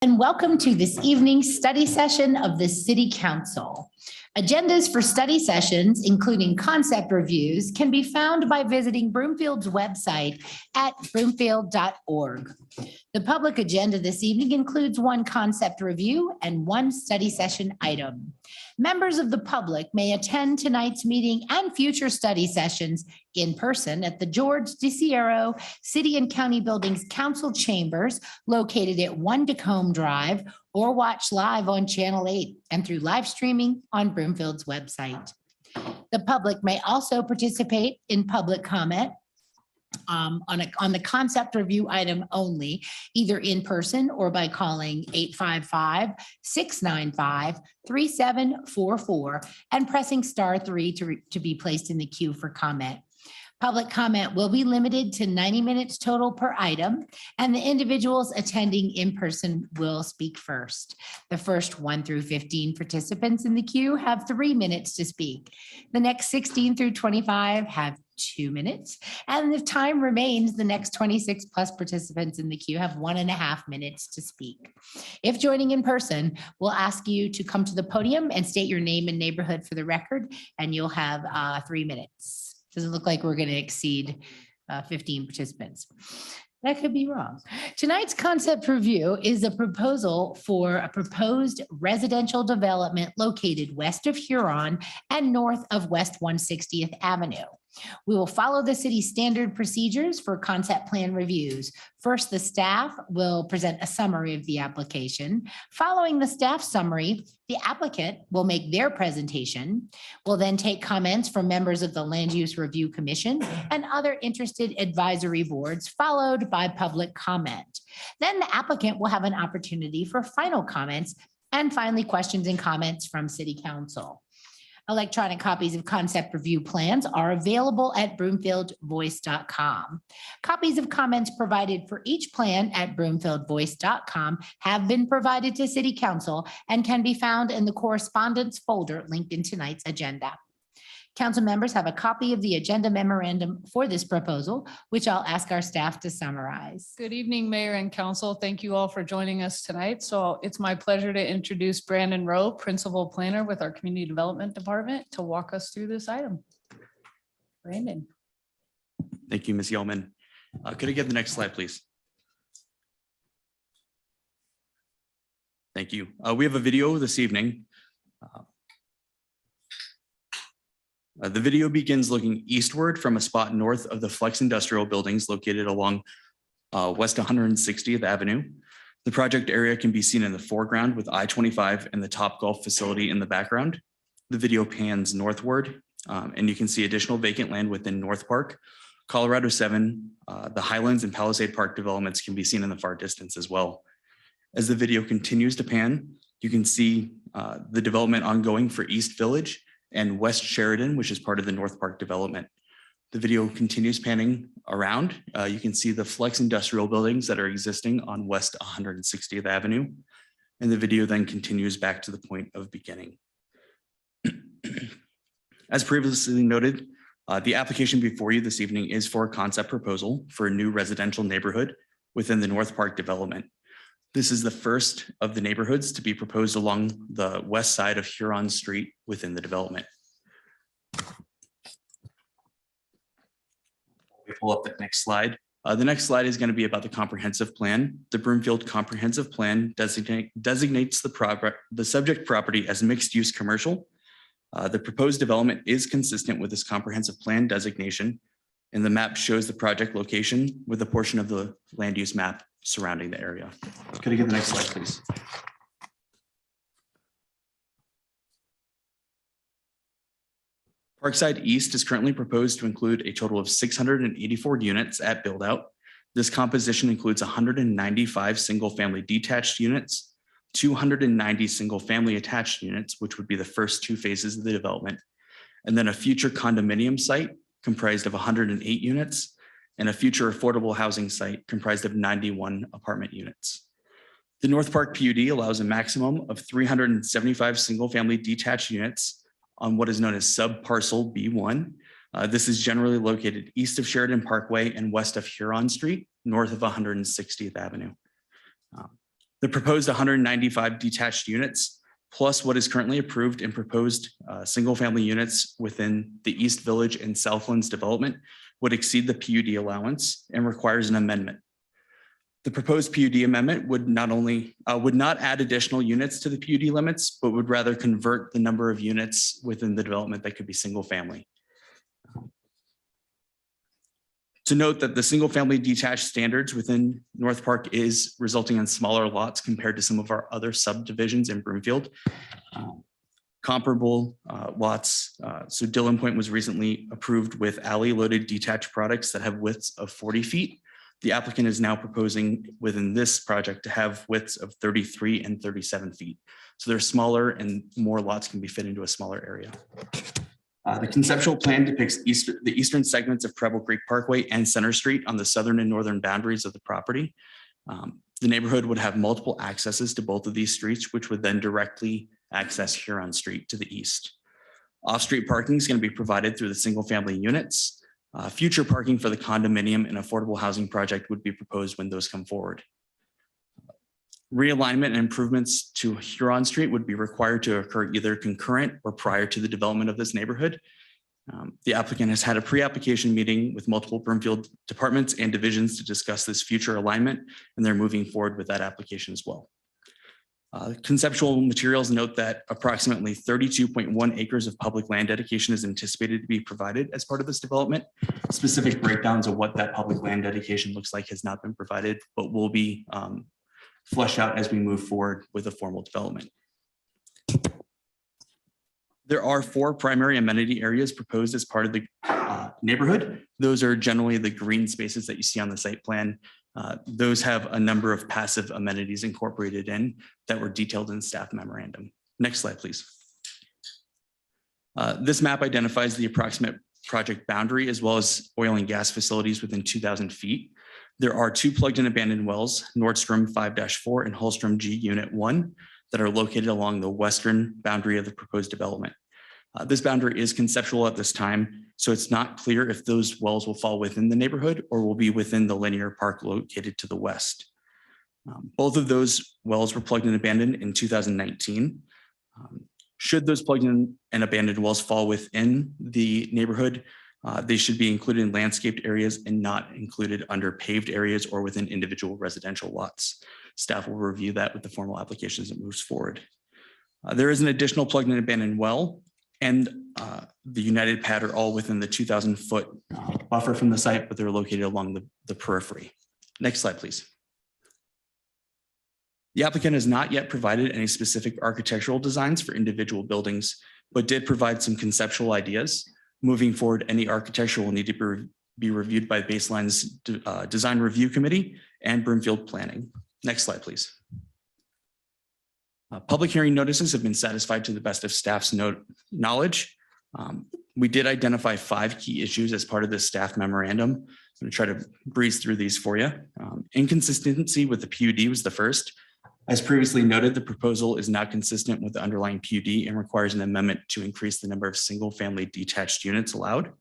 And welcome to this evening's study session of the City Council. Agendas for study sessions, including concept reviews, can be found by visiting Broomfield's website at broomfield.org. The public agenda this evening includes one concept review and one study session item. Members of the public may attend tonight's meeting and future study sessions in person at the George DeSiero City and County Buildings Council Chambers located at 1 Tacoma Drive, or watch live on Channel 8 and through live streaming on Broomfield's website. The public may also participate in public comment on the concept review item only, either in person or by calling 855-695-3744 and pressing *3 to be placed in the queue for comment. Public comment will be limited to 90 minutes total per item, and the individuals attending in person will speak first. The first 1 through 15 participants in the queue have 3 minutes to speak. The next 16 through 25 have 2 minutes. And if time remains, the next 26 plus participants in the queue have 1.5 minutes to speak. If joining in person, we'll ask you to come to the podium and state your name and neighborhood for the record, and you'll have 3 minutes. Doesn't look like we're going to exceed 15 participants. That could be wrong. Tonight's concept review is a proposal for a proposed residential development located west of Huron and north of West 160th Avenue. We will follow the city's standard procedures for concept plan reviews. First, the staff will present a summary of the application. Following the staff summary, the applicant will make their presentation. We'll then take comments from members of the Land Use Review Commission and other interested advisory boards, followed by public comment. Then the applicant will have an opportunity for final comments and finally questions and comments from City Council. Electronic copies of concept review plans are available at broomfieldvoice.com. Copies of comments provided for each plan at broomfieldvoice.com have been provided to City Council and can be found in the correspondence folder linked in tonight's agenda. Council members have a copy of the agenda memorandum for this proposal, which I'll ask our staff to summarize. Good evening, Mayor and Council. Thank you all for joining us tonight. So it's my pleasure to introduce Brandon Rowe, Principal Planner with our Community Development Department, to walk us through this item. Brandon. Thank you, Ms. Yeoman. Could I get the next slide, please? Thank you. We have a video this evening. The video begins looking eastward from a spot north of the Flex Industrial buildings located along West 160th Avenue. The project area can be seen in the foreground with I-25 and the Topgolf facility in the background. The video pans northward and you can see additional vacant land within North Park. Colorado 7, the Highlands and Palisade Park developments can be seen in the far distance as well. As the video continues to pan, you can see the development ongoing for East Village and West Sheridan, which is part of the North Park development. The video continues panning around. You can see the Flex Industrial buildings that are existing on West 160th Avenue. And the video then continues back to the point of beginning. As previously noted, the application before you this evening is for a concept proposal for a new residential neighborhood within the North Park development. This is the first of the neighborhoods to be proposed along the west side of Huron Street within the development. We pull up the next slide. The next slide is going to be about the comprehensive plan. The Broomfield Comprehensive Plan designates the subject property as mixed-use commercial. The proposed development is consistent with this comprehensive plan designation, and the map shows the project location with a portion of the land use map surrounding the area. Could I get the next slide, please? Parkside East is currently proposed to include a total of 684 units at build out. This composition includes 195 single-family detached units, 290 single-family attached units, which would be the first 2 phases of the development, and then a future condominium site comprised of 108 units, and a future affordable housing site comprised of 91 apartment units. The North Park PUD allows a maximum of 375 single-family detached units on what is known as subparcel B1. This is generally located east of Sheridan Parkway and west of Huron Street, north of 160th Avenue. The proposed 195 detached units, plus what is currently approved and proposed single-family units within the East Village and Southlands development, would exceed the PUD allowance and requires an amendment. The proposed PUD amendment would not add additional units to the PUD limits, but would rather convert the number of units within the development that could be single-family. To note that the single-family detached standards within North Park is resulting in smaller lots compared to some of our other subdivisions in Broomfield. Comparable lots. So Dillon Point was recently approved with alley-loaded detached products that have widths of 40 feet. The applicant is now proposing within this project to have widths of 33 and 37 feet. So they're smaller and more lots can be fit into a smaller area. The conceptual plan depicts the eastern segments of Preble Creek Parkway and Center Street on the southern and northern boundaries of the property. The neighborhood would have multiple accesses to both of these streets, which would then directly access Huron Street to the east. Off-street parking is going to be provided through the single-family units. Future parking for the condominium and affordable housing project would be proposed when those come forward. Realignment and improvements to Huron Street would be required to occur either concurrent or prior to the development of this neighborhood. The applicant has had a pre-application meeting with multiple Broomfield departments and divisions to discuss this future alignment, and they're moving forward with that application as well. Conceptual materials note that approximately 32.1 acres of public land dedication is anticipated to be provided as part of this development. Specific breakdowns of what that public land dedication looks like has not been provided, but will be fleshed out as we move forward with a formal development. There are 4 primary amenity areas proposed as part of the neighborhood. Those are generally the green spaces that you see on the site plan. Those have a number of passive amenities incorporated in that were detailed in staff memorandum. Next slide, please. This map identifies the approximate project boundary as well as oil and gas facilities within 2,000 feet. There are 2 plugged-in abandoned wells, Nordstrom 5-4 and Holstrom G Unit 1, that are located along the western boundary of the proposed development. This boundary is conceptual at this time, so it's not clear if those wells will fall within the neighborhood or will be within the linear park located to the west. Both of those wells were plugged and abandoned in 2019. Should those plugged in and abandoned wells fall within the neighborhood, they should be included in landscaped areas and not included under paved areas or within individual residential lots. Staff will review that with the formal application as it moves forward. There is an additional plugged and abandoned well and the United Pad are all within the 2,000-foot buffer from the site, but they're located along the periphery. Next slide, please. The applicant has not yet provided any specific architectural designs for individual buildings, but did provide some conceptual ideas. Moving forward, any architecture will need to be reviewed by Baseline's Design Review Committee and Broomfield Planning. Next slide, please. Public hearing notices have been satisfied to the best of staff's knowledge. We did identify 5 key issues as part of this staff memorandum. I'm going to try to breeze through these for you. Inconsistency with the PUD was the first. As previously noted, the proposal is not consistent with the underlying PUD and requires an amendment to increase the number of single-family detached units allowed.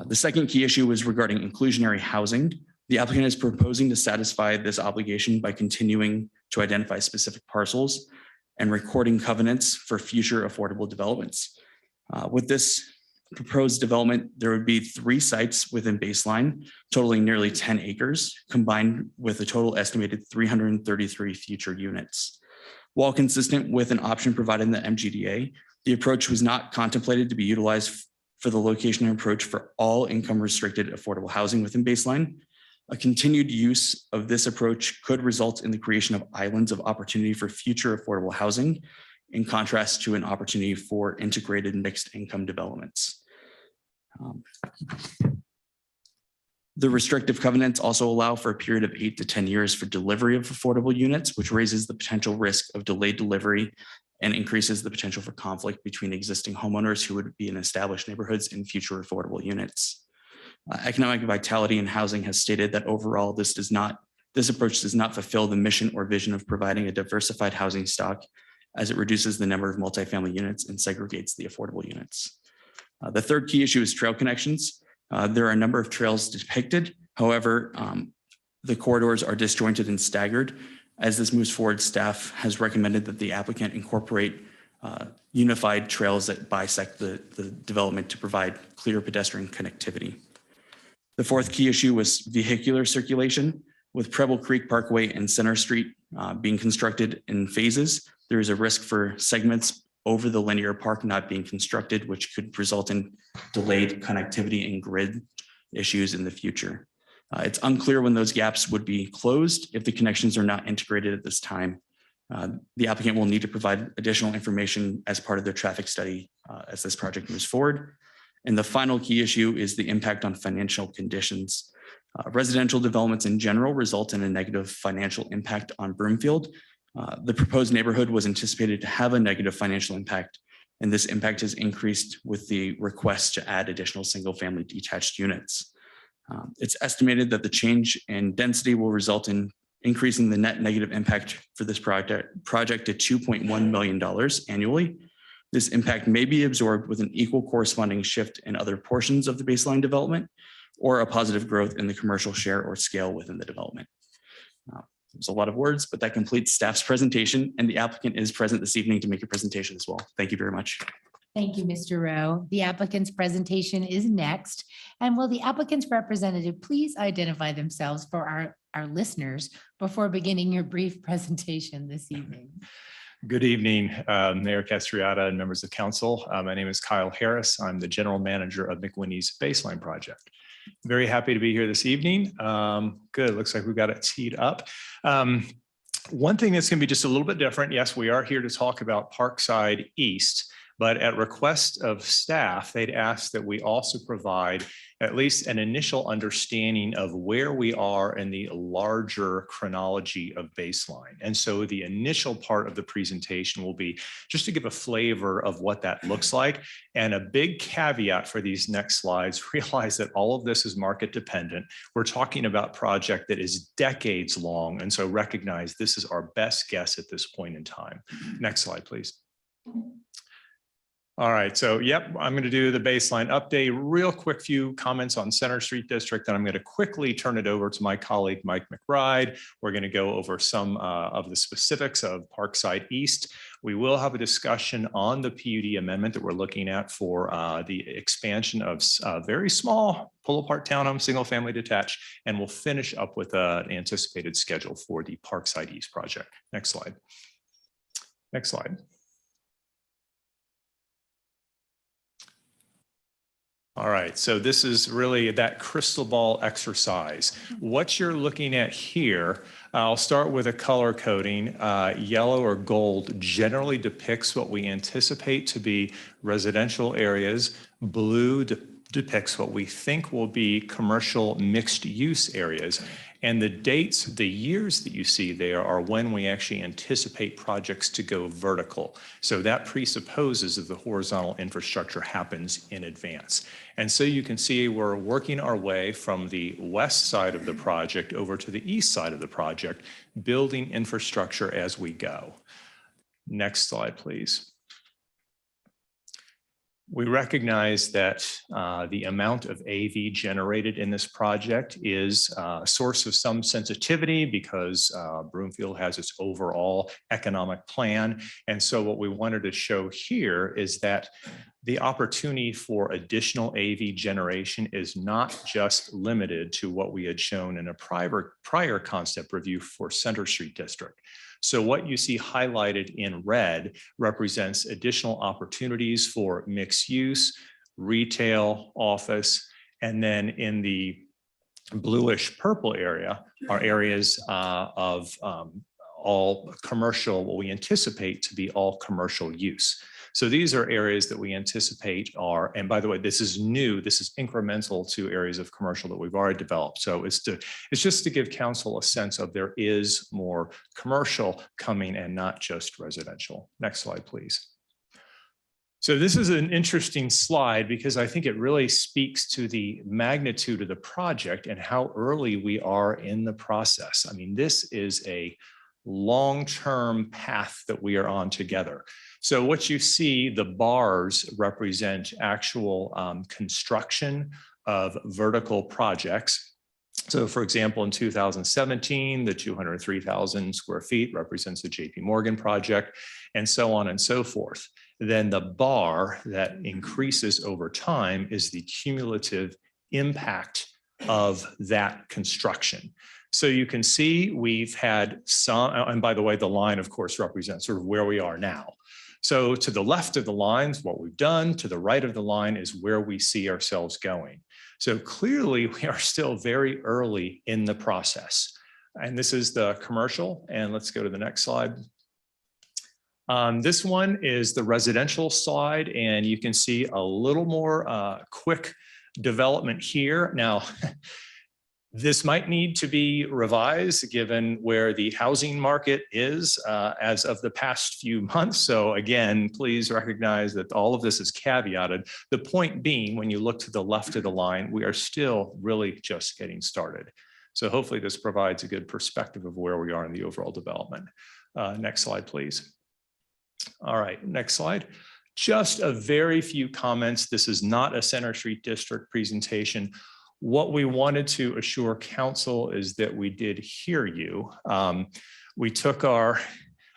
The second key issue was regarding inclusionary housing. The applicant is proposing to satisfy this obligation by continuing to identify specific parcels and recording covenants for future affordable developments. With this proposed development, there would be 3 sites within Baseline, totaling nearly 10 acres, combined with a total estimated 333 future units. While consistent with an option provided in the MGDA, the approach was not contemplated to be utilized for the location and approach for all income restricted affordable housing within Baseline. A continued use of this approach could result in the creation of islands of opportunity for future affordable housing, in contrast to an opportunity for integrated mixed income developments. The restrictive covenants also allow for a period of 8 to 10 years for delivery of affordable units, which raises the potential risk of delayed delivery and increases the potential for conflict between existing homeowners who would be in established neighborhoods and future affordable units. Economic Vitality and Housing has stated that overall, this approach does not fulfill the mission or vision of providing a diversified housing stock, as it reduces the number of multifamily units and segregates the affordable units. The third key issue is trail connections. There are a number of trails depicted. However, the corridors are disjointed and staggered, As this moves forward, staff has recommended that the applicant incorporate unified trails that bisect the development to provide clear pedestrian connectivity. The fourth key issue was vehicular circulation. With Preble Creek Parkway and Center Street being constructed in phases, there is a risk for segments over the linear park not being constructed, which could result in delayed connectivity and grid issues in the future. It's unclear when those gaps would be closed if the connections are not integrated at this time. The applicant will need to provide additional information as part of their traffic study as this project moves forward. And the final key issue is the impact on financial conditions. Residential developments in general result in a negative financial impact on Broomfield. The proposed neighborhood was anticipated to have a negative financial impact, and this impact has increased with the request to add additional single-family detached units. It's estimated that the change in density will result in increasing the net negative impact for this project to $2.1 million annually. This impact may be absorbed with an equal corresponding shift in other portions of the baseline development or a positive growth in the commercial share or scale within the development. There's a lot of words, but that completes staff's presentation, and the applicant is present this evening to make a presentation as well. Thank you very much. Thank you, Mr. Rowe. The applicant's presentation is next. And will the applicant's representative please identify themselves for our listeners before beginning your brief presentation this evening? Good evening, Mayor Castriata and members of council. My name is Kyle Harris. I'm the general manager of McWhinney's Baseline Project. Very happy to be here this evening. Good, looks like we've got it teed up. One thing that's going to be just a little bit different. Yes, we are here to talk about Parkside East, but at request of staff, they'd asked that we also provide at least an initial understanding of where we are in the larger chronology of Baseline. And so the initial part of the presentation will be just to give a flavor of what that looks like. And a big caveat for these next slides, realize that all of this is market dependent. We're talking about a project that is decades long. And so recognize this is our best guess at this point in time. Next slide, please. All right, so yep, I'm going to do the baseline update. Real quick few comments on Center Street District, and I'm going to quickly turn it over to my colleague, Mike McBride. We're going to go over some of the specifics of Parkside East. We will have a discussion on the PUD amendment that we're looking at for the expansion of very small pull-apart townhome, single-family detached, and we'll finish up with an anticipated schedule for the Parkside East project. Next slide. Next slide. All right, so this is really that crystal ball exercise. What you're looking at here, I'll start with a color coding. Yellow or gold generally depicts what we anticipate to be residential areas. Blue depicts what we think will be commercial mixed use areas. And the dates, the years that you see there are when we actually anticipate projects to go vertical. So that presupposes that the horizontal infrastructure happens in advance. And so you can see we're working our way from the west side of the project over to the east side of the project, building infrastructure as we go. Next slide, please. We recognize that the amount of AV generated in this project is a source of some sensitivity because Broomfield has its overall economic plan. And so what we wanted to show here is that the opportunity for additional AV generation is not just limited to what we had shown in a prior concept review for Center Street District. So what you see highlighted in red represents additional opportunities for mixed use, retail, office, and then in the bluish purple area are areas of all commercial, what we anticipate to be all commercial use. So these are areas that we anticipate are, and by the way, this is new, this is incremental to areas of commercial that we've already developed. So it's just to give council a sense of there is more commercial coming and not just residential. Next slide, please. So this is an interesting slide because I think it really speaks to the magnitude of the project and how early we are in the process. I mean, this is a long-term path that we are on together. So what you see, the bars represent actual construction of vertical projects. So for example, in 2017, the 203,000 square feet represents the JP Morgan project, and so on and so forth. Then the bar that increases over time is the cumulative impact of that construction. So you can see we've had some, and by the way, the line of course represents sort of where we are now. So to the left of the lines, what we've done, to the right of the line is where we see ourselves going. So clearly we are still very early in the process. And this is the commercial, and let's go to the next slide. This one is the residential side, and you can see a little more quick development here. Now, this might need to be revised given where the housing market is as of the past few months. So again, please recognize that all of this is caveated. The point being, when you look to the left of the line, we are still really just getting started. So hopefully this provides a good perspective of where we are in the overall development. Next slide, please. All right, next slide. Just a very few comments. This is not a Center Street District presentation. What we wanted to assure council is that we did hear you. We took our,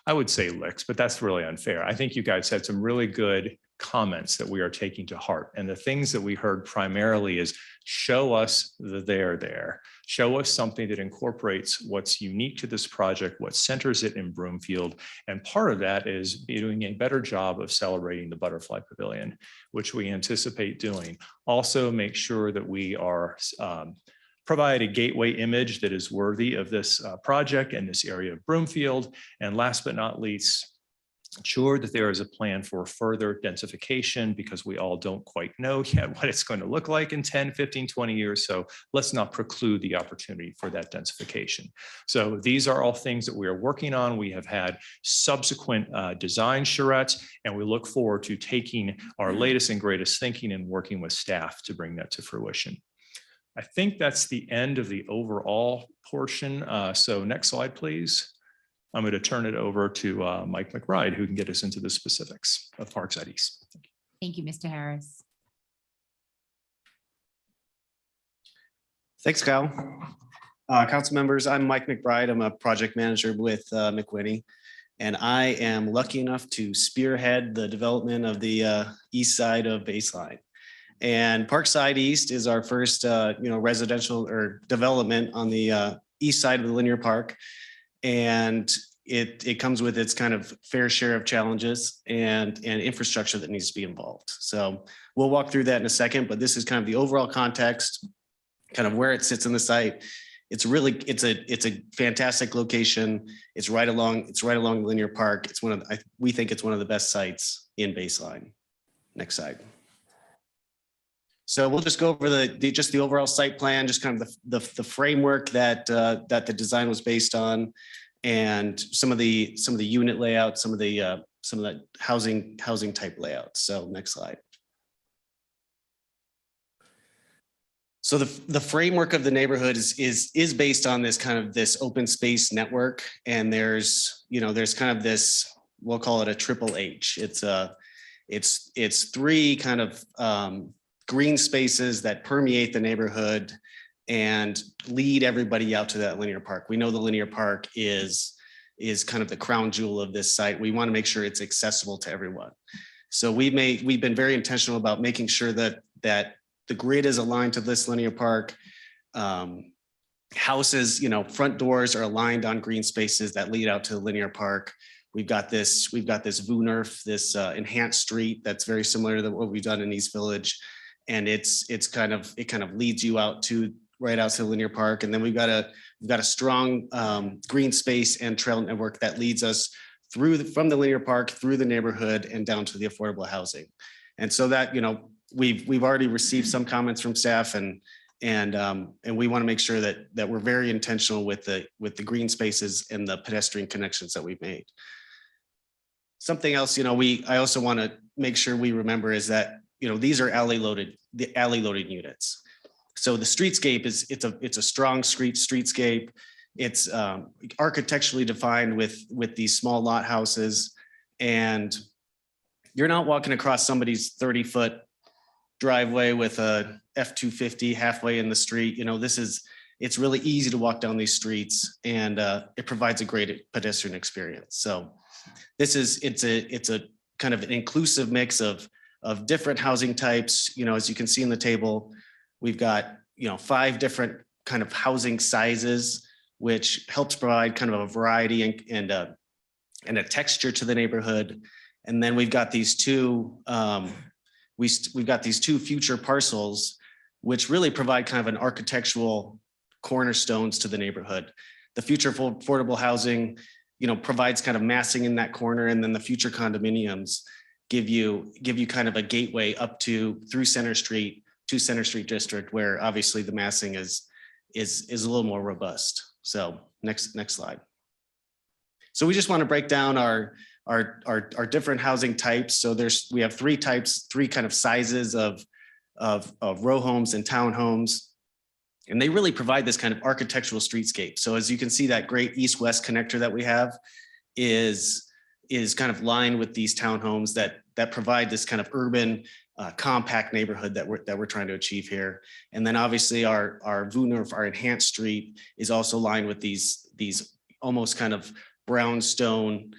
I would say licks, but that's really unfair. I think you guys had some really good comments that we are taking to heart. And the things that we heard primarily is show us the there. Show us something that incorporates what's unique to this project, what centers it in Broomfield. And part of that is doing a better job of celebrating the Butterfly Pavilion, which we anticipate doing. Also make sure that we are provide a gateway image that is worthy of this project and this area of Broomfield. And last but not least, ensure that there is a plan for further densification, because we all don't quite know yet what it's going to look like in 10, 15, 20 years. So let's not preclude the opportunity for that densification. So these are all things that we are working on. We have had subsequent design charrettes, and we look forward to taking our latest and greatest thinking and working with staff to bring that to fruition. I think that's the end of the overall portion. So next slide, please. I'm going to turn it over to Mike McBride, who can get us into the specifics of Parkside East. Thank you, Mr. Harris. Thanks, Kyle. Council members, I'm Mike McBride. I'm a project manager with McWhinney, and I am lucky enough to spearhead the development of the east side of Baseline. And Parkside East is our first, residential or development on the east side of the linear park. And it comes with its kind of fair share of challenges and infrastructure that needs to be involved. So we'll walk through that in a second, but this is kind of the overall context, kind of where it sits in the site. It's a fantastic location. It's right along the linear park. It's we think it's one of the best sites in Baseline. Next slide. So we'll just go over the overall site plan, just kind of the framework that the design was based on, and some of the unit layouts, some of the housing type layouts. So next slide. So the framework of the neighborhood is based on this open space network, and there's kind of this, we'll call it a triple H. It's three kind of green spaces that permeate the neighborhood and lead everybody out to that linear park. We know the linear park is kind of the crown jewel of this site. We want to make sure it's accessible to everyone. So we've been very intentional about making sure that the grid is aligned to this linear park. Houses, front doors are aligned on green spaces that lead out to the linear park. We've got this VUNERF, this enhanced street that's very similar to what we've done in East Village. And it kind of leads you right out to the linear park. And then we've got a strong green space and trail network that leads us from the linear park through the neighborhood and down to the affordable housing. And so that, we've already received some comments from staff, and we want to make sure that we're very intentional with the green spaces and the pedestrian connections that we've made. Something else, I also want to make sure we remember is that these are alley loaded units. So the streetscape it's a strong streetscape. It's architecturally defined with these small lot houses, and you're not walking across somebody's 30-foot driveway with a F-250 halfway in the street. it's really easy to walk down these streets, and it provides a great pedestrian experience. So it's a kind of an inclusive mix of different housing types. You know, as you can see in the table, we've got, you know, 5 different kind of housing sizes, which helps provide kind of a variety and a texture to the neighborhood. And then we've got these two we've got these 2 future parcels, which really provide kind of an architectural cornerstones to the neighborhood. The future affordable housing, you know, provides kind of massing in that corner, and then the future condominiums give you kind of a gateway up to through Center Street to Center Street District, where obviously the massing is a little more robust. So next slide. So we just want to break down our different housing types. So we have 3 types, 3 kind of sizes of row homes and townhomes. And they really provide this kind of architectural streetscape. So as you can see, that great east-west connector that we have is kind of lined with these townhomes that provide this kind of urban compact neighborhood that we're trying to achieve here. And then obviously our Vuhnert, our enhanced street, is also lined with these almost kind of brownstone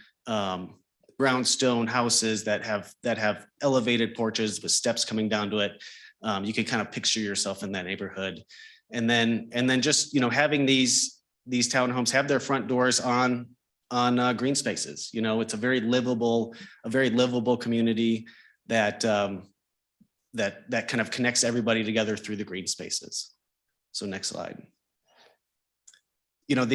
houses that have elevated porches with steps coming down to it. You can kind of picture yourself in that neighborhood. And then just, you know, having these townhomes have their front doors on green spaces. You know, it's a very livable community that kind of connects everybody together through the green spaces. So next slide. You know,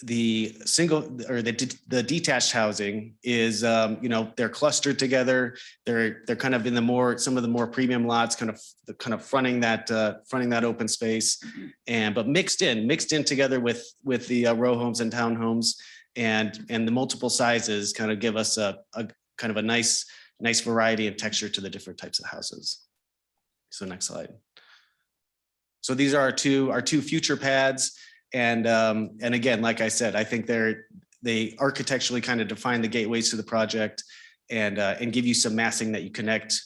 the single or the detached housing is, you know, they're clustered together. They're kind of in some of the more premium lots, kind of fronting that open space, but mixed in together with the row homes and townhomes, and the multiple sizes kind of give us a kind of a nice variety and texture to the different types of houses. So next slide. So these are our two future pads. And again, like I said, I think they architecturally kind of define the gateways to the project, and give you some massing that you connect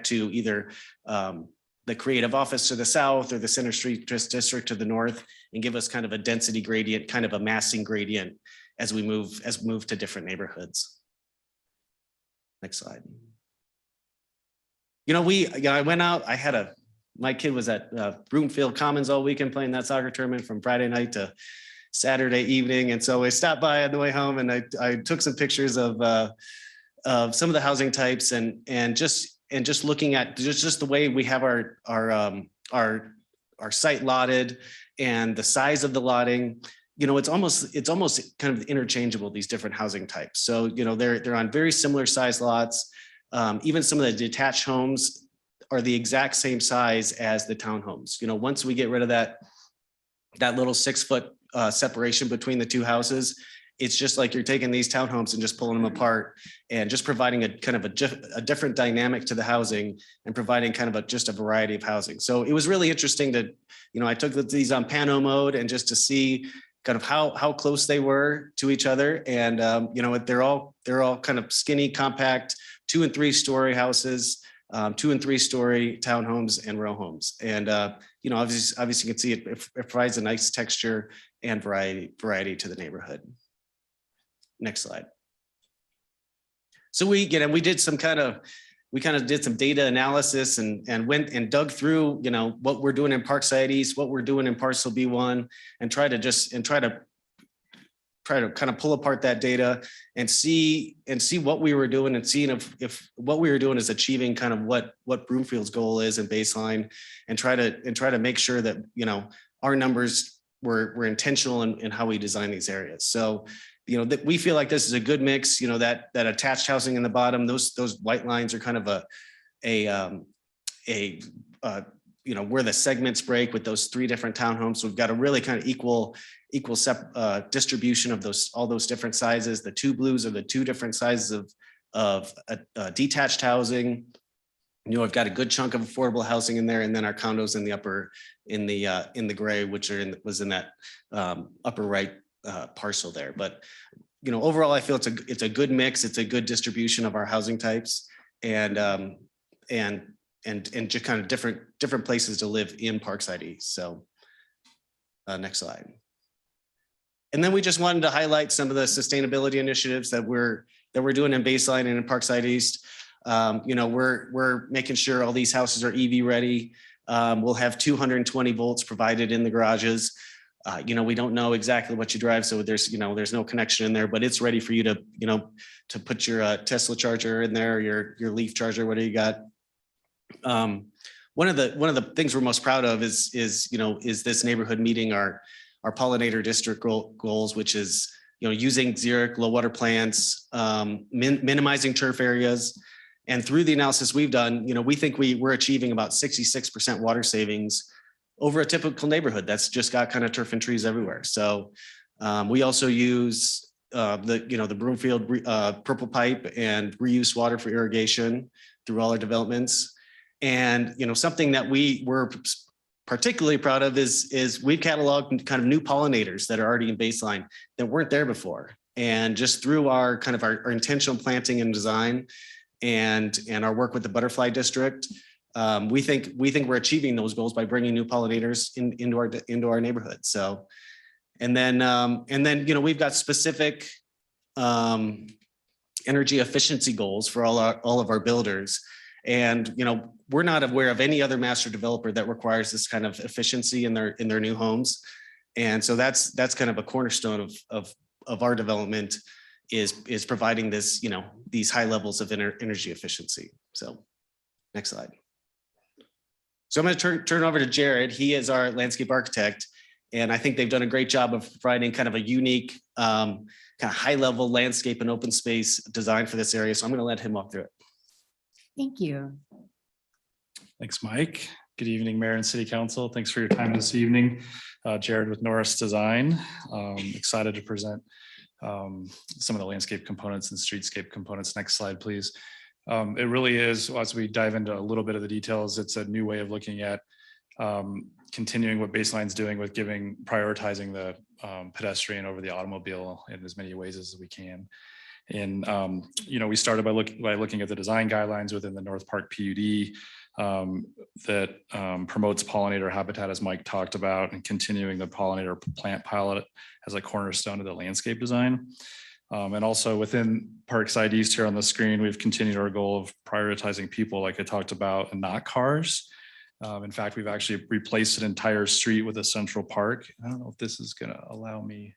to either the creative office to the south or the Center Street District to the north, and give us kind of a density gradient, kind of a massing gradient as we move to different neighborhoods. Next slide. You know, I went out, my kid was at Broomfield Commons all weekend playing that soccer tournament from Friday night to Saturday evening. And so I stopped by on the way home, and I took some pictures of some of the housing types, and just looking at just the way we have our site lotted and the size of the lotting. You know, it's almost kind of interchangeable, these different housing types. So, you know, they're on very similar size lots. Even some of the detached homes are the exact same size as the townhomes. You know, once we get rid of that little 6-foot separation between the 2 houses, it's just like you're taking these townhomes and just pulling them apart, and just providing a kind of a different dynamic to the housing, and providing kind of just a variety of housing. So it was really interesting to, you know, I took these on pano mode, and just to see kind of how close they were to each other. And you know, they're all kind of skinny, compact 2- and 3-story houses. 2- and 3-story townhomes and row homes. And, you know, obviously you can see it provides a nice texture and variety to the neighborhood. Next slide. So we did some did some data analysis, and went and dug through, you know, what we're doing in Parkside East, what we're doing in Parcel B1, and try to kind of pull apart that data and see what we were doing, and seeing if what we were doing is achieving kind of what Broomfield's goal is and baseline, and try to make sure that, you know, our numbers were intentional in how we design these areas. So, you know, that we feel like this is a good mix. You know, that attached housing in the bottom, those white lines are kind of you know, where the segments break with those 3 different townhomes. So we've got a really kind of equal distribution of all those different sizes. The 2 blues are the 2 different sizes of detached housing. You know, I've got a good chunk of affordable housing in there, and then our condos in the upper, in the gray, which was in that upper right parcel there. But, you know, overall, I feel it's a good mix. It's a good distribution of our housing types, and just kind of different places to live in Parkside East. So Next slide. And then we just wanted to highlight some of the sustainability initiatives that we're doing in Baseline and in Parkside East. You know, we're making sure all these houses are EV ready. We'll have 220 volts provided in the garages. You know, we don't know exactly what you drive, so there's no connection in there, but it's ready for you to, to put your Tesla charger in there, your Leaf charger, whatever you got. One of the things we're most proud of is this neighborhood meeting our pollinator district goals, which is, using xeric low water plants, minimizing turf areas. And through the analysis we've done, we think we're achieving about 66% water savings over a typical neighborhood that's just got kind of turf and trees everywhere. So we also use the Broomfield purple pipe and reuse water for irrigation through all our developments. And something that we were particularly proud of is we've cataloged kind of new pollinators that are already in Baseline that weren't there before. And just through our intentional planting and design and our work with the Butterfly District, we think we're achieving those goals by bringing new pollinators into our neighborhood. So, and then we've got specific energy efficiency goals for all of our builders. And we're not aware of any other master developer that requires this kind of efficiency in their new homes. And so that's kind of a cornerstone of our development is providing this, these high levels of energy efficiency. So next slide. So I'm going to turn over to Jared. He is our landscape architect, and I think they've done a great job of providing kind of a unique kind of high level landscape and open space design for this area. So I'm going to let him walk through it. Thank you. Thanks, Mike. Good evening, Mayor and City Council. Thanks for your time this evening. Jared with Norris Design. Excited to present some of the landscape components and streetscape components. Next slide, please. It really is, as we dive into a little bit of the details, it's a new way of looking at continuing what Baseline's doing with prioritizing the pedestrian over the automobile in as many ways as we can. And, we started by looking at the design guidelines within the North Park PUD that promotes pollinator habitat, as Mike talked about, and continuing the pollinator plant pilot as a cornerstone of the landscape design. And also within Parkside East here on the screen, we've continued our goal of prioritizing people like I talked about and not cars. In fact, we've actually replaced an entire street with a central park. I don't know if this is going to allow me.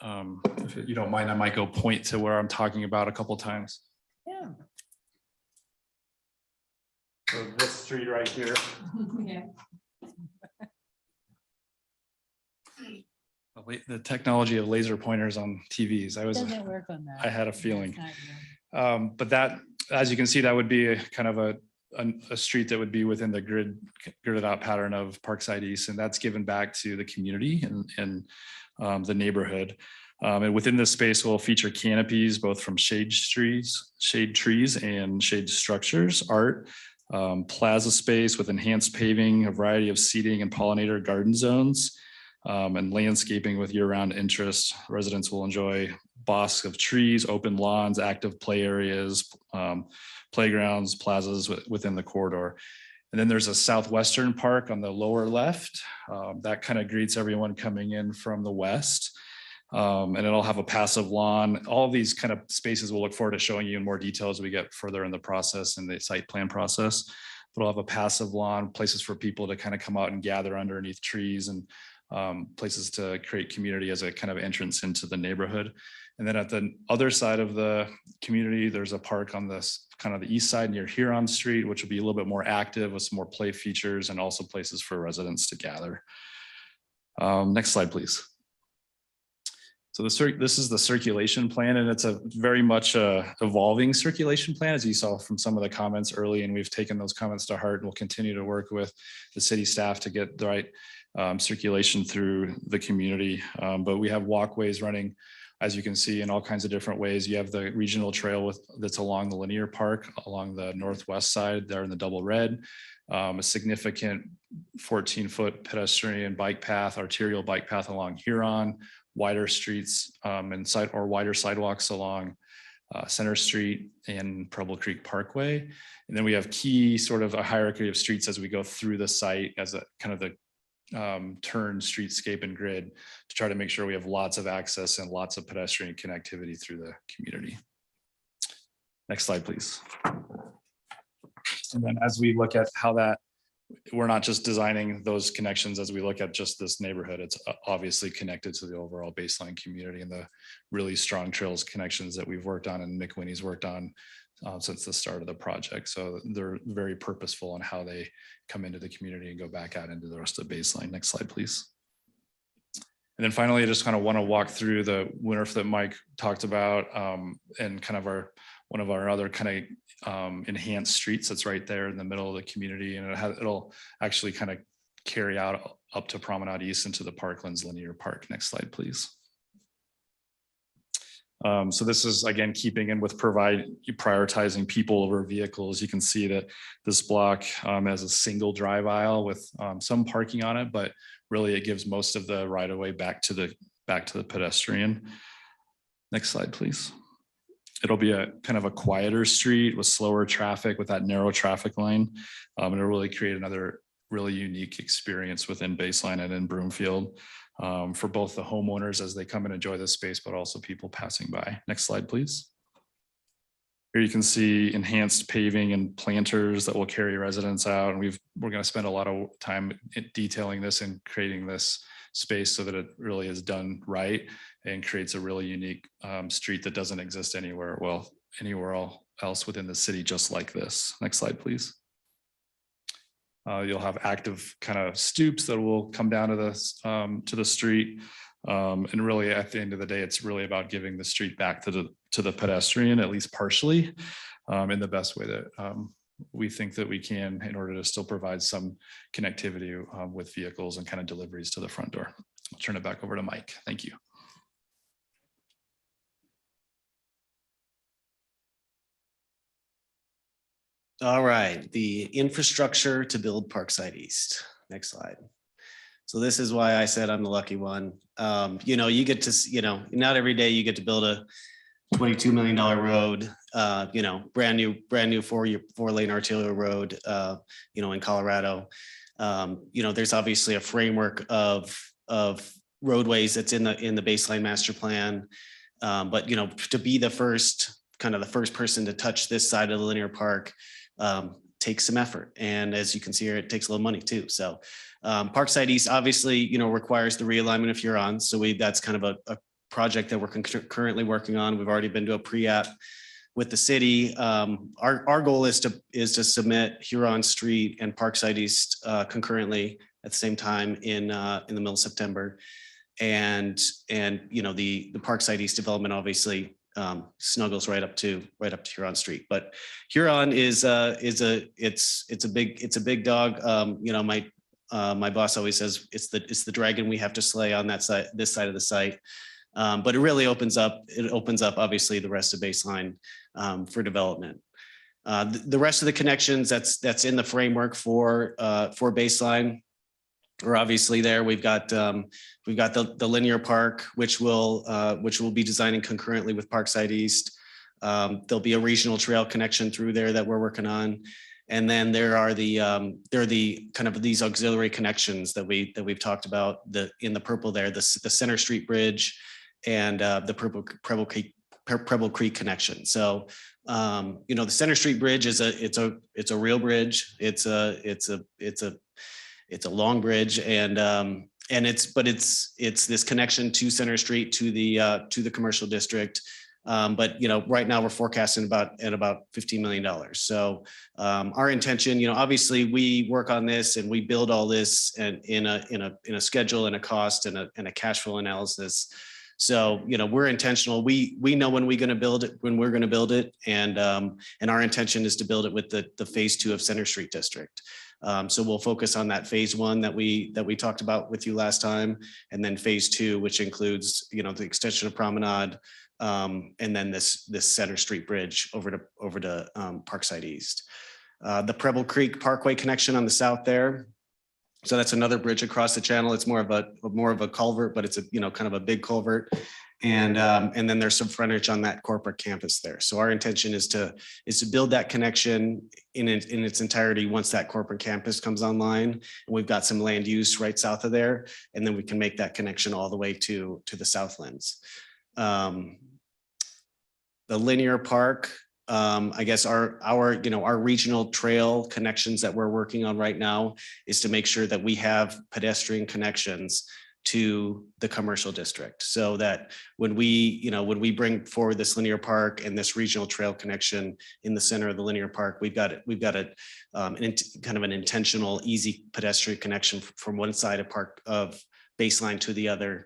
If you don't mind, I might go point to where I'm talking about a couple times. Yeah. So this street right here. Yeah. The technology of laser pointers on TVs. Doesn't work on that. I had a feeling. That's not But that, as you can see, that would be a kind of a street that would be within the gridded out pattern of Parkside East, and that's given back to the community and the neighborhood. And within this space will feature canopies, both from shade trees and shade structures, art, plaza space with enhanced paving, a variety of seating and pollinator garden zones, and landscaping with year-round interest. Residents will enjoy bosques of trees, open lawns, active play areas, playgrounds, plazas within the corridor. And then there's a southwestern park on the lower left that kind of greets everyone coming in from the west. And it'll have a passive lawn. All of these kind of spaces we'll look forward to showing you in more detail as we get further in the process, in the site plan process. But it'll have a passive lawn, places for people to kind of come out and gather underneath trees, and places to create community as a kind of entrance into the neighborhood. And then at the other side of the community, there's a park on this kind of the east side near Huron Street, which will be a little bit more active with some more play features and also places for residents to gather. Next slide, please. So this is the circulation plan, and it's a very much evolving circulation plan, as you saw from some of the comments early, and we've taken those comments to heart, and we'll continue to work with the city staff to get the right circulation through the community. But we have walkways running, as you can see, in all kinds of different ways. You have the regional trail that's along the linear park, along the northwest side there in the double red, a significant 14-foot pedestrian bike path, arterial bike path along Huron, wider streets and wider sidewalks along Center Street and Preble Creek Parkway. And then we have key sort of a hierarchy of streets as we go through the site as a kind of the turn, streetscape and grid to try to make sure we have lots of access and lots of pedestrian connectivity through the community. Next slide, please. And then as we look at how that, we're not just designing those connections as we look at just this neighborhood, it's obviously connected to the overall baseline community and the really strong trails connections that we've worked on and McWhinney's worked on since the start of the project. So they're very purposeful on how they come into the community and go back out into the rest of the baseline. Next slide, please. And then finally, I just kind of want to walk through the WNRF that Mike talked about and kind of one of our other kind of enhanced streets that's right there in the middle of the community. And it'll actually kind of carry out up to Promenade East into the Parklands Linear Park. Next slide, please. So this is again keeping in with prioritizing people over vehicles. You can see that this block has a single drive aisle with some parking on it, but really it gives most of the right of way back to the pedestrian. Next slide, please. It'll be a kind of a quieter street with slower traffic with that narrow traffic line. It'll really create another really unique experience within Baseline and in Broomfield. For both the homeowners as they come and enjoy the space, but also people passing by. Next slide, please. Here you can see enhanced paving and planters that will carry residents out. And we're going to spend a lot of time detailing this and creating this space so that it really is done right and creates a really unique street that doesn't exist anywhere else within the city just like this. Next slide, please. You'll have active kind of stoops that will come down to the street. And really at the end of the day, it's really about giving the street back to the pedestrian, at least partially, in the best way that we think that we can in order to still provide some connectivity with vehicles and kind of deliveries to the front door. I'll turn it back over to Mike. Thank you. All right, the infrastructure to build Parkside East. Next slide. So this is why I said I'm the lucky one. You get to, not every day you get to build a $22 million road, brand new 4-lane arterial road, in Colorado. There's obviously a framework of roadways that's in the baseline master plan. But to be the first person to touch this side of the linear park takes some effort. And as you can see here, it takes a little money too. So Parkside East obviously, requires the realignment of Huron. So that's kind of a project that we're currently working on. We've already been to a pre-app with the city. Our goal is to submit Huron Street and Parkside East concurrently at the same time in the middle of September. And the Parkside East development obviously snuggles right up to Huron Street. But Huron it's a big dog. My boss always says it's the dragon we have to slay on this side of the site. But it really opens up obviously the rest of Baseline for development. The rest of the connections that's in the framework for Baseline are obviously there. We've got the linear park, which will be designing concurrently with Parkside East. There'll be a regional trail connection through there that we're working on. And then there are the kind of these auxiliary connections that we've talked about in the purple there, the Center Street Bridge and the Preble Creek connection. So the Center Street Bridge is a real bridge. It's a long bridge and it's this connection to Center Street to the commercial district. But right now we're forecasting about $15 million. So our intention, obviously we work on this and we build all this and in a schedule and a cost and a cash flow analysis. So we're intentional. We know when we're going to build it, and our intention is to build it with the phase 2 of Center Street District. So we'll focus on that phase 1 that we talked about with you last time, and then phase 2, which includes the extension of Promenade, and then this Center Street Bridge over to Parkside East. The Preble Creek Parkway connection on the south there. So that's another bridge across the channel. It's more of a culvert, but it's a kind of a big culvert. And then there's some frontage on that corporate campus there. So our intention is to build that connection in its entirety once that corporate campus comes online. And we've got some land use right south of there, and then we can make that connection all the way to the Southlands. The linear park, I guess our regional trail connections that we're working on right now is to make sure that we have pedestrian connections to the commercial district, so that when we bring forward this linear park and this regional trail connection in the center of the linear park, we've got a kind of an intentional, easy pedestrian connection from one side of Baseline to the other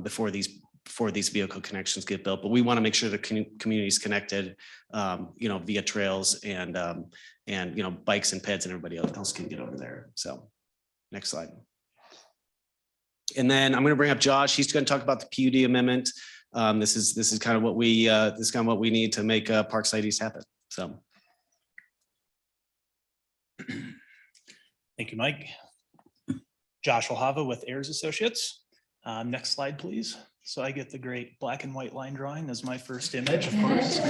before these vehicle connections get built. But we want to make sure the community is connected, via trails and bikes and peds and everybody else can get over there. So next slide. And then I'm going to bring up Josh. He's going to talk about the PUD amendment. This is kind of what we need to make Parkside East happen. So. Thank you, Mike. Josh Hava with Ayers Associates. Next slide, please. So I get the great black and white line drawing as my first image, of course.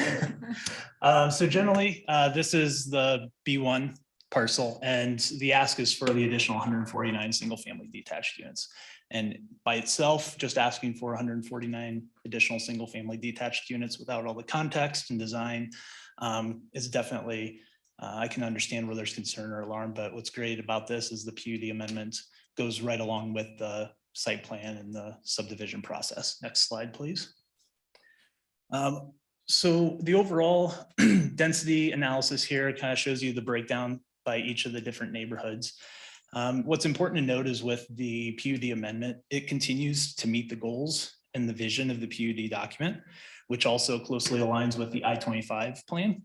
So generally, this is the B1 parcel, and the ask is for the additional 149 single-family detached units. And by itself, just asking for 149 additional single-family detached units without all the context and design is definitely, I can understand where there's concern or alarm, but what's great about this is the PUD amendment goes right along with the site plan and the subdivision process. Next slide, please. So the overall density analysis here kind of shows you the breakdown by each of the different neighborhoods. What's important to note is with the PUD amendment, it continues to meet the goals and the vision of the PUD document, which also closely aligns with the I-25 plan.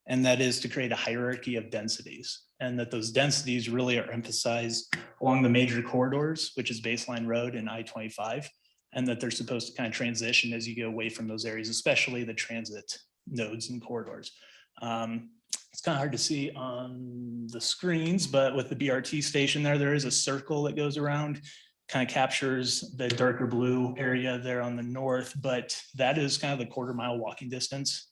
And that is to create a hierarchy of densities, and that those densities really are emphasized along the major corridors, which is Baseline Road and I-25, and that they're supposed to kind of transition as you go away from those areas, especially the transit nodes and corridors. It's kind of hard to see on the screens, but with the BRT station there is a circle that goes around, kind of captures the darker blue area there on the north, but that is kind of the quarter-mile walking distance.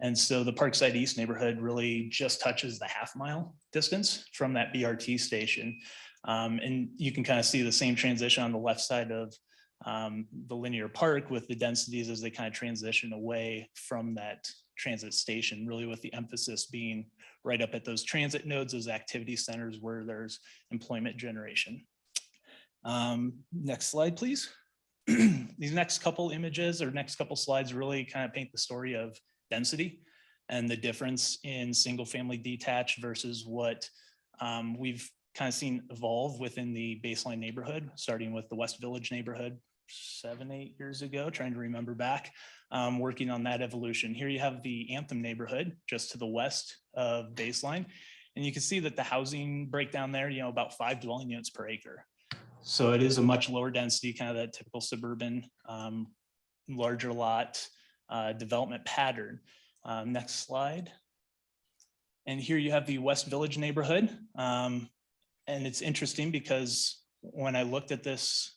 And so the Parkside East neighborhood really just touches the half-mile distance from that BRT station. And you can kind of see the same transition on the left side of the linear park with the densities as they kind of transition away from that transit station, really with the emphasis being right up at those transit nodes, those activity centers where there's employment generation. Next slide, please. These next couple images or next couple slides really kind of paint the story of density and the difference in single family detached versus what we've kind of seen evolve within the Baseline neighborhood, starting with the West Village neighborhood 7-8 years ago, trying to remember back, working on that evolution. Here you have the Anthem neighborhood just to the west of Baseline. And you can see that the housing breakdown there, about 5 dwelling units per acre. So it is a much lower density, kind of that typical suburban, larger lot development pattern. Next slide. And here you have the West Village neighborhood. And it's interesting because when I looked at this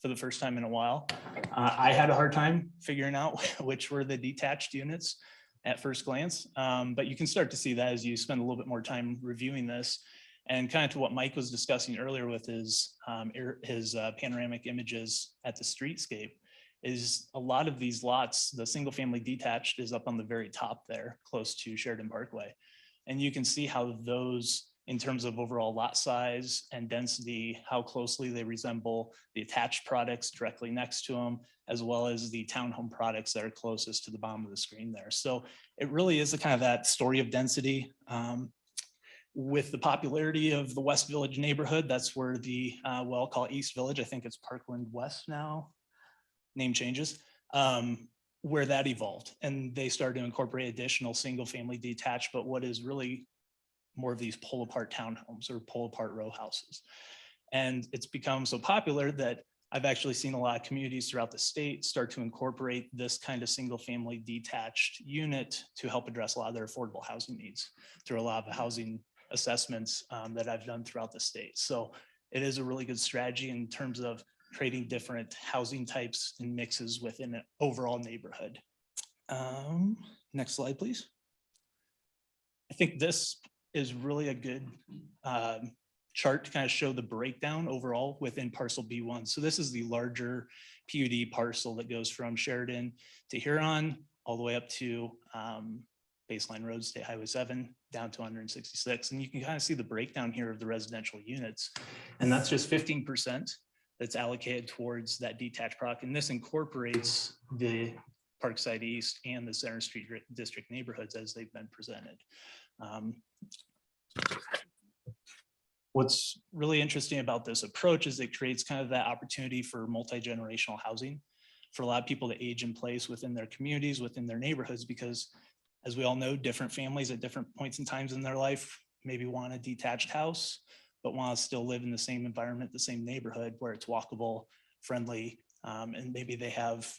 for the first time in a while, I had a hard time figuring out which were the detached units at first glance. But you can start to see that as you spend a little bit more time reviewing this. And kind of to what Mike was discussing earlier with his panoramic images at the streetscape, is a lot of these lots, the single family detached is up on the very top there, close to Sheridan Parkway. And you can see how those, in terms of overall lot size and density, how closely they resemble the attached products directly next to them, as well as the townhome products that are closest to the bottom of the screen there. So it really is a kind of that story of density. With the popularity of the West Village neighborhood, that's where the, well, I'll call it East Village. I think it's Parkland West now, name changes, where that evolved. And they started to incorporate additional single family detached, but what is really more of these pull apart townhomes or pull apart row houses. And it's become so popular that I've actually seen a lot of communities throughout the state start to incorporate this kind of single family detached unit to help address a lot of their affordable housing needs through a lot of housing assessments that I've done throughout the state. So it is a really good strategy in terms of creating different housing types and mixes within an overall neighborhood. Next slide, please. I think this is really a good chart to kind of show the breakdown overall within parcel B1. So this is the larger PUD parcel that goes from Sheridan to Huron, all the way up to Baseline Road, State Highway 7, down to 166. And you can kind of see the breakdown here of the residential units. And that's just 15% that's allocated towards that detached product. And this incorporates the Parkside East and the Center Street District neighborhoods as they've been presented. What's really interesting about this approach is it creates kind of that opportunity for multi-generational housing for a lot of people to age in place within their communities, within their neighborhoods, because as we all know, different families at different points in times in their life maybe want a detached house, but want to still live in the same environment, the same neighborhood where it's walkable, friendly, and maybe they have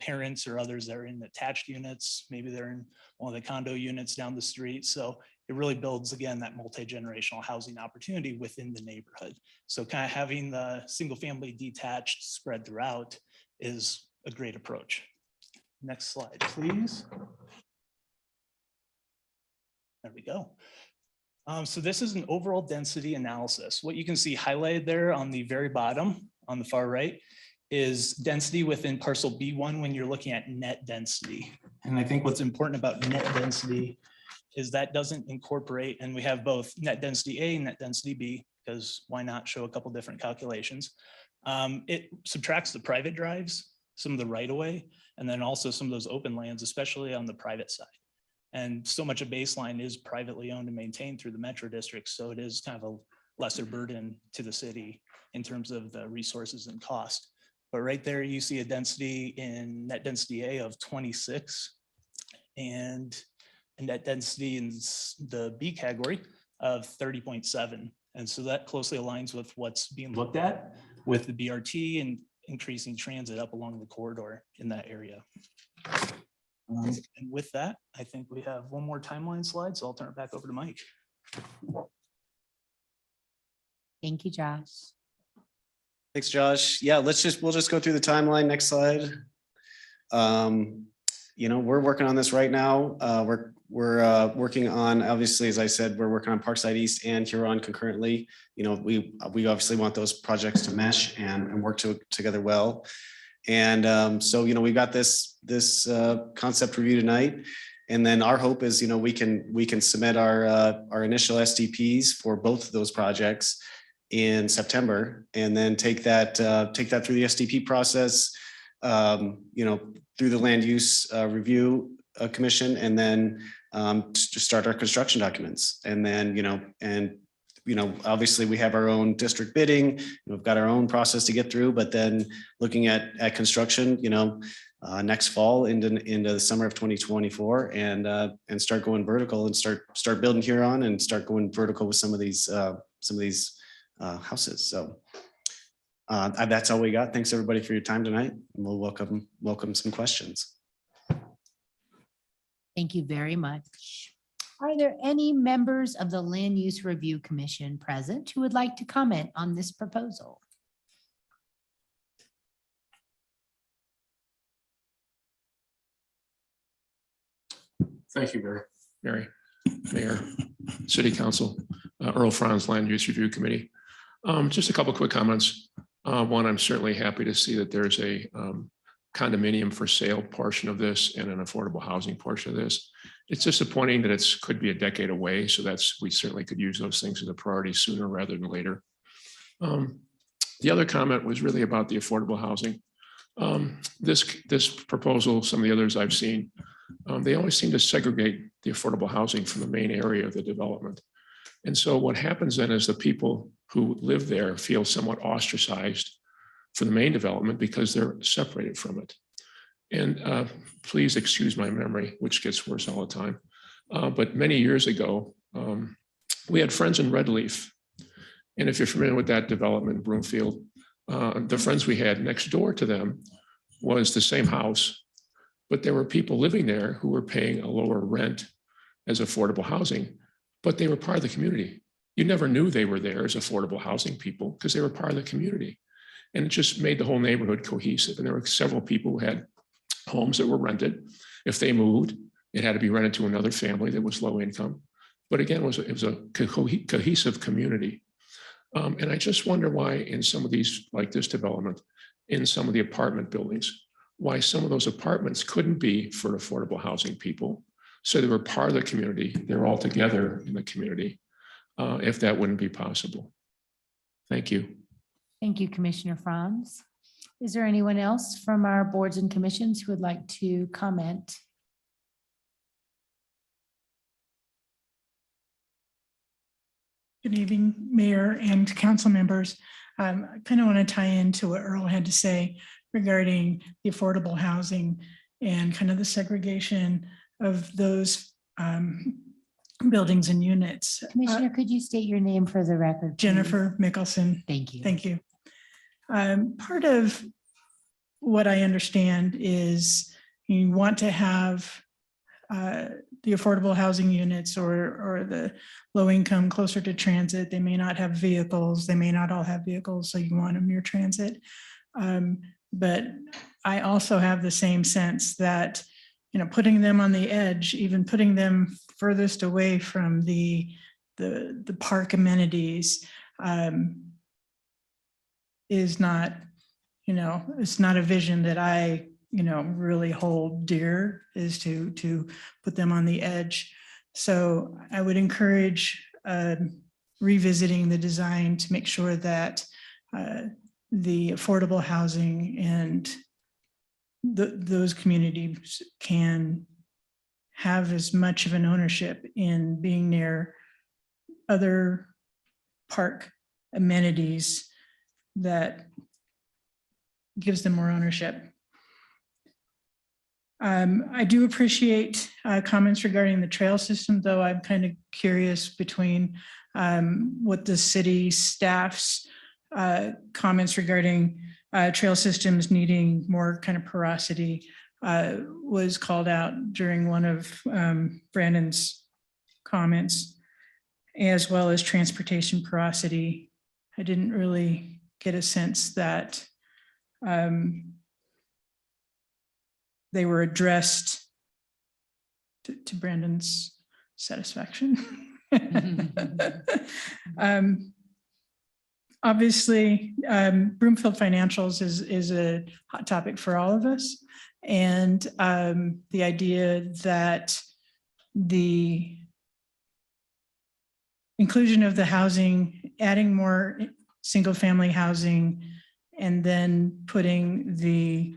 parents or others that are in attached units. Maybe they're in one of the condo units down the street. So it really builds, again, that multi-generational housing opportunity within the neighborhood. So kind of having the single family detached spread throughout is a great approach. Next slide, please. There we go. So this is an overall density analysis. What you can see highlighted there on the very bottom, on the far right, is density within parcel B1 when you're looking at net density. And I think what's important about net density is that doesn't incorporate, and we have both net density A and net density B, because why not show a couple different calculations? It subtracts the private drives, some of the right of way, and then also some of those open lands, especially on the private side. And so much of Baseline is privately owned and maintained through the metro district. So it is kind of a lesser burden to the city in terms of the resources and cost. But right there, you see a density in net density A of 26 and a net density in the B category of 30.7. And so that closely aligns with what's being looked at with the BRT and increasing transit up along the corridor in that area. And with that, I think we have one more timeline slide, so I'll turn it back over to Mike. Thank you, Josh. Thanks, Josh. Yeah, we'll just go through the timeline. Next slide. We're working on this right now. We're working on, obviously, as I said, we're working on Parkside East and Huron concurrently. We obviously want those projects to mesh and work together well. And so we got this concept review tonight. And then our hope is, we can submit our initial SDPs for both of those projects in September, and then take that through the SDP process, through the land use review commission, and then to start our construction documents. And then, obviously we have our own district bidding, we've got our own process to get through, but then looking at construction, next fall into the summer of 2024, and start going vertical and start building Huron and start going vertical with some of these houses. So that's all we got. Thanks everybody for your time tonight, and we'll welcome some questions. Thank you very much. Are there any members of the Land Use Review Commission present who would like to comment on this proposal? Thank you, Mayor, City Council, Earl Franz, Land Use Review Committee. Just a couple quick comments. One, I'm certainly happy to see that there's a condominium for sale portion of this and an affordable housing portion of this. It's disappointing that could be a decade away. So we certainly could use those things as a priority sooner rather than later. The other comment was really about the affordable housing. This proposal, some of the others I've seen, they always seem to segregate the affordable housing from the main area of the development. And so what happens then is the people who live there feel somewhat ostracized for the main development because they're separated from it. And please excuse my memory, which gets worse all the time. But many years ago, we had friends in Red Leaf. And if you're familiar with that development in Broomfield, the friends we had next door to them was the same house, but there were people living there who were paying a lower rent as affordable housing, but they were part of the community. You never knew they were there as affordable housing people because they were part of the community. And it just made the whole neighborhood cohesive. And there were several people who had homes that were rented. If they moved, it had to be rented to another family that was low income. But again, it was a cohesive community. And I just wonder why in some of these, like this development, in some of the apartment buildings, why some of those apartments couldn't be for affordable housing people. So they were part of the community. They're all together in the community, if that wouldn't be possible. Thank you. Thank you, Commissioner Franz. Is there anyone else from our boards and commissions who would like to comment? Good evening, Mayor and council members. I kind of want to tie into what Earl had to say regarding the affordable housing and kind of the segregation of those buildings and units. Commissioner, could you state your name for the record? please? Jennifer Mickelson. Thank you. Thank you. Part of what I understand is you want to have the affordable housing units or the low income closer to transit. They may not have vehicles. They may not all have vehicles, so you want them near transit. But I also have the same sense that, putting them on the edge, even putting them furthest away from the park amenities is not, it's not a vision that I, really hold dear, is to put them on the edge. So I would encourage revisiting the design to make sure that the affordable housing and those communities can have as much of an ownership in being near other park amenities that gives them more ownership. I do appreciate comments regarding the trail system, though I'm kind of curious between what the city staff's comments regarding trail systems needing more kind of porosity was called out during one of Brandon's comments, as well as transportation porosity. I didn't really get a sense that they were addressed to Brandon's satisfaction. Obviously, Broomfield Financials is a hot topic for all of us. And the idea that the inclusion of the housing, adding more single family housing, and then putting the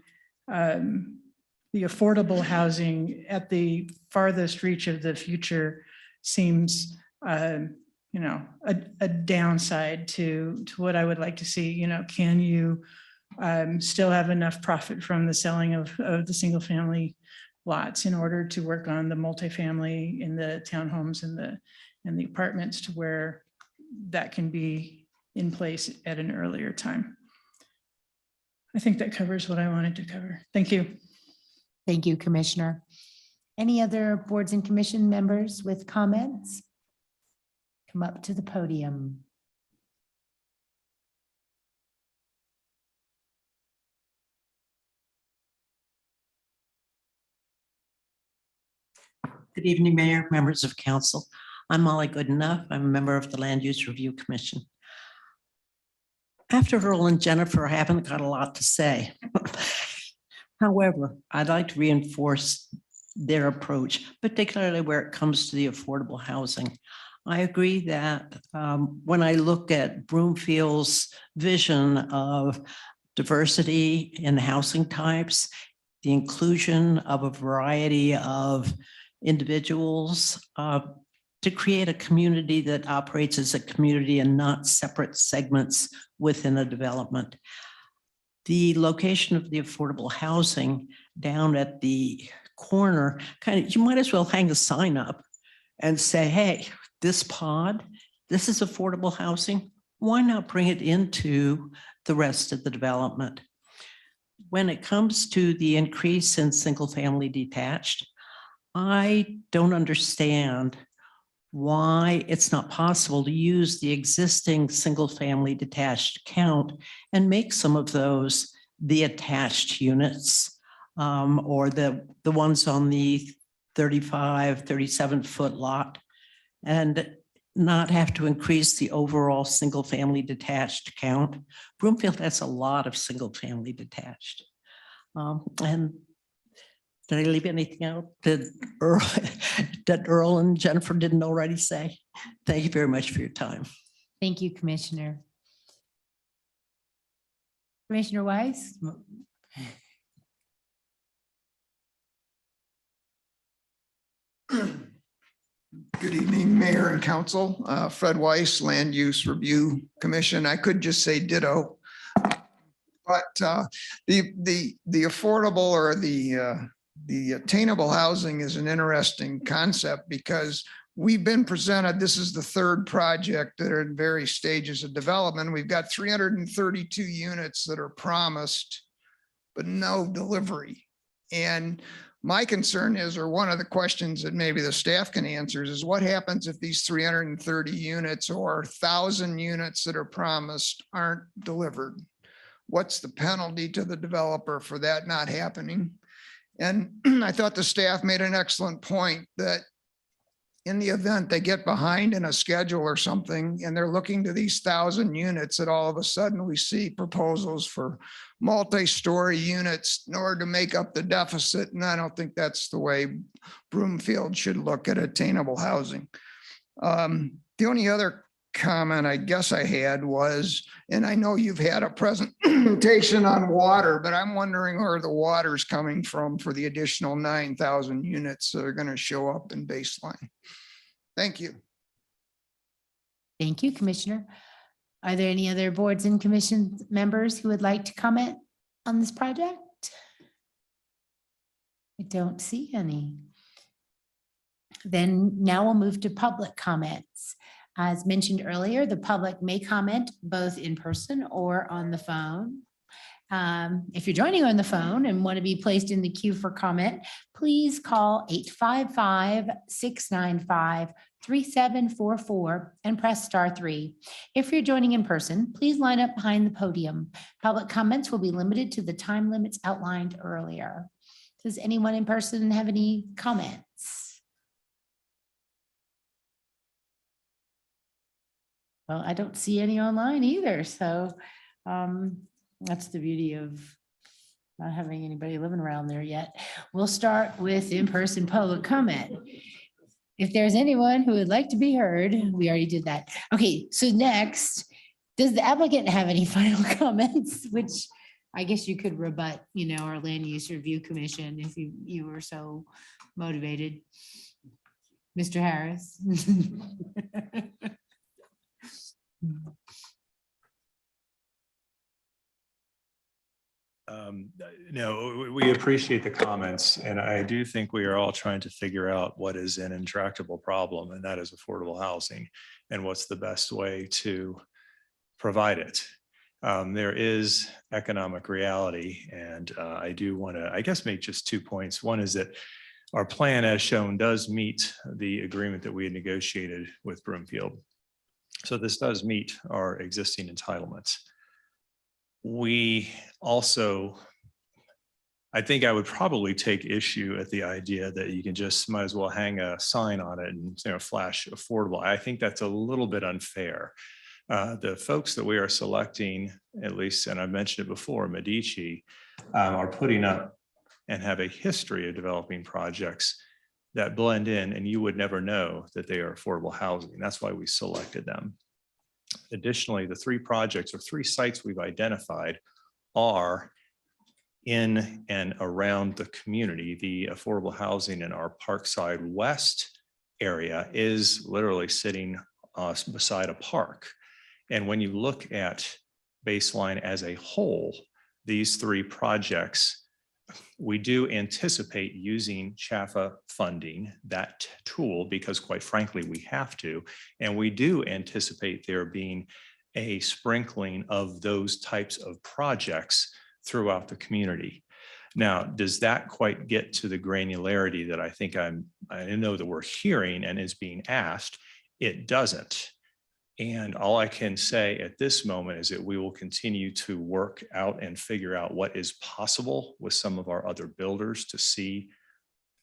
affordable housing at the farthest reach of the future seems, a downside to what I would like to see. Can you still have enough profit from the selling of the single family lots in order to work on the multifamily in the townhomes and the apartments to where that can be in place at an earlier time? I think that covers what I wanted to cover. Thank you. Thank you, Commissioner. Any other boards and commission members with comments? Come up to the podium. Good evening, Mayor, members of council. I'm Molly Goodenough. I'm a member of the Land Use Review Commission. After Earl and Jennifer, I haven't got a lot to say. However, I'd like to reinforce their approach, particularly where it comes to the affordable housing. I agree that when I look at Broomfield's vision of diversity in housing types, the inclusion of a variety of individuals to create a community that operates as a community and not separate segments within a development. The location of the affordable housing down at the corner, you might as well hang a sign up and say, hey, this pod, this is affordable housing. Why not bring it into the rest of the development? When it comes to the increase in single family detached, I don't understand why it's not possible to use the existing single-family detached count and make some of those the attached units, or the ones on the 35, 37-foot lot, and not have to increase the overall single-family detached count. Broomfield has a lot of single-family detached. And did I leave anything out that Earl and Jennifer didn't already say? Thank you very much for your time. Thank you, Commissioner. Commissioner Weiss? Good evening, Mayor and Council. Fred Weiss, Land Use Review Commission. I could just say ditto. But the affordable or the attainable housing is an interesting concept because we've been presented, this is the third project that are in various stages of development. We've got 332 units that are promised, but no delivery. And my concern is, or one of the questions that maybe the staff can answer is what happens if these 330 units or 1,000 units that are promised aren't delivered? What's the penalty to the developer for that not happening? And I thought the staff made an excellent point that in the event they get behind in a schedule or something, and they're looking to these 1,000 units, that all of a sudden we see proposals for multi-story units in order to make up the deficit. And I don't think that's the way Broomfield should look at attainable housing. The only other comment I guess I had was, and I know you've had a presentation on water, but I'm wondering where the water's coming from for the additional 9,000 units that are going to show up in baseline. Thank you. Thank you, Commissioner. Are there any other boards and commission members who would like to comment on this project? I don't see any. Then now we'll move to public comments. As mentioned earlier, the public may comment both in person or on the phone. If you're joining on the phone and want to be placed in the queue for comment, please call 855-695-3744 and press *3. If you're joining in person, please line up behind the podium. Public comments will be limited to the time limits outlined earlier. Does anyone in person have any comments? Well, I don't see any online either. So that's the beauty of not having anybody living around there yet. We'll start with in-person public comment. If there's anyone who would like to be heard, we already did that. Okay, so next, does the applicant have any final comments? Which I guess you could rebut, our Land Use Review Commission if you were so motivated. Mr. Harris. No, we appreciate the comments, and I do think we are all trying to figure out what is an intractable problem, and that is affordable housing, and what's the best way to provide it. There is economic reality, and I do want to, I guess, make just 2 points. One is that our plan, as shown, does meet the agreement that we had negotiated with Broomfield. So this does meet our existing entitlements. We also, I think I would probably take issue at the idea that you can just might as well hang a sign on it and flash affordable. I think that's a little bit unfair. The folks that we are selecting, at least, and I've mentioned it before, Medici, are putting up and have a history of developing projects that blend in, and you would never know that they are affordable housing. That's why we selected them. Additionally, the 3 projects or 3 sites we've identified are in and around the community. The affordable housing in our Parkside West area is literally sitting beside a park. And when you look at Baseline as a whole, these 3 projects, we do anticipate using CHFA funding, that tool, because quite frankly, we have to. And we do anticipate there being a sprinkling of those types of projects throughout the community. Now, does that quite get to the granularity that I know that we're hearing and is being asked? It doesn't. And all I can say at this moment is that we will continue to work out and figure out what is possible with some of our other builders to see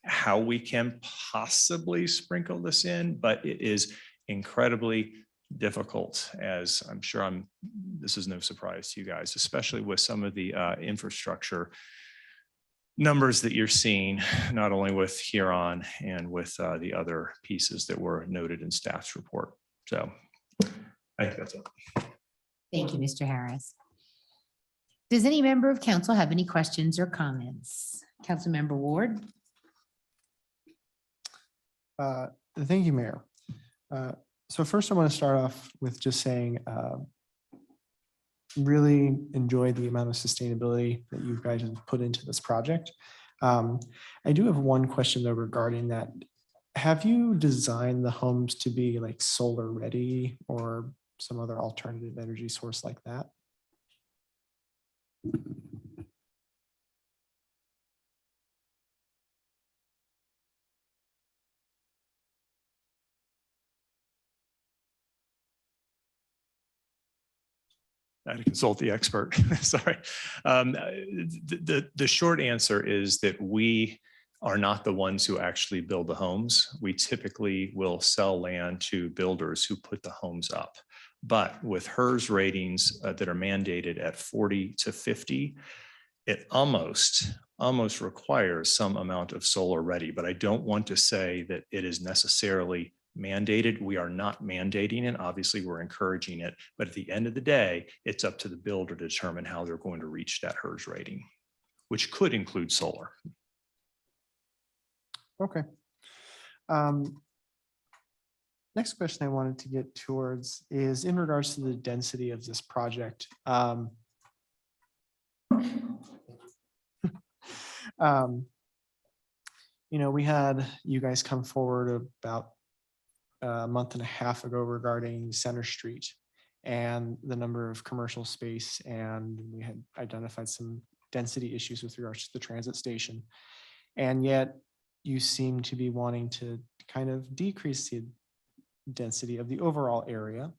how we can possibly sprinkle this in, but it is incredibly difficult, as I'm sure this is no surprise to you guys, especially with some of the infrastructure numbers that you're seeing, not only with Huron and with the other pieces that were noted in staff's report. So I think that's it. Thank you, Mr. Harris. Does any member of council have any questions or comments? Councilmember Ward? Thank you, Mayor. So first I want to start off with just saying, really enjoy the amount of sustainability that you guys have put into this project. I do have one question though regarding that. Have you designed the homes to be like solar ready or some other alternative energy source like that? I had to consult the expert. Sorry. The short answer is that we are not the ones who actually build the homes. We typically will sell land to builders who put the homes up. But with HERS ratings that are mandated at 40 to 50, it almost requires some amount of solar ready. But I don't want to say that it is necessarily mandated. We are not mandating it. Obviously, we're encouraging it. But at the end of the day, it's up to the builder to determine how they're going to reach that HERS rating, which could include solar. Okay. Next question I wanted to get towards is in regards to the density of this project. We had you guys come forward about a month and a half ago regarding Center Street and the number of commercial space, and we had identified some density issues with regards to the transit station. And yet you seem to be wanting to kind of decrease the density of the overall area.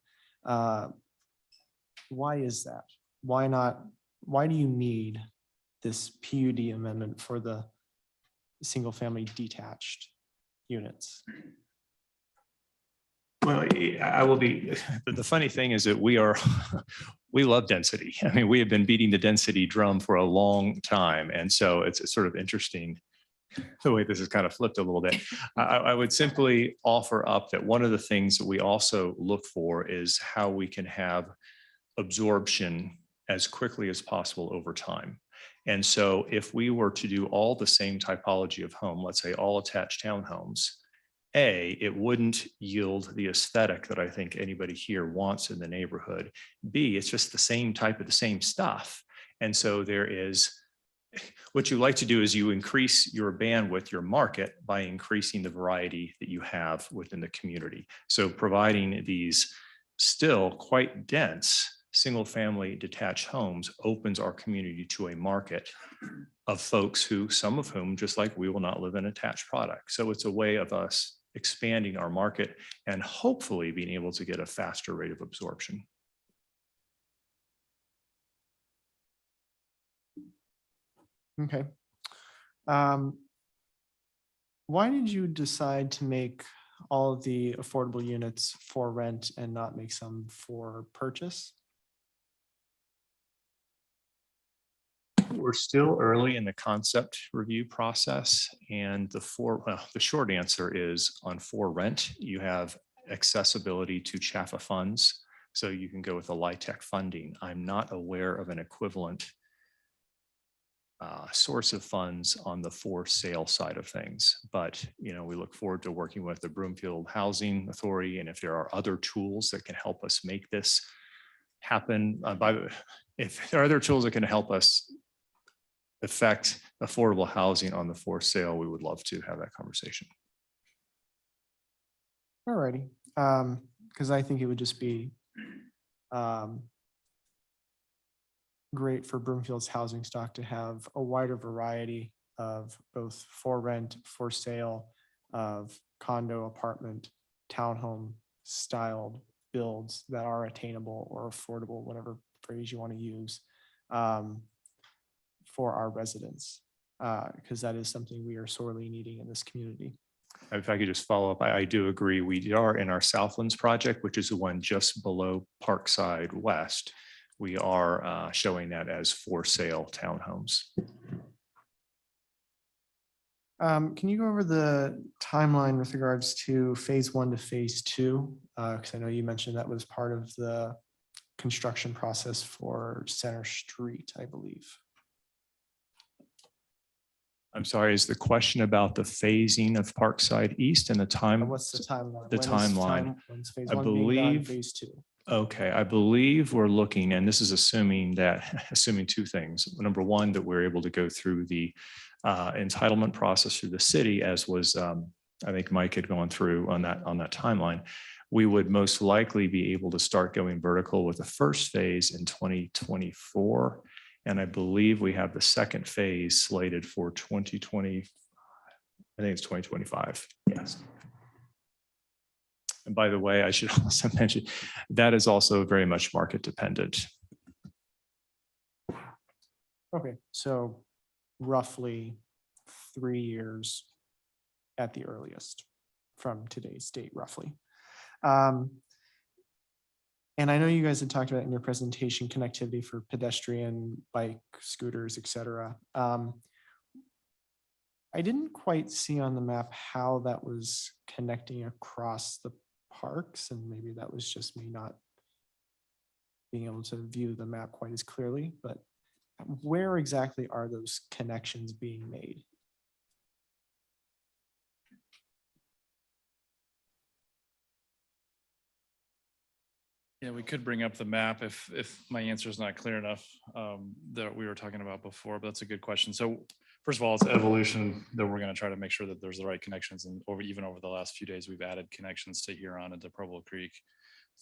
Why is that? Why not? Why do you need this PUD amendment for the single family detached units? Well, I will be, the funny thing is that we love density. I mean, we have been beating the density drum for a long time. And so it's sort of interesting the way this is kind of flipped a little bit. I would simply offer up that one of the things that we also look for is how we can have absorption as quickly as possible over time. And so if we were to do all the same typology of home, let's say all attached townhomes, it wouldn't yield the aesthetic that I think anybody here wants in the neighborhood. B, it's just the same type of the same stuff. And so what you like to do is you increase your bandwidth, your market, by increasing the variety that you have within the community. So providing these still quite dense single family detached homes opens our community to a market of folks who, some of whom, just like we, will not live in attached product. So it's a way of us expanding our market and hopefully being able to get a faster rate of absorption. Okay. Why did you decide to make all of the affordable units for rent and not make some for purchase? We're still early in the concept review process, and the short answer is on for rent, you have accessibility to CHFA funds, so you can go with the LIHTC funding. I'm not aware of an equivalent source of funds on the for sale side of things, but we look forward to working with the Broomfield Housing Authority, and if there are other tools that can help us make this happen, if there are other tools that can help us affect affordable housing on the for sale, we would love to have that conversation. All righty, because I think it would just be great for Broomfield's housing stock to have a wider variety of both for rent, for sale, of condo, apartment, townhome styled builds that are attainable or affordable, whatever phrase you want to use, for our residents, because that is something we are sorely needing in this community. If I could just follow up, I do agree. We are in our Southlands project, which is the one just below Parkside West. We are showing that as for sale townhomes. Can you go over the timeline with regards to phase 1 to phase 2? Because I know you mentioned that was part of the construction process for Center Street, I believe. I'm sorry, is the question about the phasing of Parkside East and the time? What's the timeline? The When is timeline. when's phase I 1 being done, believe- phase 2? Okay, I believe we're looking, and this is assuming two things. Number one, that we're able to go through the entitlement process through the city, as was, I think Mike had gone through on that timeline. We would most likely be able to start going vertical with the first phase in 2024. And I believe we have the second phase slated for 2020. I think it's 2025. Yes. And by the way, I should also mention that is also very much market dependent. Okay, so roughly 3 years at the earliest from today's date, roughly. And I know you guys had talked about in your presentation connectivity for pedestrian, bike, scooters, et cetera. I didn't quite see on the map how that was connecting across the parks, and maybe that was just me not being able to view the map quite as clearly, but where exactly are those connections being made? Yeah, we could bring up the map if my answer is not clear enough that we were talking about before, but that's a good question. So first of all, it's evolution that we're going to try to make sure that there's the right connections. And even over the last few days, we've added connections to Huron and to Preble Creek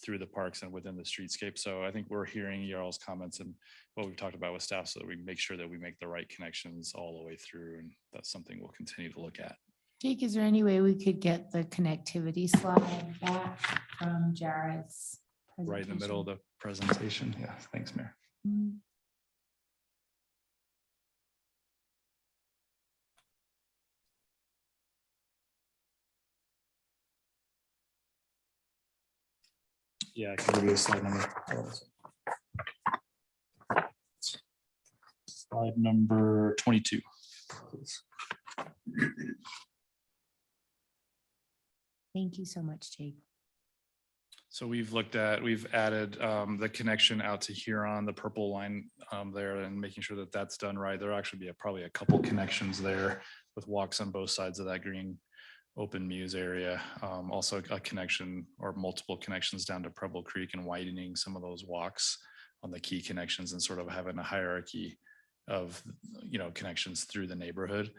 through the parks and within the streetscape. So I think we're hearing y'all's comments and what we've talked about with staff so that we make sure that we make the right connections all the way through. And that's something we'll continue to look at. Jake, is there any way we could get the connectivity slide back from Jared's? Right in the middle of the presentation. Yeah, thanks, Mayor. Mm. Yeah, I can give you a slide number. Slide number 22. Thank you so much, Jake. So we've added the connection out to Huron, the purple line there, and making sure that that's done right. There'll actually be probably a couple connections there with walks on both sides of that green open muse area. Also a connection or multiple connections down to Preble Creek and widening some of those walks on the key connections and sort of having a hierarchy of, connections through the neighborhood.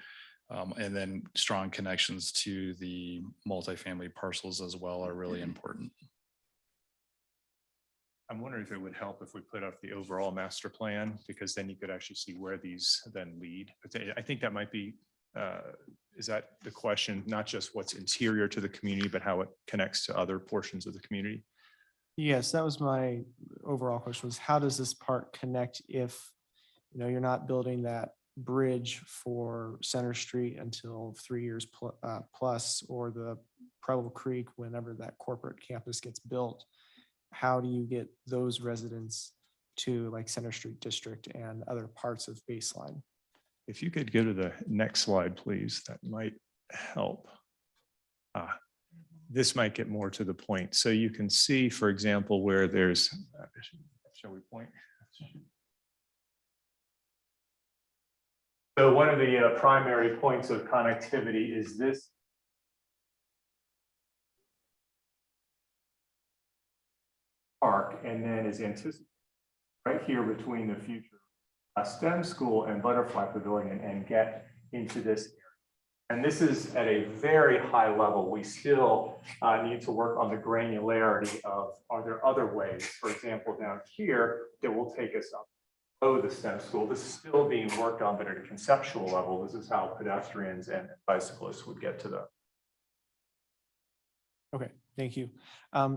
And then strong connections to the multifamily parcels as well are really important. I'm wondering if it would help if we put up the overall master plan, because then you could actually see where these then lead. But I think that might be, is that the question, not just what's interior to the community, but how it connects to other portions of the community? Yes, that was my overall question, was how does this park connect if, you're not building that bridge for Center Street until 3 years plus, or the Preble Creek, whenever that corporate campus gets built? How do you get those residents to like Center Street District and other parts of Baseline? If you could go to the next slide, please, that might help. This might get more to the point. So you can see, for example, where there's, shall we point? So one of the primary points of connectivity is this. Park, and then is anticipated right here between the future STEM school and butterfly pavilion and get into this area. And this is at a very high level. We still need to work on the granularity of, are there other ways, for example, down here that will take us up the STEM school. This is still being worked on, but at a conceptual level, this is how pedestrians and bicyclists would get to the. Okay, thank you.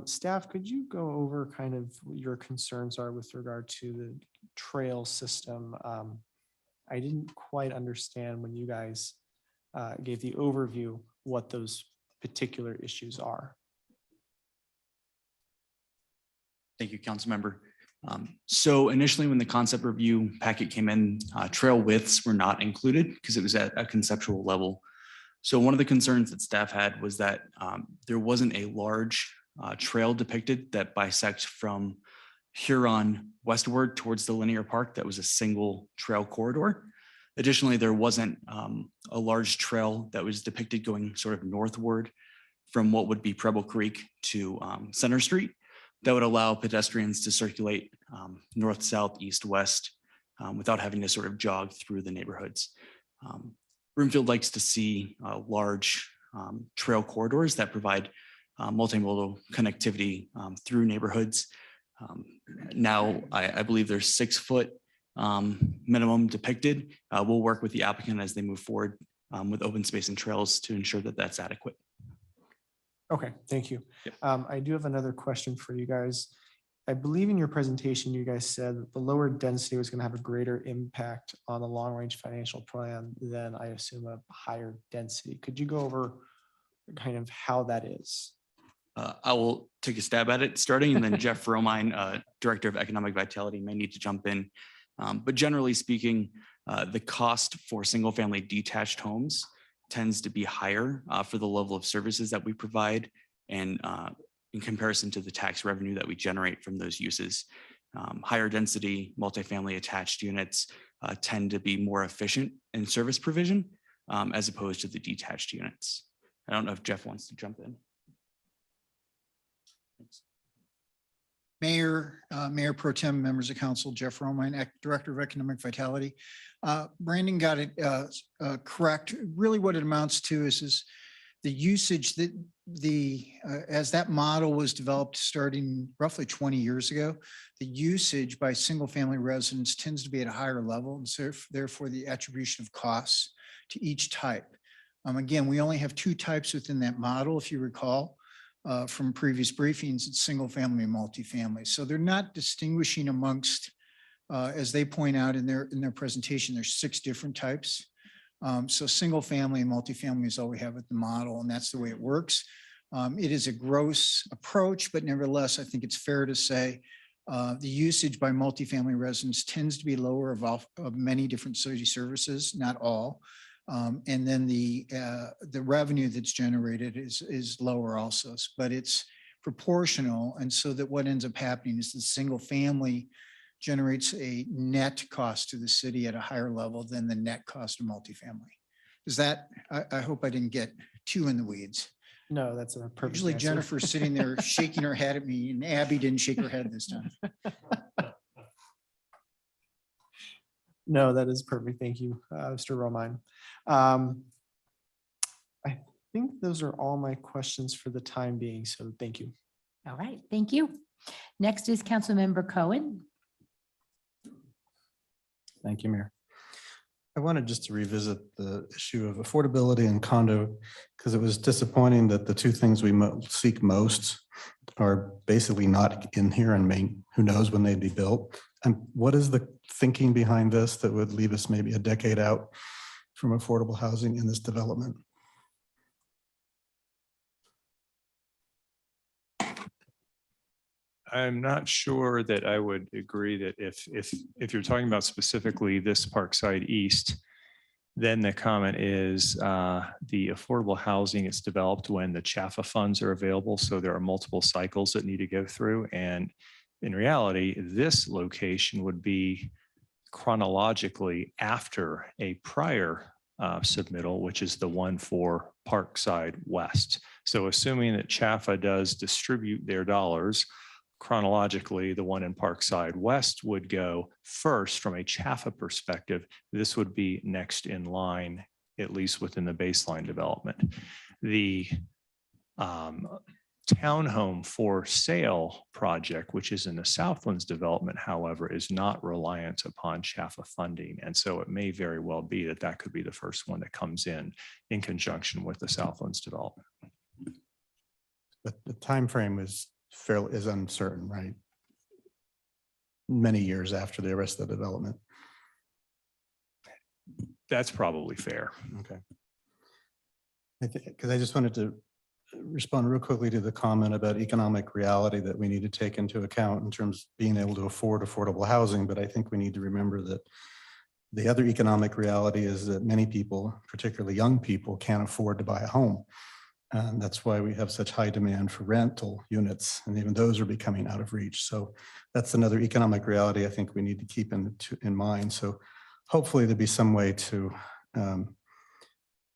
Staff, could you go over kind of what your concerns are with regard to the trail system? I didn't quite understand when you guys gave the overview what those particular issues are. Thank you, council member. So initially, when the concept review packet came in, trail widths were not included because it was at a conceptual level. So one of the concerns that staff had was that there wasn't a large trail depicted that bisects from Huron westward towards the linear park that was a single trail corridor. Additionally, there wasn't a large trail that was depicted going sort of northward from what would be Preble Creek to Center Street that would allow pedestrians to circulate north, south, east, west without having to sort of jog through the neighborhoods. Broomfield likes to see large trail corridors that provide multimodal connectivity through neighborhoods. Now, I believe there's 6 foot minimum depicted. We'll work with the applicant as they move forward with open space and trails to ensure that that's adequate. Okay, thank you. Yep. I do have another question for you guys. I believe in your presentation, you guys said that the lower density was going to have a greater impact on the long-range financial plan than, I assume, a higher density. Could you go over kind of how that is? I will take a stab at it starting, and then Jeff Romine, Director of Economic Vitality, may need to jump in. But generally speaking, the cost for single-family detached homes tends to be higher for the level of services that we provide and in comparison to the tax revenue that we generate from those uses. Higher density multifamily attached units tend to be more efficient in service provision as opposed to the detached units. I don't know if Jeff wants to jump in. Mayor, Mayor Pro Tem, members of council, Jeff Romine, Director of Economic Vitality. Brandon got it correct. Really what it amounts to is the usage that as that model was developed starting roughly 20 years ago, the usage by single family residents tends to be at a higher level, and so therefore the attribution of costs to each type. Again, we only have 2 types within that model, if you recall. From previous briefings, it's single family and multifamily. So they're not distinguishing amongst, as they point out in their presentation, there's 6 different types. So single family and multifamily is all we have with the model, and that's the way it works. It is a gross approach, but nevertheless, I think it's fair to say the usage by multifamily residents tends to be lower of many different city services, not all. And then the revenue that's generated is lower also, but it's proportional. And so that what ends up happening is the single family generates a net cost to the city at a higher level than the net cost of multifamily. Is that, I hope I didn't get too in the weeds. No, that's a perfect Usually answer. Jennifer's sitting there shaking her head at me, and Abby didn't shake her head this time. No, that is perfect. Thank you, Mr. Romine. I think those are all my questions for the time being, so thank you. All right, thank you. Next is Councilmember Cohen. Thank you, Mayor. I wanted just to revisit the issue of affordability and condo, because it was disappointing that the 2 things we seek most are basically not in here, and who knows when they'd be built. And what is the thinking behind this that would leave us maybe a decade out from affordable housing in this development? I'm not sure that I would agree that if you're talking about specifically this Parkside East, then the comment is the affordable housing is developed when the CHAFA funds are available. So there are multiple cycles that need to go through. And in reality, this location would be chronologically after a prior submittal, which is the one for Parkside West. So assuming that CHAFA does distribute their dollars, chronologically, the one in Parkside West would go first from a CHAFA perspective. This would be next in line, at least within the baseline development. The townhome for sale project, which is in the Southlands development, however, is not reliant upon CHAFA funding. And so it may very well be that that could be the first one that comes in conjunction with the Southlands development. But the timeframe is uncertain, right? Many years after the rest of the development. That's probably fair. Okay. Because I just wanted to respond real quickly to the comment about economic reality that we need to take into account in terms of being able to afford affordable housing. But I think we need to remember that the other economic reality is that many people, particularly young people, can't afford to buy a home. And that's why we have such high demand for rental units, and even those are becoming out of reach. So that's another economic reality I think we need to keep in mind. So hopefully there'll be some way to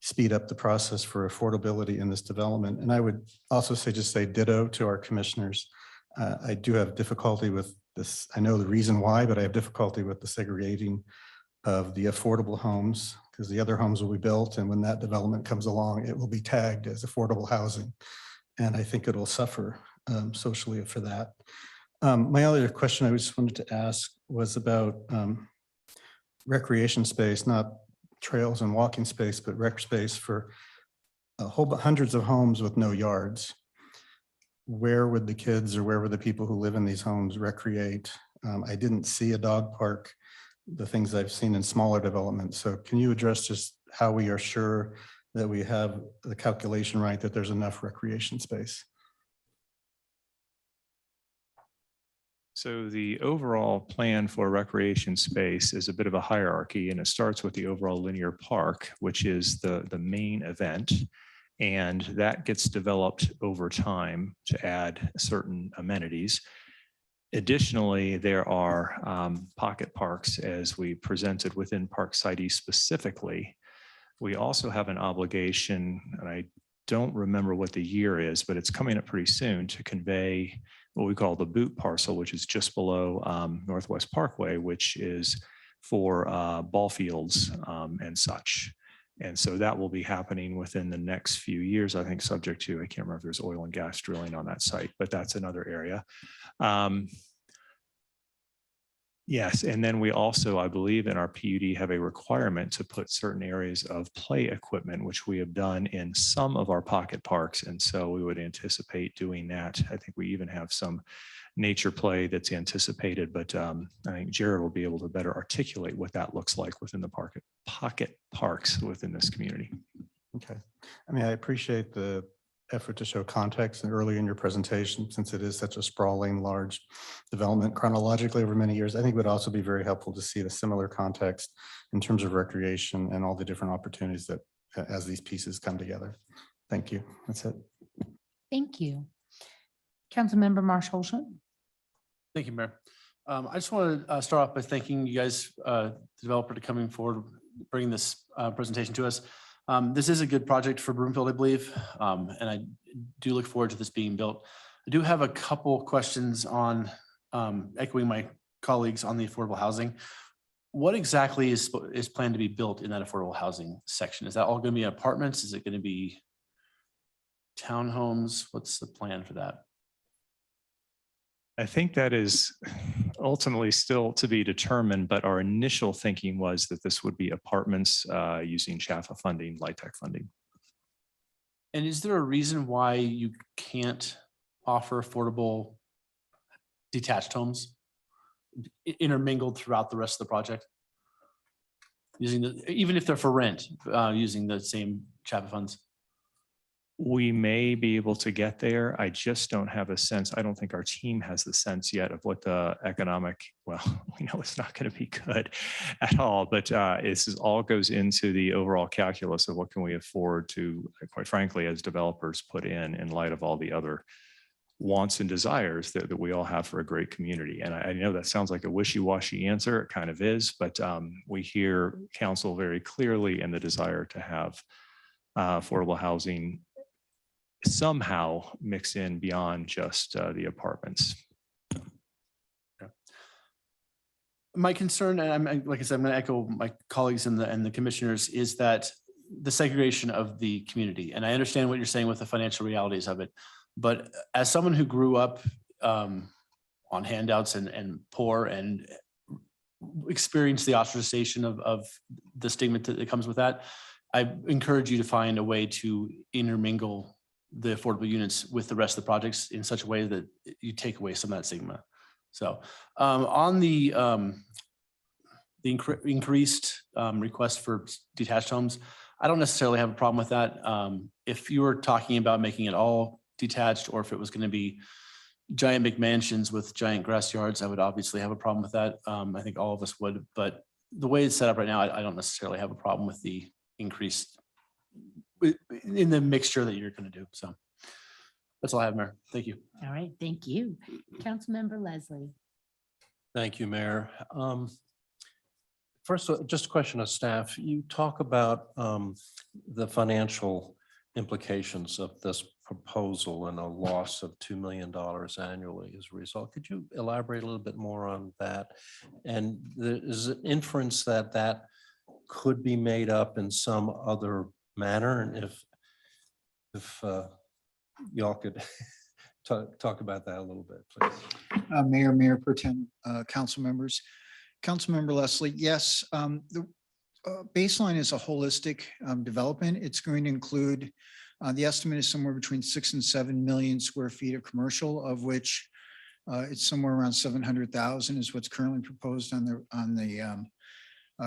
speed up the process for affordability in this development. And I would also say ditto to our commissioners. I do have difficulty with this. I know the reason why, but I have difficulty with the segregating of the affordable homes, because the other homes will be built, and when that development comes along, it will be tagged as affordable housing. And I think it'll suffer socially for that. My other question I just wanted to ask was about recreation space, not trails and walking space, but rec space for hundreds of homes with no yards. Where would the kids or where would the people who live in these homes recreate? I didn't see a dog park, the things I've seen in smaller developments. So can you address just how we are sure that we have the calculation right, that there's enough recreation space? So the overall plan for recreation space is a bit of a hierarchy, and it starts with the overall linear park, which is the main event. And that gets developed over time to add certain amenities. Additionally, there are pocket parks, as we presented within Parkside East specifically. We also have an obligation, and I don't remember what the year is, but it's coming up pretty soon, to convey what we call the boot parcel, which is just below Northwest Parkway, which is for ball fields and such. And so that will be happening within the next few years, I think, subject to, I can't remember if there's oil and gas drilling on that site, but that's another area. Yes, and then we also, I believe, in our PUD have a requirement to put certain areas of play equipment, which we have done in some of our pocket parks. And so we would anticipate doing that. I think we even have some nature play that's anticipated, but I think Jared will be able to better articulate what that looks like within the pocket parks within this community. Okay. I mean, I appreciate the effort to show context and early in your presentation, since it is such a sprawling, large development chronologically over many years. I think it would also be very helpful to see the similar context in terms of recreation and all the different opportunities that as these pieces come together. Thank you. That's it. Thank you. Councilmember Marshall Olson. Thank you, Mayor. I just want to start off by thanking you guys, the developer, to coming forward, bringing this presentation to us. This is a good project for Broomfield, I believe, and I do look forward to this being built. I do have a couple questions on echoing my colleagues on the affordable housing. What exactly is planned to be built in that affordable housing section? Is that all going to be apartments? Is it going to be townhomes? What's the plan for that? I think that is ultimately still to be determined, but our initial thinking was that this would be apartments using CHAFA funding, LIHTC funding. And is there a reason why you can't offer affordable detached homes intermingled throughout the rest of the project? Even if they're for rent, using the same CHAFA funds? We may be able to get there. I just don't have a sense. I don't think our team has the sense yet of what the economic, well, we know it's not going to be good at all, but this is all goes into the overall calculus of what can we afford to, quite frankly, as developers put in light of all the other wants and desires that we all have for a great community. And I know that sounds like a wishy-washy answer. It kind of is, but we hear council very clearly in the desire to have affordable housing somehow mix in beyond just the apartments. My concern, and like I said, I'm going to echo my colleagues and the commissioners, is that the segregation of the community. And I understand what you're saying with the financial realities of it, But as someone who grew up on handouts and poor and experienced the ostracization of the stigma that comes with that, I encourage you to find a way to intermingle the affordable units with the rest of the projects in such a way that you take away some of that stigma. So on the increased request for detached homes, I don't necessarily have a problem with that. If you were talking about making it all detached, or if it was going to be giant McMansions with giant grass yards, I would obviously have a problem with that. I think all of us would, but the way it's set up right now, I don't necessarily have a problem with the increased in the mixture that you're going to do. So that's all I have, Mayor. Thank you. All right, thank you. Councilmember Leslie. Thank you, Mayor. First, just a question of staff. You talk about the financial implications of this proposal and a loss of $2 million annually as a result. Could you elaborate a little bit more on that? And there is an inference that that could be made up in some other manner. And if y'all could talk about that a little bit, please. Mayor Pro Tem, council members. Councilmember Leslie, yes, the baseline is a holistic development. It's going to include, the estimate is somewhere between 6 and 7 million square feet of commercial, of which it's somewhere around 700,000 is what's currently proposed on the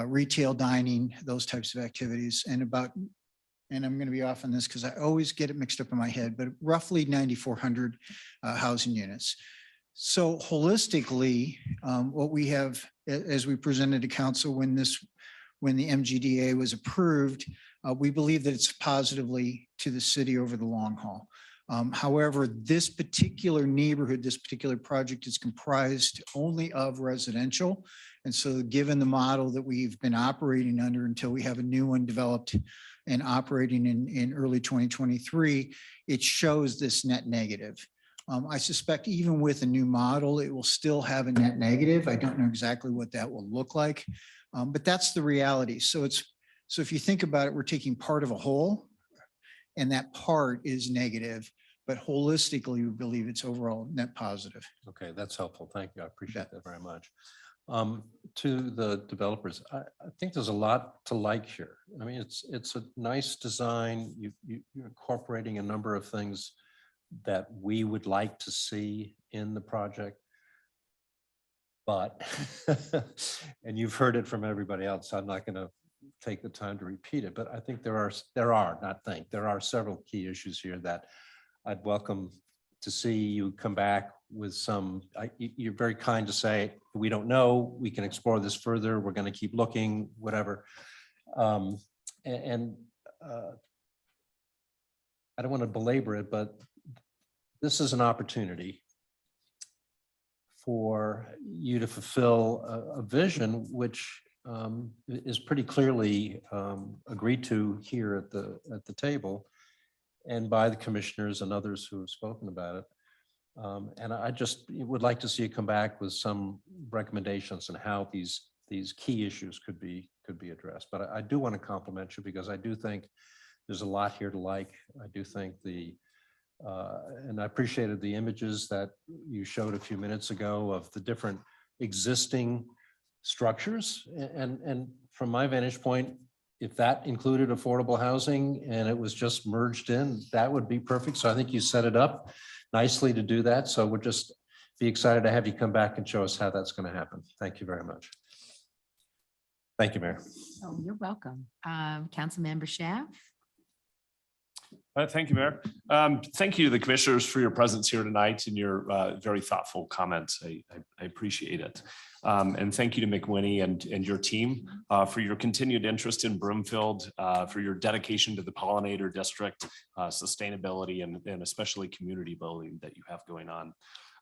retail, dining, those types of activities, and I'm going to be off on this because I always get it mixed up in my head, but roughly 9,400 housing units. So holistically, what we have, as we presented to council when the MGDA was approved, we believe that it's positively to the city over the long haul. However, this particular neighborhood, this particular project is comprised only of residential. And so given the model that we've been operating under until we have a new one developed and operating in early 2023, it shows this net negative. I suspect even with a new model, it will still have a net negative. I don't know exactly what that will look like, but that's the reality. So if you think about it, we're taking part of a whole, and that part is negative, but holistically, we believe it's overall net positive. Okay, that's helpful. Thank you. I appreciate that very much. To the developers, I think there's a lot to like here. I mean, it's a nice design. You're incorporating a number of things that we would like to see in the project. But, and you've heard it from everybody else, so I'm not going to take the time to repeat it, but I think there are several key issues here that I'd welcome to see you come back with some, you're very kind to say, we don't know, we can explore this further, we're going to keep looking, whatever. I don't want to belabor it, but this is an opportunity for you to fulfill a vision which is pretty clearly agreed to here at the table and by the commissioners and others who have spoken about it. And I just would like to see you come back with some recommendations on how these key issues could be addressed. But I do want to compliment you because I do think there's a lot here to like. I do think and I appreciated the images that you showed a few minutes ago of the different existing structures. And from my vantage point, if that included affordable housing and it was just merged in, that would be perfect. So I think you set it up nicely to do that. So we'll just be excited to have you come back and show us how that's going to happen. Thank you very much. Thank you, Mayor. Oh, you're welcome. Councilmember Schaaf. Thank you, Mayor. Thank you to the commissioners for your presence here tonight and your very thoughtful comments. I appreciate it. And thank you to McWhinney and your team for your continued interest in Broomfield, for your dedication to the pollinator district, sustainability, and especially community building that you have going on.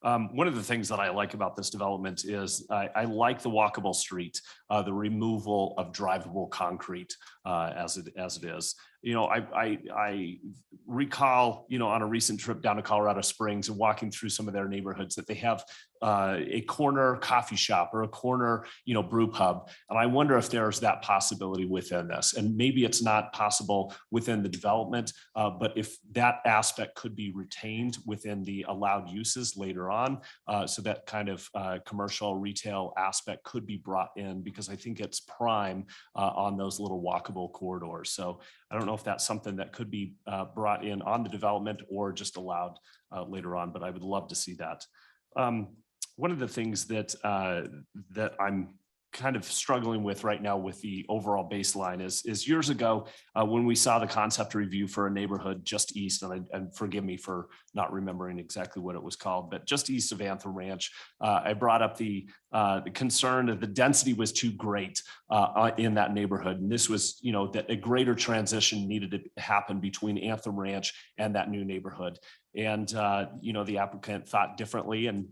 One of the things that I like about this development is I like the walkable street, the removal of drivable concrete as it is. You know, I recall, you know, on a recent trip down to Colorado Springs and walking through some of their neighborhoods that they have a corner coffee shop or a corner, brew pub. And I wonder if there's that possibility within this. And maybe it's not possible within the development, but if that aspect could be retained within the allowed uses later on, so that kind of commercial retail aspect could be brought in, because I think it's prime on those little walkable corridors. So I don't know if that's something that could be brought in on the development or just allowed later on, but I would love to see that. One of the things that that I'm kind of struggling with right now with the overall baseline is years ago when we saw the concept review for a neighborhood just east, and forgive me for not remembering exactly what it was called, but just east of Anthem Ranch, I brought up the concern that the density was too great in that neighborhood. And this was, that a greater transition needed to happen between Anthem Ranch and that new neighborhood. And, the applicant thought differently, and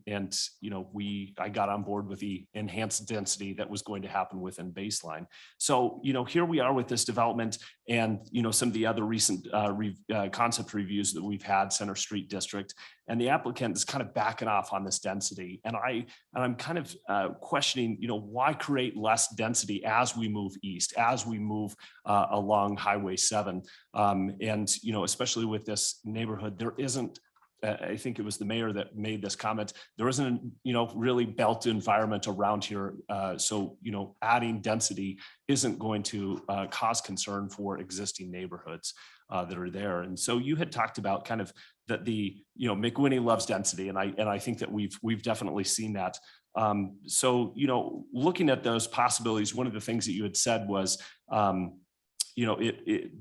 I got on board with the enhanced density that was going to happen within baseline. So, here we are with this development and, some of the other recent concept reviews that we've had, Center Street District, and the applicant is kind of backing off on this density. And I'm kind of questioning, why create less density as we move east, as we move along Highway 7. And, especially with this neighborhood, there isn't, I think it was the mayor that made this comment, there isn't, really built environment around here. So, adding density isn't going to cause concern for existing neighborhoods that are there. And so you had talked about kind of that McWhinney loves density. And I think that we've definitely seen that. So, looking at those possibilities, one of the things that you had said was,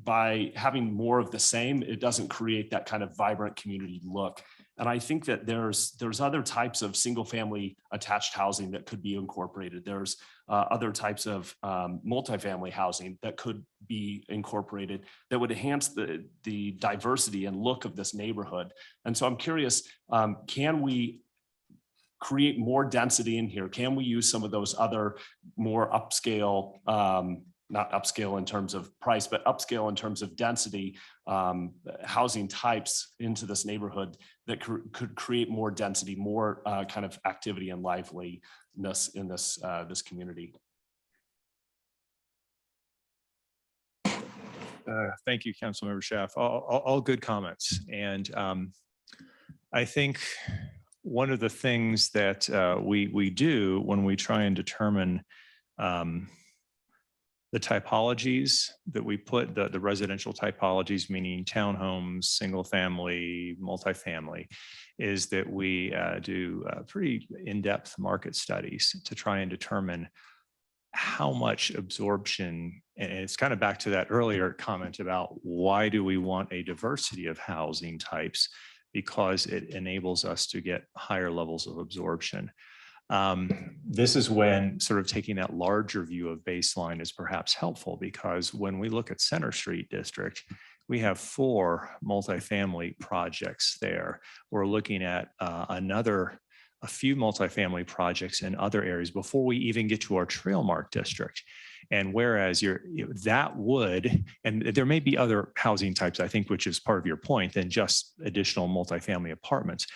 by having more of the same, it doesn't create that kind of vibrant community look. And I think that there's other types of single family attached housing that could be incorporated. There's other types of multifamily housing that could be incorporated that would enhance the diversity and look of this neighborhood. And so I'm curious, can we create more density in here? Can we use some of those other more upscale, not upscale in terms of price, but upscale in terms of density, housing types into this neighborhood that could create more density, more kind of activity and liveliness in this community? Thank you, Councilmember Schaaf. All good comments. And I think one of the things that we do when we try and determine the typologies that we put, the residential typologies, meaning townhomes, single family, multifamily, is that we do pretty in-depth market studies to try and determine how much absorption, and it's kind of back to that earlier comment about why do we want a diversity of housing types, because it enables us to get higher levels of absorption. This is when sort of taking that larger view of baseline is perhaps helpful, because when we look at Center Street District, we have 4 multifamily projects there. We're looking at a few multifamily projects in other areas before we even get to our Trailmark District. And whereas that would, and there may be other housing types, I think, which is part of your point, than just additional multifamily apartments.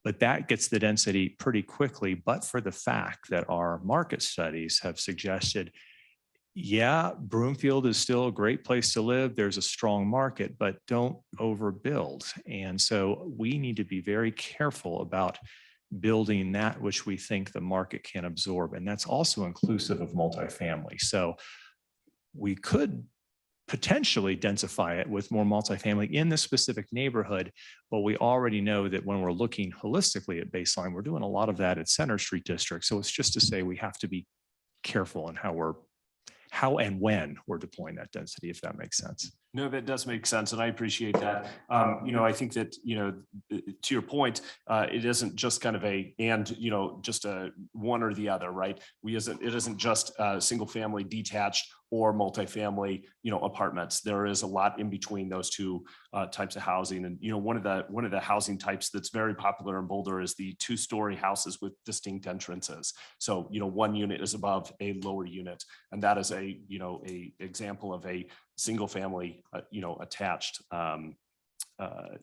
But that gets the density pretty quickly, but for the fact that our market studies have suggested, yeah, Broomfield is still a great place to live. There's a strong market, but don't overbuild. And so we need to be very careful about building that which we think the market can absorb. And that's also inclusive of multifamily. So we could potentially densify it with more multifamily in the specific neighborhood, but we already know that when we're looking holistically at baseline, we're doing a lot of that at Center Street District. So it's just to say we have to be careful in how and when we're deploying that density, if that makes sense. No, that does make sense, and I appreciate that. I think that, to your point, it isn't just kind of just a one or the other, right? It isn't just single family detached or multifamily, apartments. There is a lot in between those two types of housing. And, one of the housing types that's very popular in Boulder is the 2-story houses with distinct entrances. So, one unit is above a lower unit, and that is a example of a single family, attached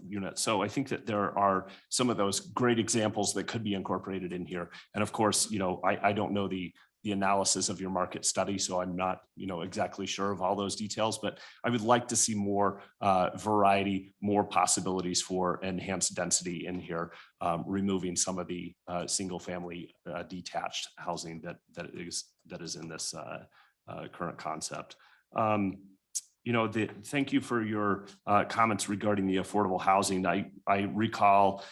unit. So I think that there are some of those great examples that could be incorporated in here. And of course, I don't know the analysis of your market study, so I'm not, exactly sure of all those details, but I would like to see more variety, more possibilities for enhanced density in here, removing some of the single family detached housing that is in this current concept. Thank you for your comments regarding the affordable housing. I recall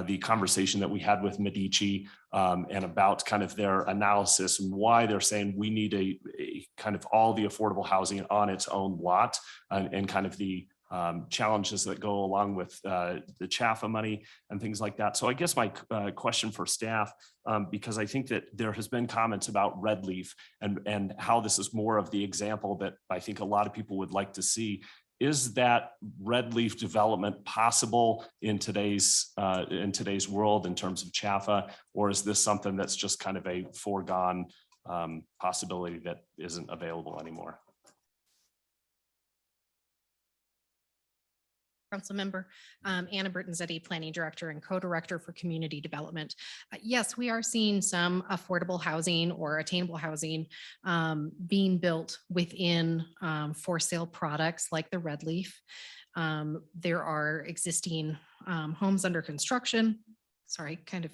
the conversation that we had with Medici and about kind of their analysis and why they're saying we need a kind of all the affordable housing on its own lot, and kind of the challenges that go along with the CHAFA money and things like that. So I guess my question for staff, because I think that there has been comments about Red Leaf and how this is more of the example that I think a lot of people would like to see. Is that Red Leaf development possible in today's world in terms of CHAFA, or is this something that's just kind of a foregone possibility that isn't available anymore? Councilmember Anna Bertanzetti, Planning Director and Co-Director for Community Development. Yes, we are seeing some affordable housing or attainable housing being built within for sale products like the Red Leaf. There are existing homes under construction. Sorry, kind of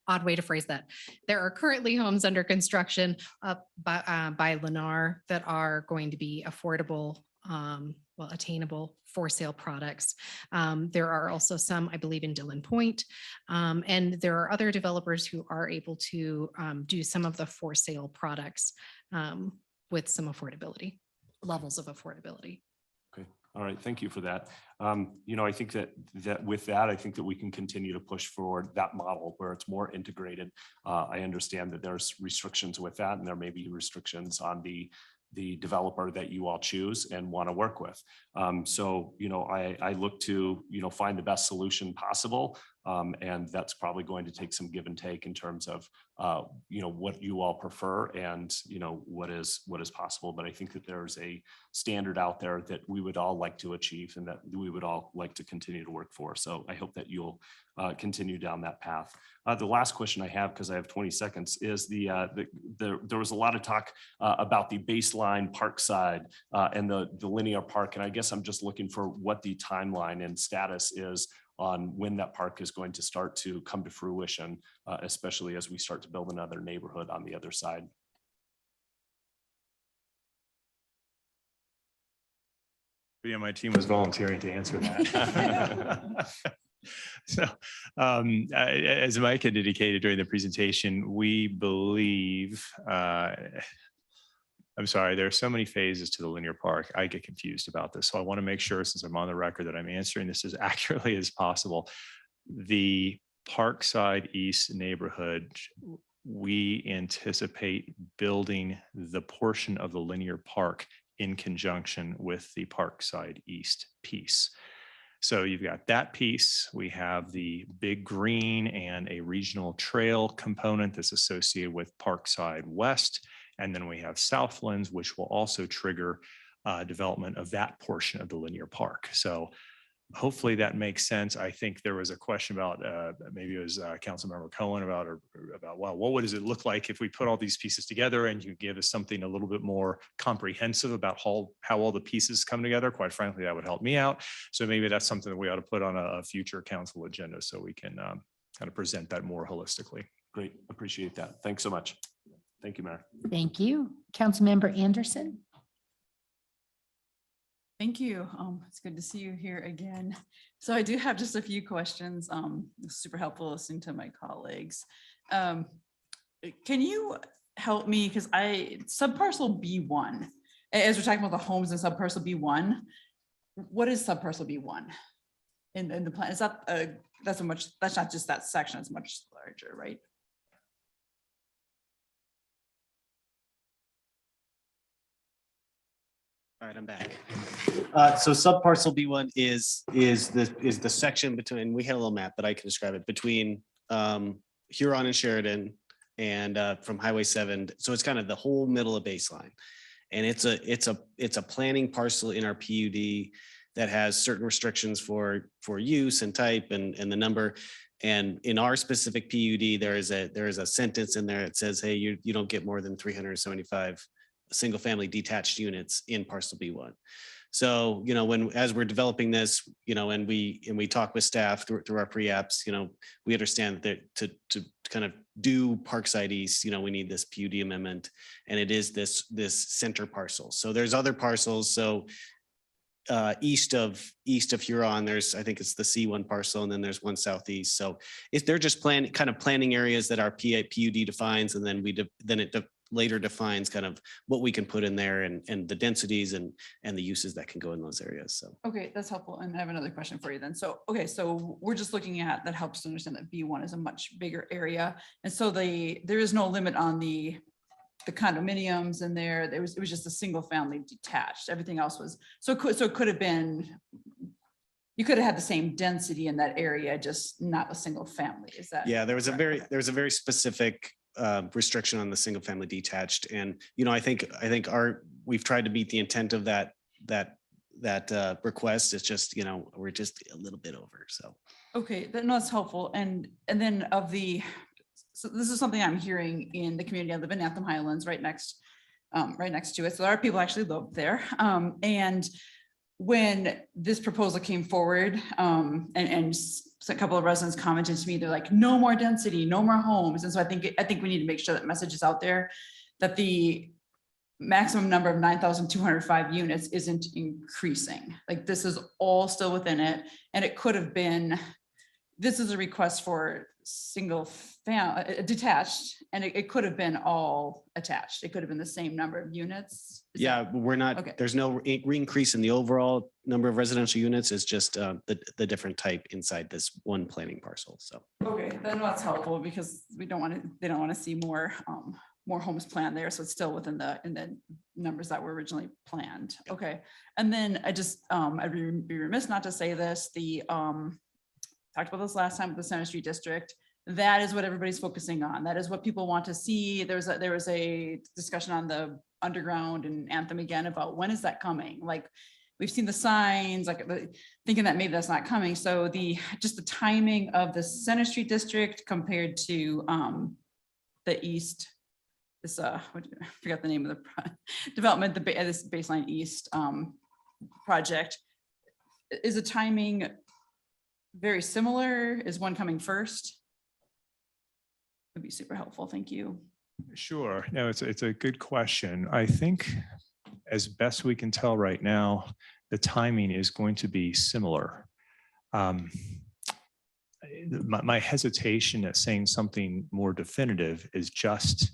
odd way to phrase that. There are currently homes under construction by Lennar that are going to be affordable, attainable for sale products. There are also some, I believe, in Dillon Point, and there are other developers who are able to do some of the for sale products with some affordability, levels of affordability. Okay. All right. Thank you for that. I think that with that, I think that we can continue to push forward that model where it's more integrated. I understand that there's restrictions with that, and there may be restrictions on the developer that you all choose and want to work with. So, I look to, find the best solution possible. And that's probably going to take some give and take in terms of, what you all prefer and, what is possible. But I think that there's a standard out there that we would all like to achieve and that we would all like to continue to work for. So I hope that you'll continue down that path. The last question I have, because I have 20 seconds, is there was a lot of talk about the baseline Parkside and the linear park. And I guess I'm just looking for what the timeline and status is on when that park is going to start to come to fruition, especially as we start to build another neighborhood on the other side. Yeah, my team was volunteering to answer that. So, as Mike had indicated during the presentation, we believe, I'm sorry, there are so many phases to the linear park. I get confused about this. So I want to make sure, since I'm on the record, that I'm answering this as accurately as possible. The Parkside East neighborhood, we anticipate building the portion of the linear park in conjunction with the Parkside East piece. So you've got that piece. We have the big green and a regional trail component that's associated with Parkside West. And then we have Southlands, which will also trigger development of that portion of the linear park. So hopefully that makes sense. I think there was a question about, maybe it was Councilmember Cohen about, well, what does it look like if we put all these pieces together, and you give us something a little bit more comprehensive about how all the pieces come together. Quite frankly, that would help me out. So maybe that's something that we ought to put on a future council agenda so we can kind of present that more holistically. Great. Appreciate that. Thanks so much. Thank you, Mayor. Thank you. Councilmember Anderson. Thank you. It's good to see you here again. So I do have just a few questions. It's super helpful listening to my colleagues. Can you help me? Because subparcel B1, as we're talking about the homes in subparcel B1, what is subparcel B1 in the plan? Is that that's not just that section, it's much larger, right? All right, I'm back. So subparcel B1 is the section between, we had a little map, but I can describe it, between Huron and Sheridan and from Highway 7. So it's kind of the whole middle of Baseline. And it's a planning parcel in our PUD that has certain restrictions for use and type and the number. And in our specific PUD, there is a sentence in there that says, hey, you don't get more than 375 single family detached units in parcel B1. So, as we're developing this, and we talk with staff through our pre-apps, we understand that to kind of do Parkside East, we need this PUD amendment, and it is this center parcel. So there's other parcels. So east of Huron, I think it's the C1 parcel, and then there's one southeast. So if they're just planning areas that our PUD defines, and then it later defines kind of what we can put in there and the densities and the uses that can go in those areas. So. Okay, that's helpful. And I have another question for you then. So, okay, so we're just looking at, that helps to understand that B1 is a much bigger area. And so there is no limit on the condominiums in there. It was just a single family detached. Everything else was, so it could have been, you could have had the same density in that area, just not a single family. Is that? Yeah, there was a very specific restriction on the single family detached. And, I think we've tried to meet the intent of that request. It's just, we're just a little bit over, so. Okay, that's helpful. And then so this is something I'm hearing in the community. I live in Anthem Highlands, right next to it. So our people actually live there. And when this proposal came forward, and a couple of residents commented to me, they're like, no more density, no more homes. And so I think we need to make sure that message is out there that the maximum number of 9,205 units isn't increasing. Like, this is all still within it. And it could have been, this is a request for single family detached, and it could have been all attached. It could have been the same number of units. Yeah, we're not, okay. There's no increase in the overall number of residential units. It's just the different type inside this one planning parcel. So. Okay, then that's helpful, because they don't want to see more homes planned there. So it's still within the numbers that were originally planned. Okay. And then I'd be remiss not to say this, talked about this last time with the Center Street District. That is what everybody's focusing on. That is what people want to see. There was a discussion on the underground and Anthem again about when is that coming? Like, we've seen the signs, like thinking that maybe that's not coming. So just the timing of the Center Street District compared to the East, I forgot the name of the development, this Baseline East project. Is the timing very similar? Is one coming first? Would be super helpful. Thank you. Sure. No, it's a good question. I think as best we can tell right now, the timing is going to be similar. My hesitation at saying something more definitive is just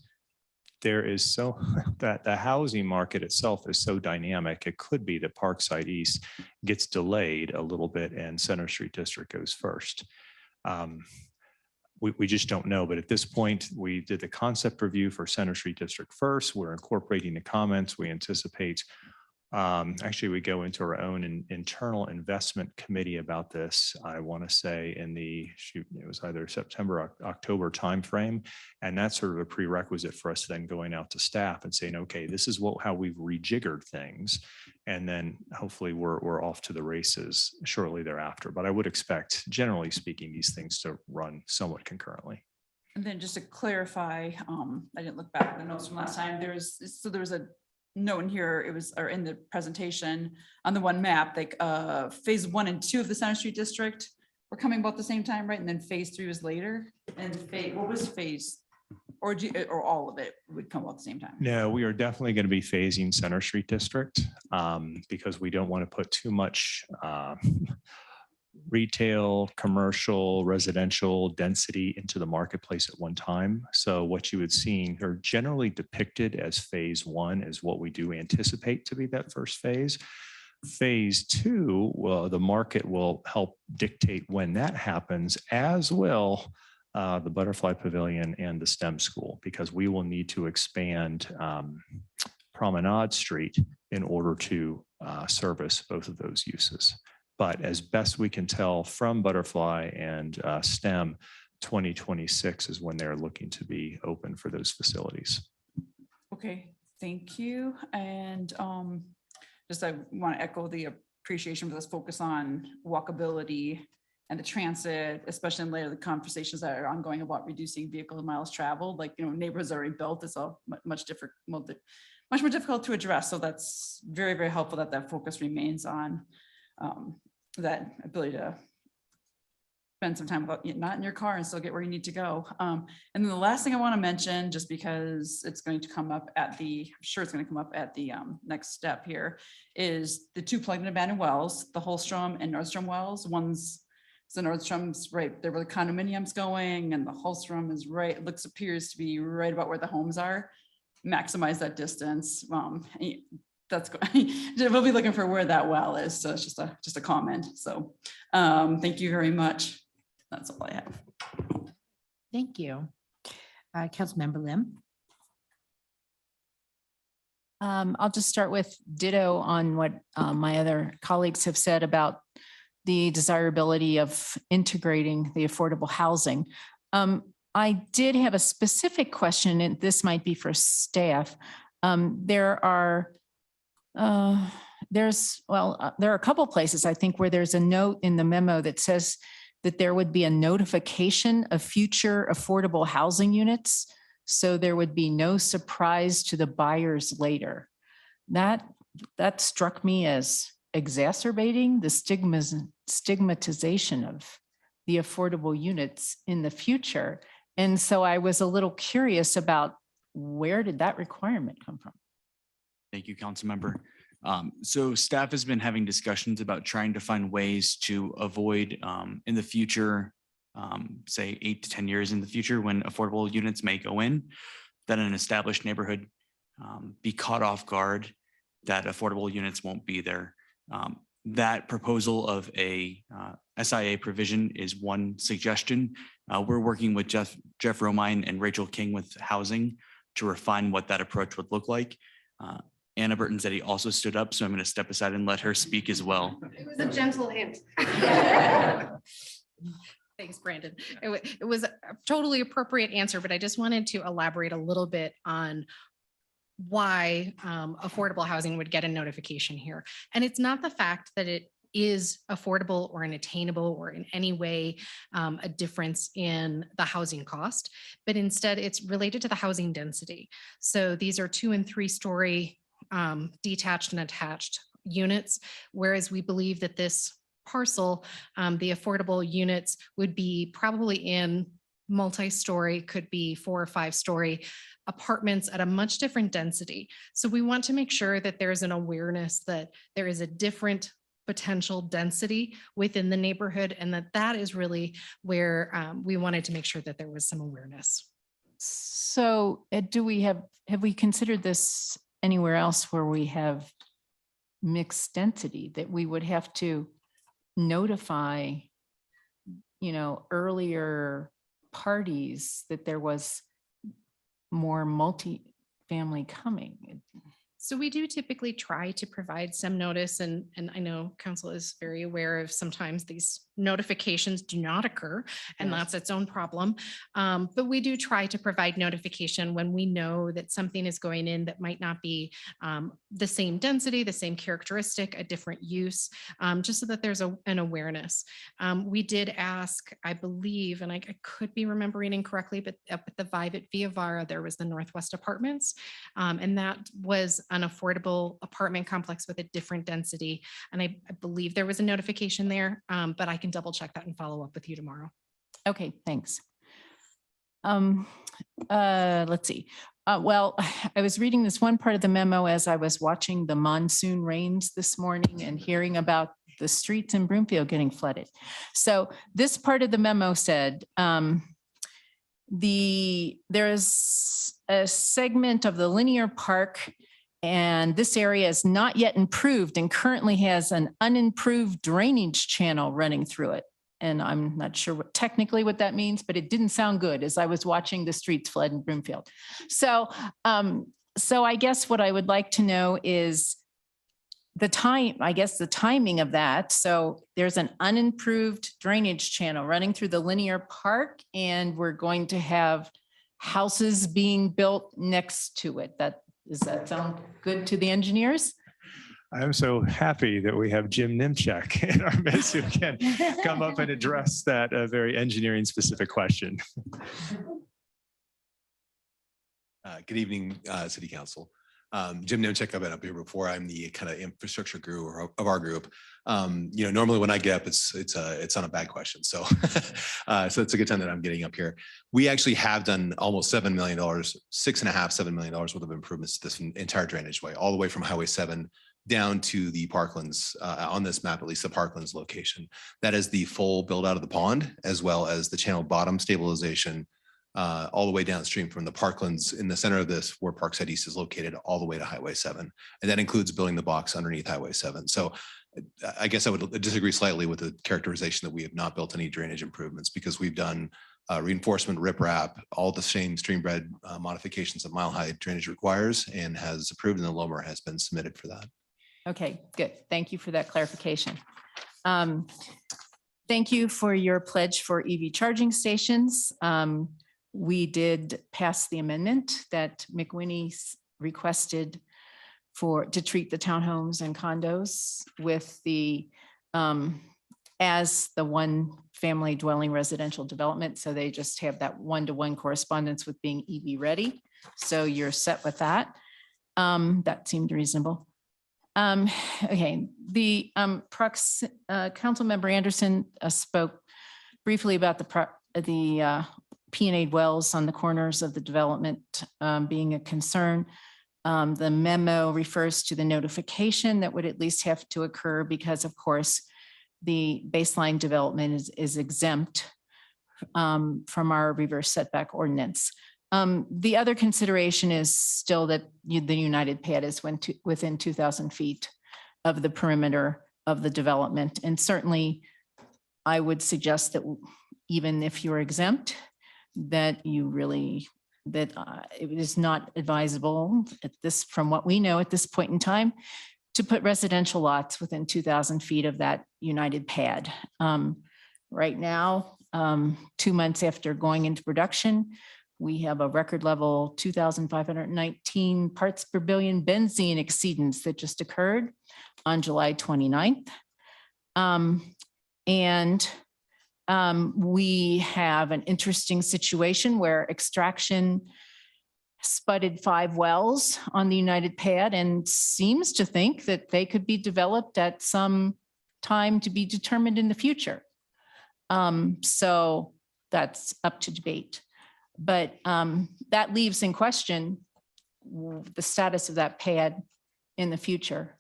there is so that the housing market itself is so dynamic. It could be that Parkside East gets delayed a little bit and Center Street District goes first. We just don't know. But at this point, we did the concept review for Center Street District first. We're incorporating the comments. We anticipate, actually, we go into our own internal investment committee about this. I want to say it was either September, October timeframe. And that's sort of a prerequisite for us then going out to staff and saying, okay, this is how we've rejiggered things. And then hopefully we're off to the races shortly thereafter. But I would expect, generally speaking, these things to run somewhat concurrently. And then just to clarify, I didn't look back at the notes from last time. There was a note in here, or in the presentation on the one map, like phase 1 and 2 of the Center Street District were coming about the same time, right? And then phase 3 was later. And what was phase, or all of it would come about the same time? No, we are definitely going to be phasing Center Street District because we don't want to put too much retail, commercial, residential density into the marketplace at one time. So what you would see are generally depicted as phase 1 is what we do anticipate to be that first phase. Phase 2, well, the market will help dictate when that happens, as will the Butterfly Pavilion and the STEM School, because we will need to expand Promenade Street in order to service both of those uses. But as best we can tell from Butterfly and STEM, 2026 is when they're looking to be open for those facilities. Okay, thank you. And I want to echo the appreciation for this focus on walkability and the transit, especially in light of the conversations that are ongoing about reducing vehicle miles traveled. Like, neighborhoods already built, it's all much different, much more difficult to address. So that's very, very helpful that that focus remains on that ability to spend some time about not in your car and still get where you need to go. And then the last thing I want to mention, just because it's going to come up at I'm sure it's going to come up at the next step here, is the 2 plugged and abandoned wells, the Holstrom and Nordstrom wells. The Nordstrom's right there where the condominium's going, and the Holstrom is right, appears to be right about where the homes are. Maximize that distance. That's we'll be looking for where that well is. So it's just a comment. So thank you very much. That's all I have. Thank you. Councilmember Lim. I'll just start with ditto on what my other colleagues have said about the desirability of integrating the affordable housing. I did have a specific question, and this might be for staff. There are a couple places, I think, where there's a note in the memo that says that there would be a notification of future affordable housing units, so there would be no surprise to the buyers later. That struck me as exacerbating the stigmatization of the affordable units in the future. And so I was a little curious about, where did that requirement come from? Thank you, Councilmember. So staff has been having discussions about trying to find ways to avoid in the future, say 8 to 10 years in the future, when affordable units may go in, that an established neighborhood be caught off guard that affordable units won't be there. That proposal of a SIA provision is one suggestion. We're working with Jeff Romine and Rachel King with housing to refine what that approach would look like. Anna Bertonzetti also stood up, so I'm going to step aside and let her speak as well. It was a gentle hint. Thanks, Brandon. It was a totally appropriate answer, but I just wanted to elaborate a little bit on why affordable housing would get a notification here. And it's not the fact that it is affordable or unattainable or in any way a difference in the housing cost, but instead it's related to the housing density. So these are 2 and 3 story detached and attached units, whereas we believe that this parcel, the affordable units would be probably in multi-story, could be 4 or 5 story apartments at a much different density. So we want to make sure that there's an awareness that there is a different potential density within the neighborhood, and that is really where we wanted to make sure that there was some awareness. So have we considered this anywhere else where we have mixed density, that we would have to notify, earlier parties that there was more multi-family coming? So we do typically try to provide some notice, and I know council is very aware of sometimes these notifications do not occur, and that's its own problem. But we do try to provide notification when we know that something is going in that might not be the same density, the same characteristic, a different use, just so that there's an awareness. We did ask, I believe, and I could be remembering incorrectly, but up at the Vive at Via Vara, there was the Northwest Apartments, and that was an affordable apartment complex with a different density. And I believe there was a notification there, but I can double check that and follow up with you tomorrow. Okay, thanks. Let's see. Well, I was reading this one part of the memo as I was watching the monsoon rains this morning and hearing about the streets in Broomfield getting flooded. So this part of the memo said, there's a segment of the linear park, and this area is not yet improved and currently has an unimproved drainage channel running through it. And I'm not sure technically what that means, but it didn't sound good as I was watching the streets flood in Broomfield. So I guess what I would like to know is the timing of that. So there's an unimproved drainage channel running through the linear park, and we're going to have houses being built next to it. Does that sound good to the engineers? I'm so happy that we have Jim Nimchek in our midst who can come up and address that very engineering specific question. Good evening, City Council. Jim Nimchek, I've been up here before. I'm the kind of infrastructure guru of our group. Normally when I get up, it's on a bad question. So, so it's a good time that I'm getting up here. We actually have done almost $7 million, $7 million worth of improvements to this entire drainage way, all the way from Highway 7 down to the Parklands, on this map, at least the Parklands location. That is the full build out of the pond, as well as the channel bottom stabilization, all the way downstream from the Parklands in the center of this, where Parkside East is located, all the way to Highway 7. And that includes building the box underneath Highway 7. So I guess I would disagree slightly with the characterization that we have not built any drainage improvements, because we've done reinforcement, riprap, all the same stream bed modifications that Mile High Drainage requires and has approved, and the LOMR has been submitted for that. Okay, good. Thank you for that clarification. Thank you for your pledge for EV charging stations. We did pass the amendment that McWinney requested to treat the townhomes and condos with the as the one family dwelling residential development. So they just have that one-to-one correspondence with being EV ready. So you're set with that. That seemed reasonable. Okay, the Council Member Anderson spoke briefly about the P&A wells on the corners of the development being a concern. The memo refers to the notification that would at least have to occur because, of course, the baseline development is exempt from our reverse setback ordinance. The other consideration is still that the United Pad is within 2,000 feet of the perimeter of the development. And certainly I would suggest that even if you're exempt, that it is not advisable from what we know at this point in time, to put residential lots within 2,000 feet of that United Pad. Right now, 2 months after going into production, we have a record level 2,519 parts per billion benzene exceedance that just occurred on July 29th. We have an interesting situation where extraction spudded 5 wells on the United Pad and seems to think that they could be developed at some time to be determined in the future. So that's up to debate. But that leaves in question the status of that pad in the future,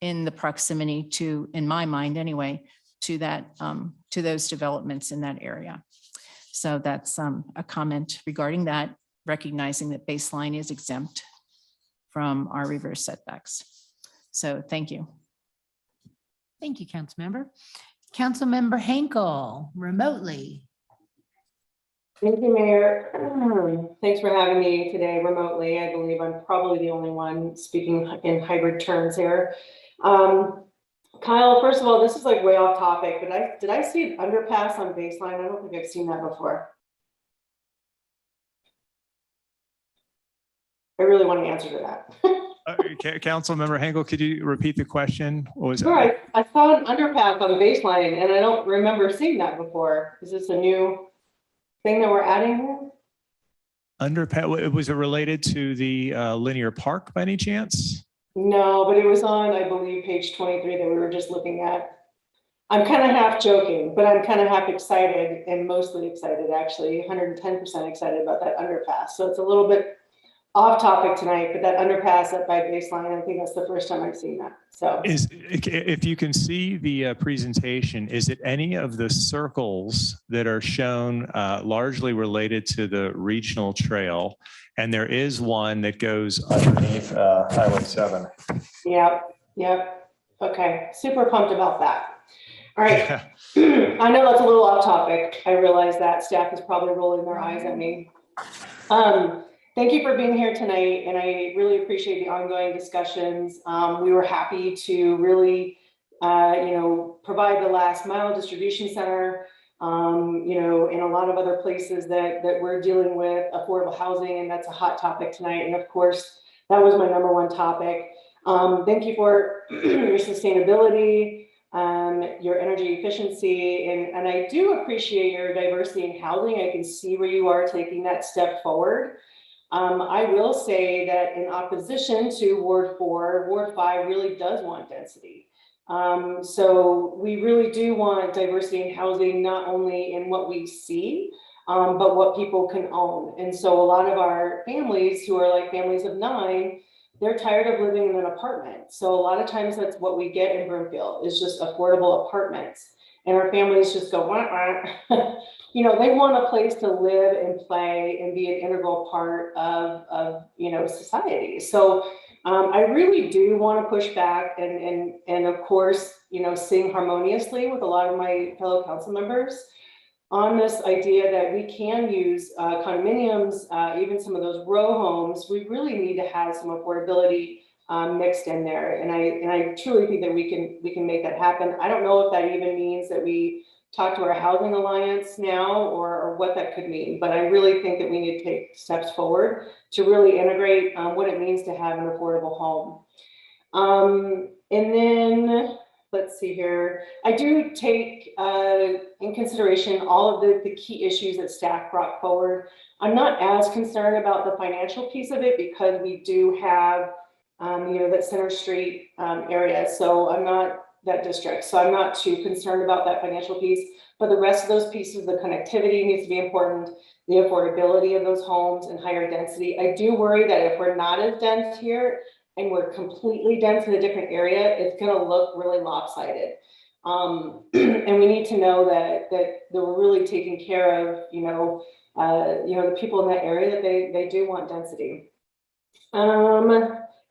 in the proximity to, in my mind anyway, to that to those developments in that area. So that's a comment regarding that, recognizing that baseline is exempt from our reverse setbacks. So thank you. Thank you, Councilmember. Councilmember Henkel, remotely. Thank you, Mayor. Thanks for having me today remotely. I believe I'm probably the only one speaking in hybrid terms here. Kyle, first of all, this is like way off topic, but did I see an underpass on baseline? I don't think I've seen that before. I really want an answer to that. Councilmember Henkel, could you repeat the question? What was Sure, I saw an underpass on the baseline and I don't remember seeing that before. Is this a new thing that we're adding here? Underpass, was it related to the linear park by any chance? No, but it was on, I believe, page 23 that we were just looking at. I'm kind of half joking, but I'm kind of half excited and mostly excited, actually, 110% excited about that underpass. So it's a little bit off topic tonight, but that underpass up by baseline, I think that's the first time I've seen that. So if you can see the presentation, is it any of the circles that are shown largely related to the regional trail? And there is one that goes underneath Highway 7. Yep. Okay, super pumped about that. All right. I know that's a little off topic. I realize that staff is probably rolling their eyes at me. Thank you for being here tonight, and I really appreciate the ongoing discussions. We were happy to really, provide the last mile distribution center, in a lot of other places that we're dealing with affordable housing, and that's a hot topic tonight. And of course, that was my #1 topic. Thank you for your sustainability, your energy efficiency, and I do appreciate your diversity in housing. I can see where you are taking that step forward. I will say that in opposition to Ward 4, Ward 5 really does want density. So we really do want diversity in housing, not only in what we see, but what people can own. And so a lot of our families who are like families of 9, they're tired of living in an apartment. So a lot of times that's what we get in Broomfield is just affordable apartments. And our families just go, wah, wah. You know, they want a place to live and play and be an integral part of you know, society. So I really do want to push back and of course, you know, sing harmoniously with a lot of my fellow council members on this idea that we can use condominiums, even some of those row homes. We really need to have some affordability mixed in there, and I truly think that we can make that happen. I don't know if that even means that we talk to our housing alliance now or what that could mean, but I really think that we need to take steps forward to really integrate what it means to have an affordable home. And then let's see here. I do take in consideration all of the key issues that staff brought forward. I'm not as concerned about the financial piece of it because we do have, you know, that Center Street area. So I'm not that district. So I'm not too concerned about that financial piece, but the rest of those pieces, the connectivity needs to be important, the affordability of those homes and higher density. I do worry that if we're not as dense here, and we're completely dense in a different area, it's going to look really lopsided. And we need to know that we're really taking care of, you know, the people in that area, that they do want density.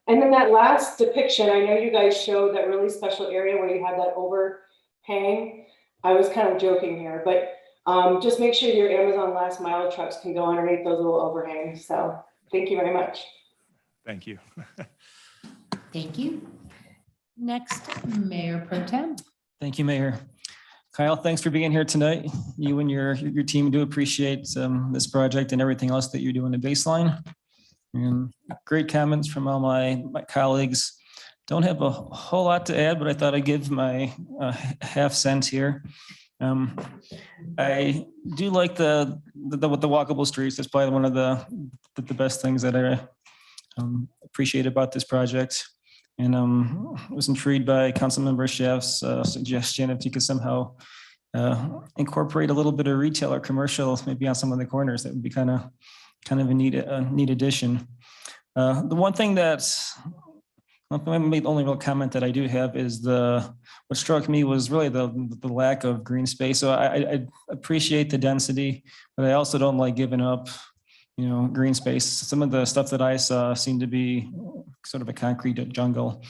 And then that last depiction, I know you guys showed that really special area where you have that overhang. I was kind of joking here, but just make sure your Amazon last mile trucks can go underneath those little overhangs. So thank you very much. Thank you. Thank you. Next, Mayor Pro Tem. Thank you, Mayor. Kyle, thanks for being here tonight. You and your team do appreciate this project and everything else that you're doing in Baseline. And great comments from all my colleagues. Don't have a whole lot to add, but I thought I'd give my half cent here. I do like the walkable streets. That's probably one of the best things that I appreciate about this project. And I was intrigued by Councilmember Schaaf's suggestion if you could somehow incorporate a little bit of retail or commercial, maybe on some of the corners. That would be kind of a neat addition. The one thing that's the only real comment that I do have is what struck me was really the lack of green space. So I appreciate the density, but I also don't like giving up, you know, green space. Some of the stuff that I saw seemed to be sort of a concrete jungle.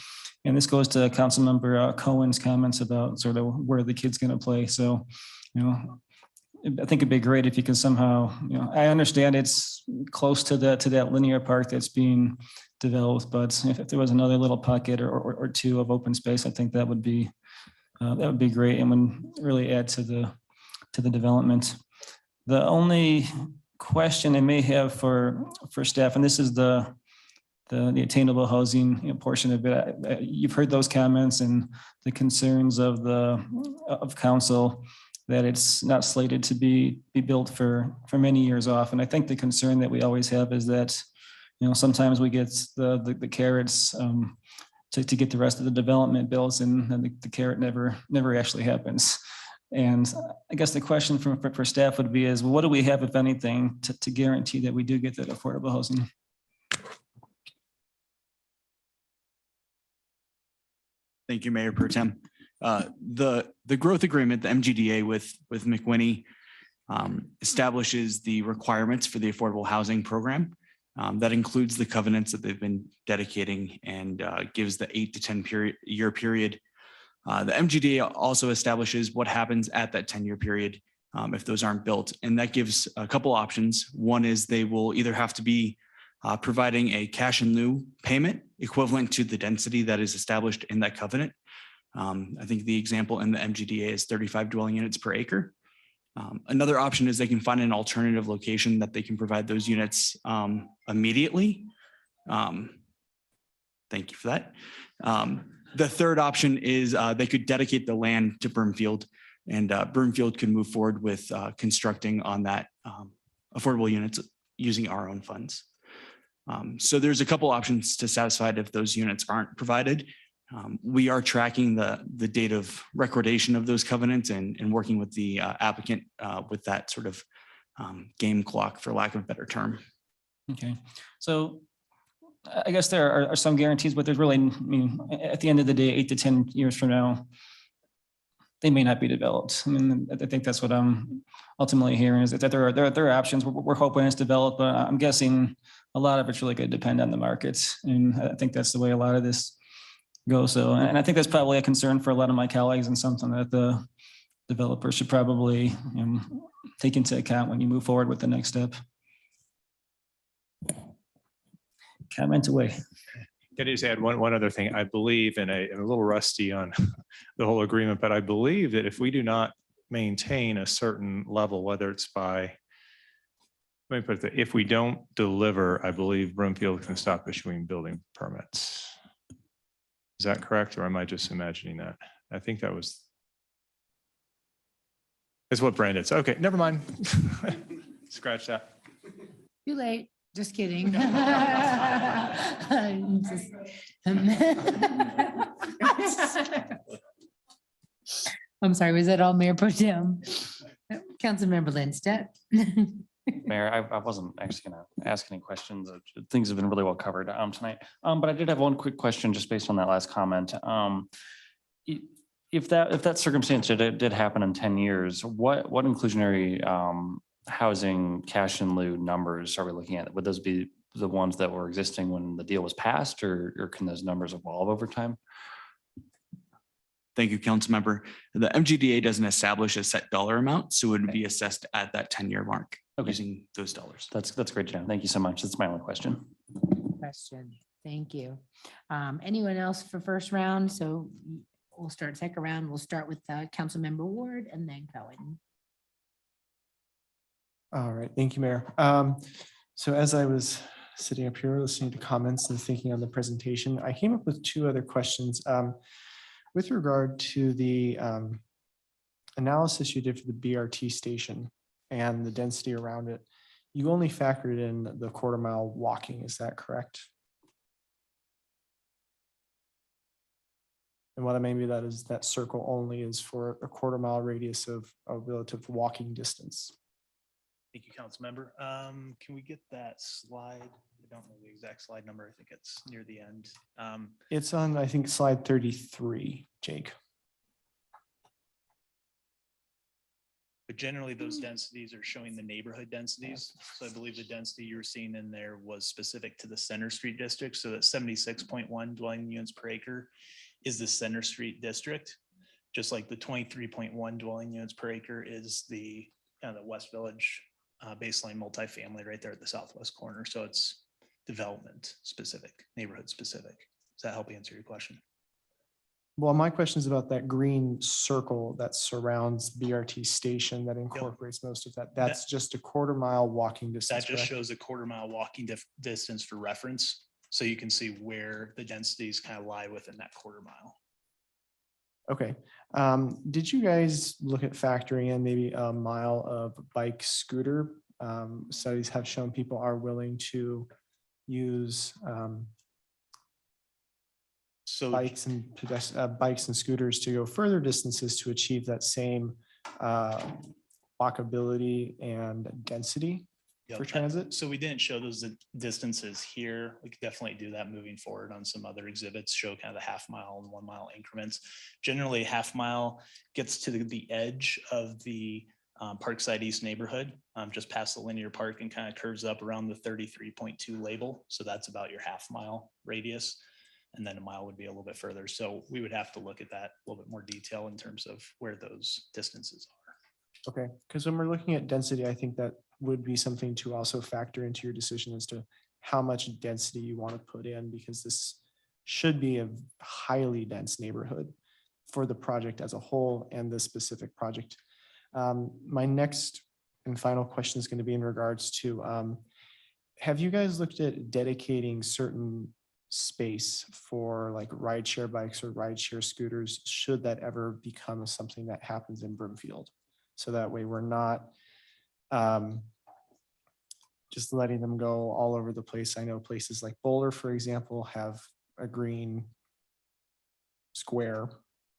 And this goes to Councilmember Cohen's comments about sort of where the kid's going to play. So, you know, I think it'd be great if you can somehow, you know, I understand it's close to that linear park that's being developed, but if there was another little pocket or two of open space, I think that would be great and would really add to the development. The only question I may have for staff, and this is the attainable housing, you know, portion of it. You've heard those comments and the concerns of council that it's not slated to be built for many years off. And I think the concern that we always have is that, you know, sometimes we get the carrots to get the rest of the development built, and then the carrot never actually happens. And I guess the question for staff would be is, well, what do we have, if anything, to guarantee that we do get that affordable housing? Thank you, Mayor Pro Tem. The growth agreement, the MGDA with McWhinney, establishes the requirements for the affordable housing program. That includes the covenants that they've been dedicating and gives the 8 to 10 year period. The MGDA also establishes what happens at that 10-year period if those aren't built. And that gives a couple options. One is they will either have to be providing a cash in lieu payment equivalent to the density that is established in that covenant. I think the example in the MGDA is 35 dwelling units per acre. Another option is they can find an alternative location that they can provide those units immediately. Thank you for that. The third option is they could dedicate the land to Broomfield, and Broomfield could move forward with constructing on that affordable units using our own funds. So there's a couple options to satisfy it if those units aren't provided. We are tracking the date of recordation of those covenants and working with the applicant with that sort of game clock, for lack of a better term. Okay, so I guess there are some guarantees, but there's really, I mean, at the end of the day, 8 to 10 years from now, they may not be developed. I mean, I think that's what I'm ultimately hearing, is that there are options. We're hoping it's developed, but I'm guessing a lot of it's really going to depend on the markets. And I think that's the way a lot of this goes. So, and I think that's probably a concern for a lot of my colleagues, and something that the developer should probably take into account when you move forward with the next step. Comment away. Can I just add one other thing? I believe, and I'm a little rusty on the whole agreement, but I believe that if we do not maintain a certain level, whether it's by, let me put it, if we don't deliver, I believe Broomfield can stop issuing building permits. Is that correct, or am I just imagining that? I think that was, is what Brandon said. Okay, never mind. Scratch that. Too late. Just kidding. I'm sorry, was that all, Mayor Pro Tem? Councilmember Lindstedt? Mayor, I wasn't actually going to ask any questions. Things have been really well covered tonight. But I did have one quick question just based on that last comment. If that circumstance did happen in 10 years, what inclusionary housing cash in lieu numbers are we looking at? Would those be the ones that were existing when the deal was passed, or can those numbers evolve over time? Thank you, council member. The MGDA doesn't establish a set dollar amount, so it would be assessed at that 10-year mark using those dollars. That's great to know. Thank you so much. That's my only question. Thank you. Anyone else for first round? So we'll start second round. We'll start with Councilmember Ward and then Cohen. All right, thank you, Mayor. So as I was sitting up here listening to comments and thinking on the presentation, I came up with two other questions. With regard to the analysis you did for the BRT station and the density around it, you only factored in the quarter-mile walking, is that correct? And what I mean by that is that circle only is for a quarter-mile radius of a relative walking distance. Thank you, council member. Can we get that slide? I don't know the exact slide number. I think it's near the end. It's on, I think, slide 33, Jake. But generally, those densities are showing the neighborhood densities. So I believe the density you were seeing in there was specific to the Center Street district. So that 76.1 dwelling units per acre is the Center Street district, just like the 23.1 dwelling units per acre is the kind of the West Village baseline multifamily right there at the southwest corner. So it's development specific, neighborhood specific. Does that help answer your question? Well, my question is about that green circle that surrounds BRT station that incorporates most of that. That's just a quarter-mile walking distance. That just correct? shows a quarter-mile walking distance for reference. So you can see where the densities kind of lie within that quarter-mile. Okay. Did you guys look at factoring in maybe a mile of bike scooter? Studies have shown people are willing to use bikes and scooters to go further distances to achieve that same walkability and density for transit. So we didn't show those distances here. We could definitely do that moving forward on some other exhibits, show kind of the half-mile and 1 mile increments. Generally, half-mile gets to the edge of the Parkside East neighborhood, just past the linear park, and kind of curves up around the 33.2 label. So that's about your half-mile radius. And then a mile would be a little bit further. So we would have to look at that a little bit more detail in terms of where those distances are. Okay, because when we're looking at density, I think that would be something to also factor into your decision as to how much density you want to put in, because this should be a highly dense neighborhood for the project as a whole and this specific project. My next and final question is going to be in regards to, have you guys looked at dedicating certain space for like rideshare bikes or rideshare scooters, should that ever become something that happens in Broomfield. So that way we're not just letting them go all over the place. I know places like Boulder, for example, have a green square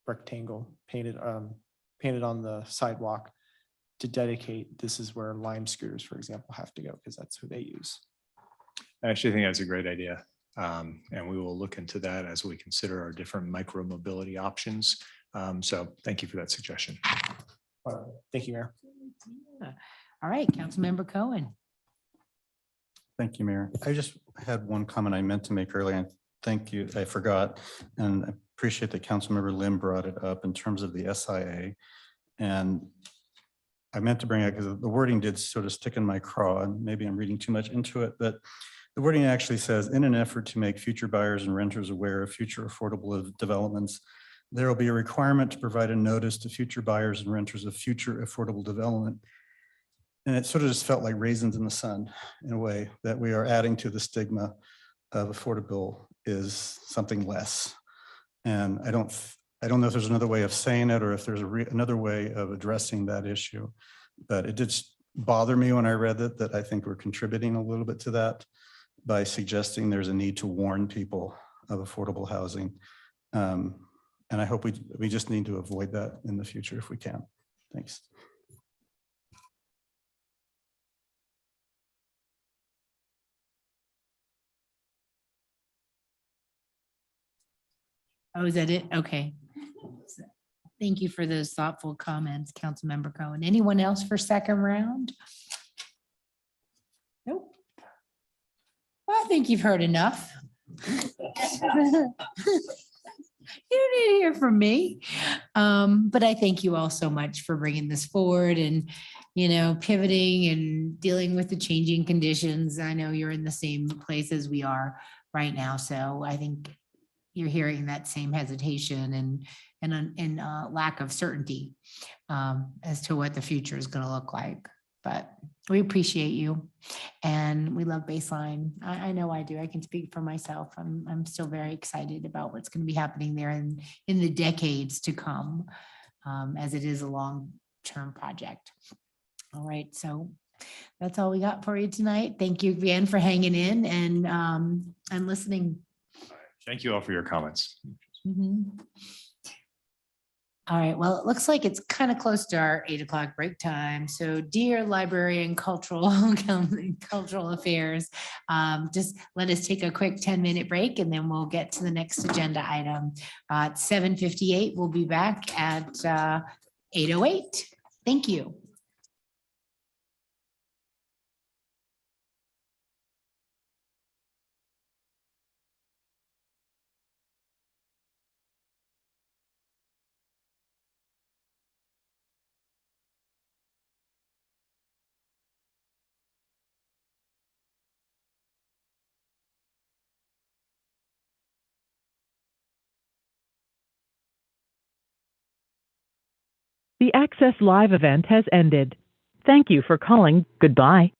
rectangle painted on the sidewalk to dedicate, this is where Lime scooters, for example, have to go, because that's who they use. I actually think that's a great idea. And we will look into that as we consider our different micro mobility options. So thank you for that suggestion. Thank you, Mayor. All right, Councilmember Cohen. Thank you, Mayor. I just had one comment I meant to make earlier. Thank you. I forgot. And I appreciate that Councilmember Lim brought it up in terms of the SIA. And I meant to bring it because the wording did sort of stick in my craw, and maybe I'm reading too much into it, but the wording actually says, in an effort to make future buyers and renters aware of future affordable developments, there will be a requirement to provide a notice to future buyers and renters of future affordable development. And it sort of just felt like raisins in the sun in a way, that we are adding to the stigma of affordable is something less. And I don't know if there's another way of saying it, or if there's another way of addressing that issue, but it did bother me when I read it, that I think we're contributing a little bit to that by suggesting there's a need to warn people of affordable housing. And I hope we just need to avoid that in the future if we can. Thanks. Oh, is that it? Okay. Thank you for those thoughtful comments, Councilmember Cohen. Anyone else for second round? Nope. Well, I think you've heard enough. You didn't hear from me. But I thank you all so much for bringing this forward and, pivoting and dealing with the changing conditions. I know you're in the same place as we are right now. So I think you're hearing that same hesitation and lack of certainty as to what the future is going to look like. But we appreciate you, and we love Baseline. I know I do. I can speak for myself. I'm still very excited about what's going to be happening there in the decades to come, as it is a long-term project. All right, so that's all we got for you tonight. Thank you again for hanging in and listening. Thank you all for your comments. Mhm. All right, well, it looks like it's kind of close to our 8 o'clock break time. So dear Library and Cultural Affairs, just let us take a quick 10-minute break and then we'll get to the next agenda item. At 7:58, we'll be back at 8:08. Thank you. The Access Live event has ended. Thank you for calling. Goodbye.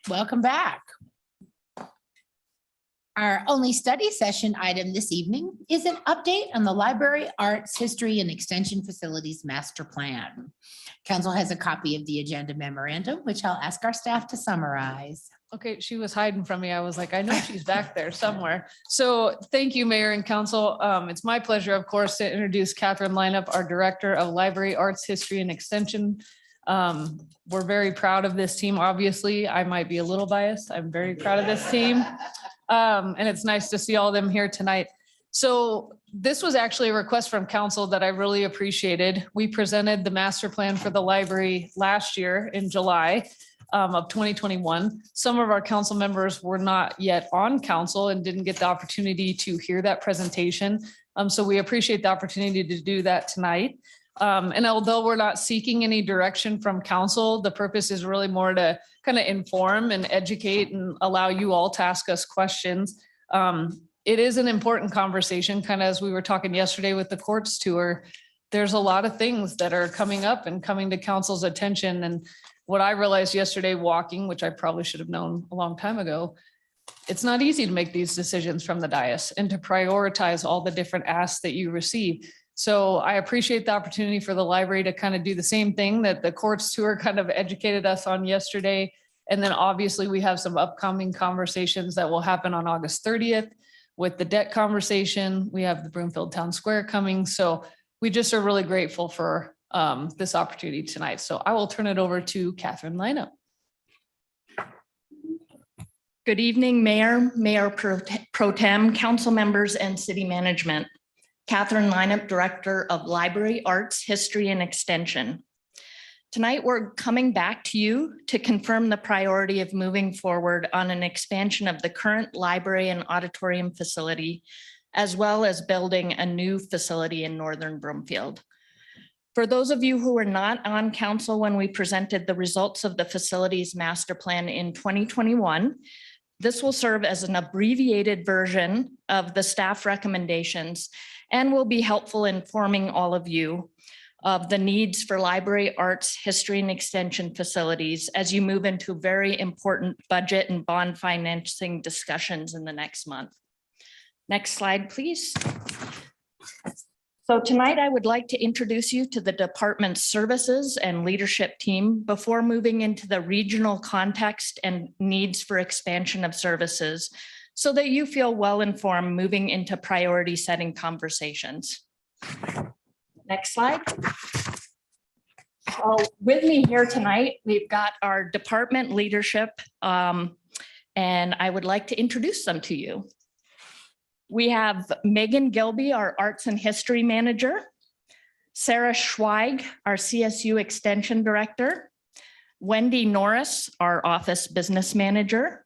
Welcome back. Our only study session item this evening is an update on the Library, Arts, History, and Extension Facilities Master Plan. Council has a copy of the agenda memorandum, which I'll ask our staff to summarize. Okay, she was hiding from me. I was like, I know she's back there somewhere. So thank you, Mayor and Council. It's my pleasure, of course, to introduce Catherine Lineup, our Director of Library, Arts, History, and Extension. We're very proud of this team. Obviously, I might be a little biased. I'm very proud of this team. And it's nice to see all of them here tonight. So this was actually a request from council that I really appreciated. We presented the master plan for the library last year in July of 2021. Some of our council members were not yet on council and didn't get the opportunity to hear that presentation. So we appreciate the opportunity to do that tonight. And although we're not seeking any direction from council, the purpose is really more to kind of inform and educate and allow you all to ask us questions. It is an important conversation, kind of as we were talking yesterday with the courts tour. There's a lot of things that are coming up and coming to council's attention. And what I realized yesterday walking, which I probably should have known a long time ago, it's not easy to make these decisions from the dais and to prioritize all the different asks that you receive. So I appreciate the opportunity for the library to kind of do the same thing that the courts tour kind of educated us on yesterday. And then obviously we have some upcoming conversations that will happen on August 30th with the debt conversation. We have the Broomfield Town Square coming. So we just are really grateful for this opportunity tonight. So I will turn it over to Catherine Lineup. Good evening, Mayor, Mayor Pro Tem, council members, and city management. Catherine Lineup, Director of Library, Arts, History, and Extension. Tonight, we're coming back to you to confirm the priority of moving forward on an expansion of the current library and auditorium facility, as well as building a new facility in Northern Broomfield. For those of you who were not on council when we presented the results of the facilities master plan in 2021, this will serve as an abbreviated version of the staff recommendations and will be helpful in informing all of you of the needs for library, arts, history, and extension facilities as you move into very important budget and bond financing discussions in the next month. Next slide, please. So tonight I would like to introduce you to the department's services and leadership team before moving into the regional context and needs for expansion of services, so that you feel well-informed moving into priority setting conversations. Next slide. So with me here tonight, we've got our department leadership, and I would like to introduce them to you. We have Megan Gilby, our Arts and History Manager, Sarah Schweig, our CSU Extension Director, Wendy Norris, our Office Business Manager,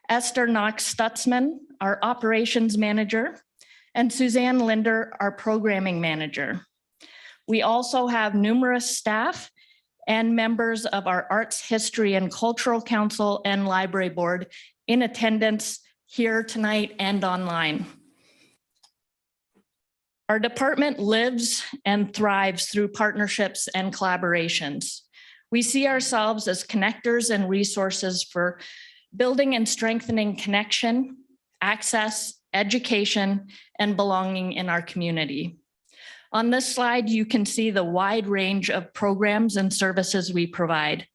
Esther Knox Stutzman, our Operations Manager, and Suzanne Linder, our Programming Manager. We also have numerous staff and members of our Arts, History, and Cultural Council and Library Board in attendance here tonight and online. Our department lives and thrives through partnerships and collaborations. We see ourselves as connectors and resources for building and strengthening connection, access, education, and belonging in our community. On this slide, you can see the wide range of programs and services we provide.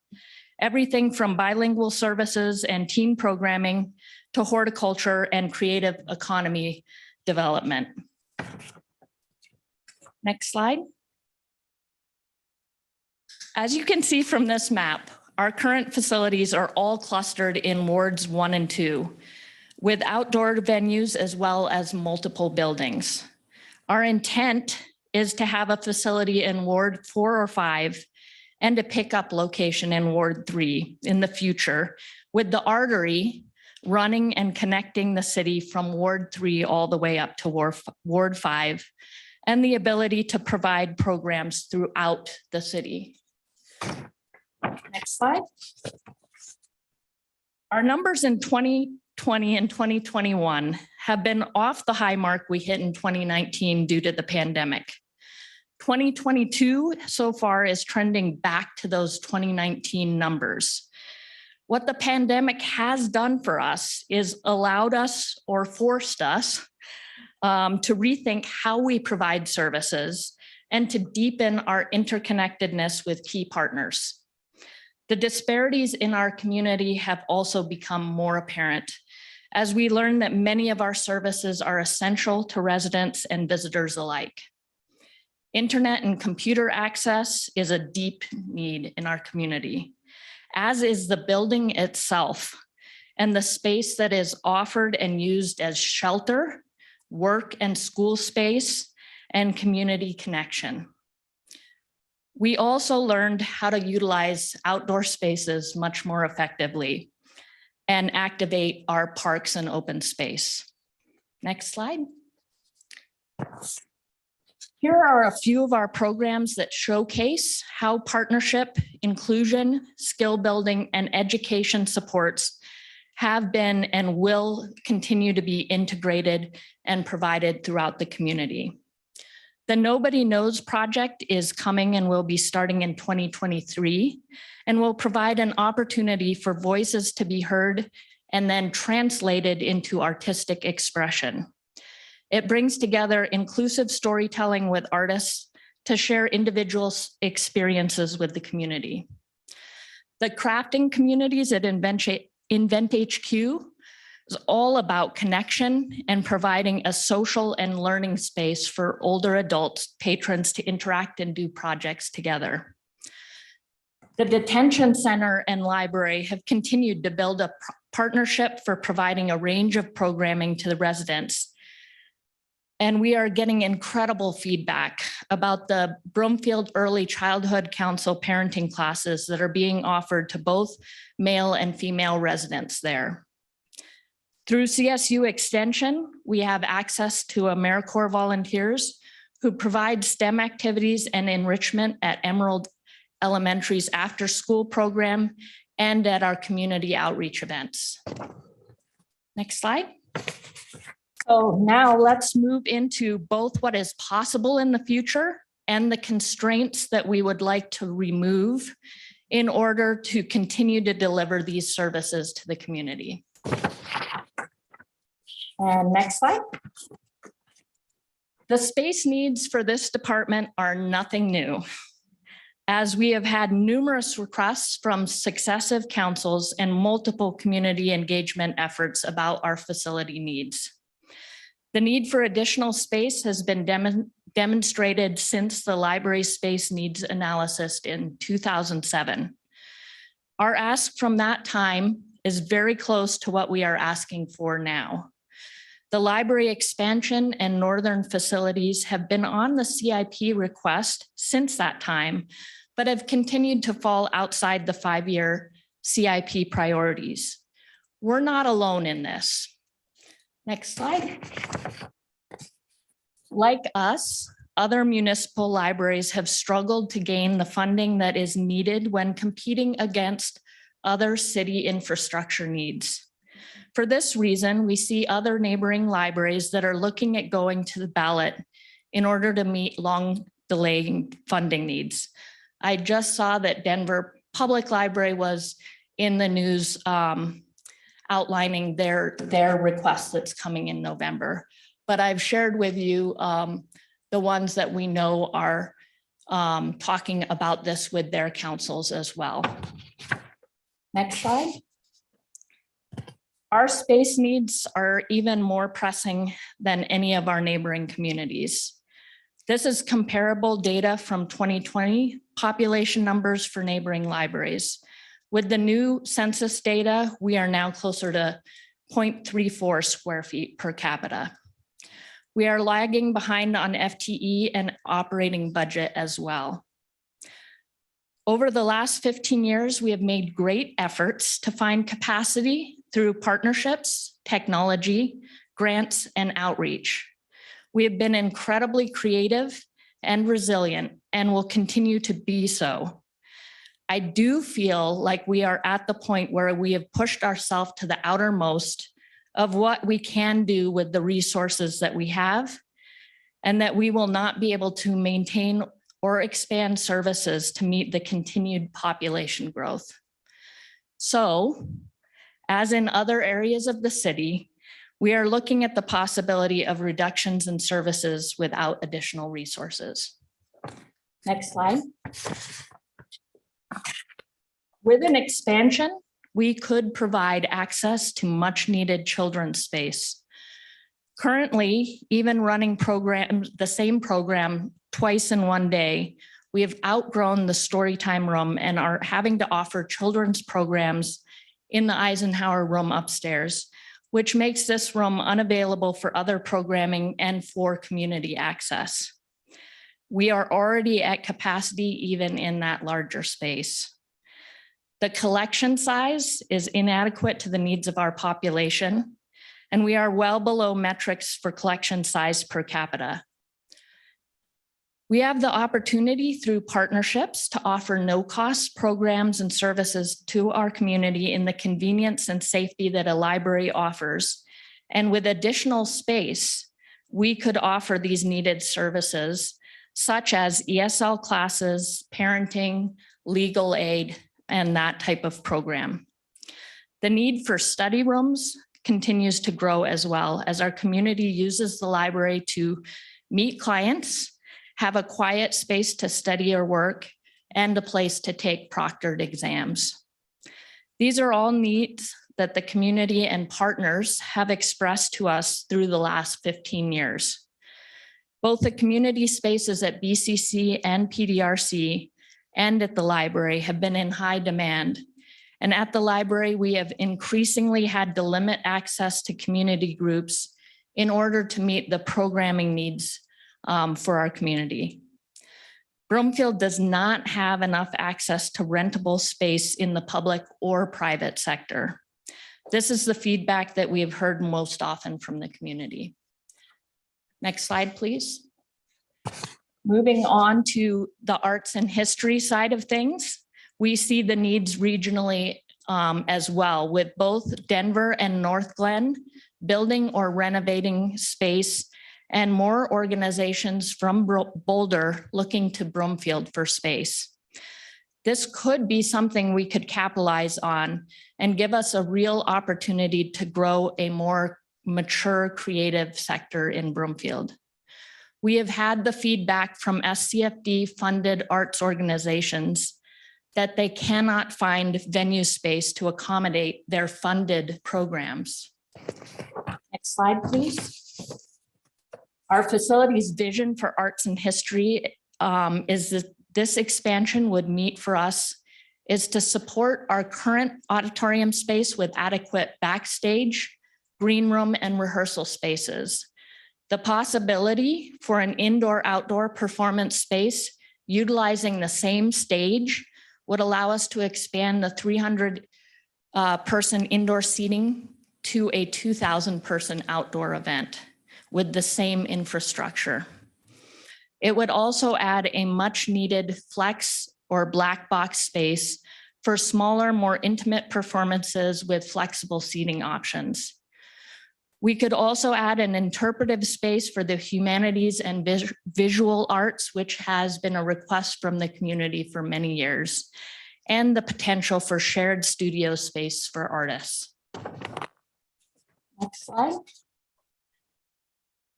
Everything from bilingual services and teen programming to horticulture and creative economy development. Next slide. As you can see from this map, our current facilities are all clustered in wards 1 and 2, with outdoor venues as well as multiple buildings. Our intent is to have a facility in ward 4 or 5 and a pickup location in Ward 3 in the future, with the artery running and connecting the city from Ward 3 all the way up to Ward 5, and the ability to provide programs throughout the city. Next slide. Our numbers in 2020 and 2021 have been off the high mark we hit in 2019 due to the pandemic. 2022 so far is trending back to those 2019 numbers. What the pandemic has done for us is allowed us or forced us to rethink how we provide services and to deepen our interconnectedness with key partners. The disparities in our community have also become more apparent as we learn that many of our services are essential to residents and visitors alike. Internet and computer access is a deep need in our community, as is the building itself and the space that is offered and used as shelter, work and school space, and community connection. We also learned how to utilize outdoor spaces much more effectively and activate our parks and open space. Next slide. Here are a few of our programs that showcase how partnership, inclusion, skill building, and education supports have been and will continue to be integrated and provided throughout the community. The Nobody Knows project is coming and will be starting in 2023 and will provide an opportunity for voices to be heard and then translated into artistic expression. It brings together inclusive storytelling with artists to share individual experiences with the community. The crafting communities at Invent HQ is all about connection and providing a social and learning space for older adults, patrons to interact and do projects together. The detention center and library have continued to build a partnership for providing a range of programming to the residents. And we are getting incredible feedback about the Broomfield Early Childhood Council parenting classes that are being offered to both male and female residents there. Through CSU Extension, we have access to AmeriCorps volunteers who provide STEM activities and enrichment at Emerald Elementary's after-school program and at our community outreach events. Next slide. So now let's move into both what is possible in the future and the constraints that we would like to remove in order to continue to deliver these services to the community. And next slide. The space needs for this department are nothing new, as we have had numerous requests from successive councils and multiple community engagement efforts about our facility needs. The need for additional space has been demonstrated since the library space needs analysis in 2007. Our ask from that time is very close to what we are asking for now. The library expansion and northern facilities have been on the CIP request since that time, but have continued to fall outside the 5-year CIP priorities. We're not alone in this. Next slide. Like us, other municipal libraries have struggled to gain the funding that is needed when competing against other city infrastructure needs. For this reason, we see other neighboring libraries that are looking at going to the ballot in order to meet long delaying funding needs. I just saw that Denver Public Library was in the news outlining their request that's coming in November. But I've shared with you the ones that we know are talking about this with their councils as well. Next slide. Our space needs are even more pressing than any of our neighboring communities. This is comparable data from 2020 population numbers for neighboring libraries. With the new census data, we are now closer to 0.34 square feet per capita. We are lagging behind on FTE and operating budget as well. Over the last 15 years, we have made great efforts to find capacity through partnerships, technology, grants, and outreach. We have been incredibly creative and resilient and will continue to be so. I do feel like we are at the point where we have pushed ourselves to the outermost of what we can do with the resources that we have, and that we will not be able to maintain or expand services to meet the continued population growth. So, as in other areas of the city, we are looking at the possibility of reductions in services without additional resources. Next slide. With an expansion, we could provide access to much needed children's space. Currently, even running the same program twice in one day, we have outgrown the Storytime room and are having to offer children's programs in the Eisenhower room upstairs, which makes this room unavailable for other programming and for community access. We are already at capacity even in that larger space. The collection size is inadequate to the needs of our population, and we are well below metrics for collection size per capita. We have the opportunity through partnerships to offer no-cost programs and services to our community in the convenience and safety that a library offers. And with additional space, we could offer these needed services such as ESL classes, parenting, legal aid, and that type of program. The need for study rooms continues to grow as well as our community uses the library to meet clients, have a quiet space to study or work, and a place to take proctored exams. These are all needs that the community and partners have expressed to us through the last 15 years. Both the community spaces at BCC and PDRC and at the library have been in high demand. And at the library, we have increasingly had to limit access to community groups in order to meet the programming needs for our community. Broomfield does not have enough access to rentable space in the public or private sector. This is the feedback that we have heard most often from the community. Next slide, please. Moving on to the arts and history side of things, we see the needs regionally as well, with both Denver and North Glen building or renovating space, and more organizations from Boulder looking to Broomfield for space. This could be something we could capitalize on and give us a real opportunity to grow a more mature creative sector in Broomfield. We have had the feedback from SCFD funded arts organizations that they cannot find venue space to accommodate their funded programs. Next slide, please. Our facility's vision for arts and history is that this expansion would meet for us is to support our current auditorium space with adequate backstage, green room, and rehearsal spaces. The possibility for an indoor-outdoor performance space utilizing the same stage would allow us to expand the 300 person indoor seating to a 2,000 person outdoor event with the same infrastructure. It would also add a much needed flex or black box space for smaller, more intimate performances with flexible seating options. We could also add an interpretive space for the humanities and visual arts, which has been a request from the community for many years, and the potential for shared studio space for artists. Next slide.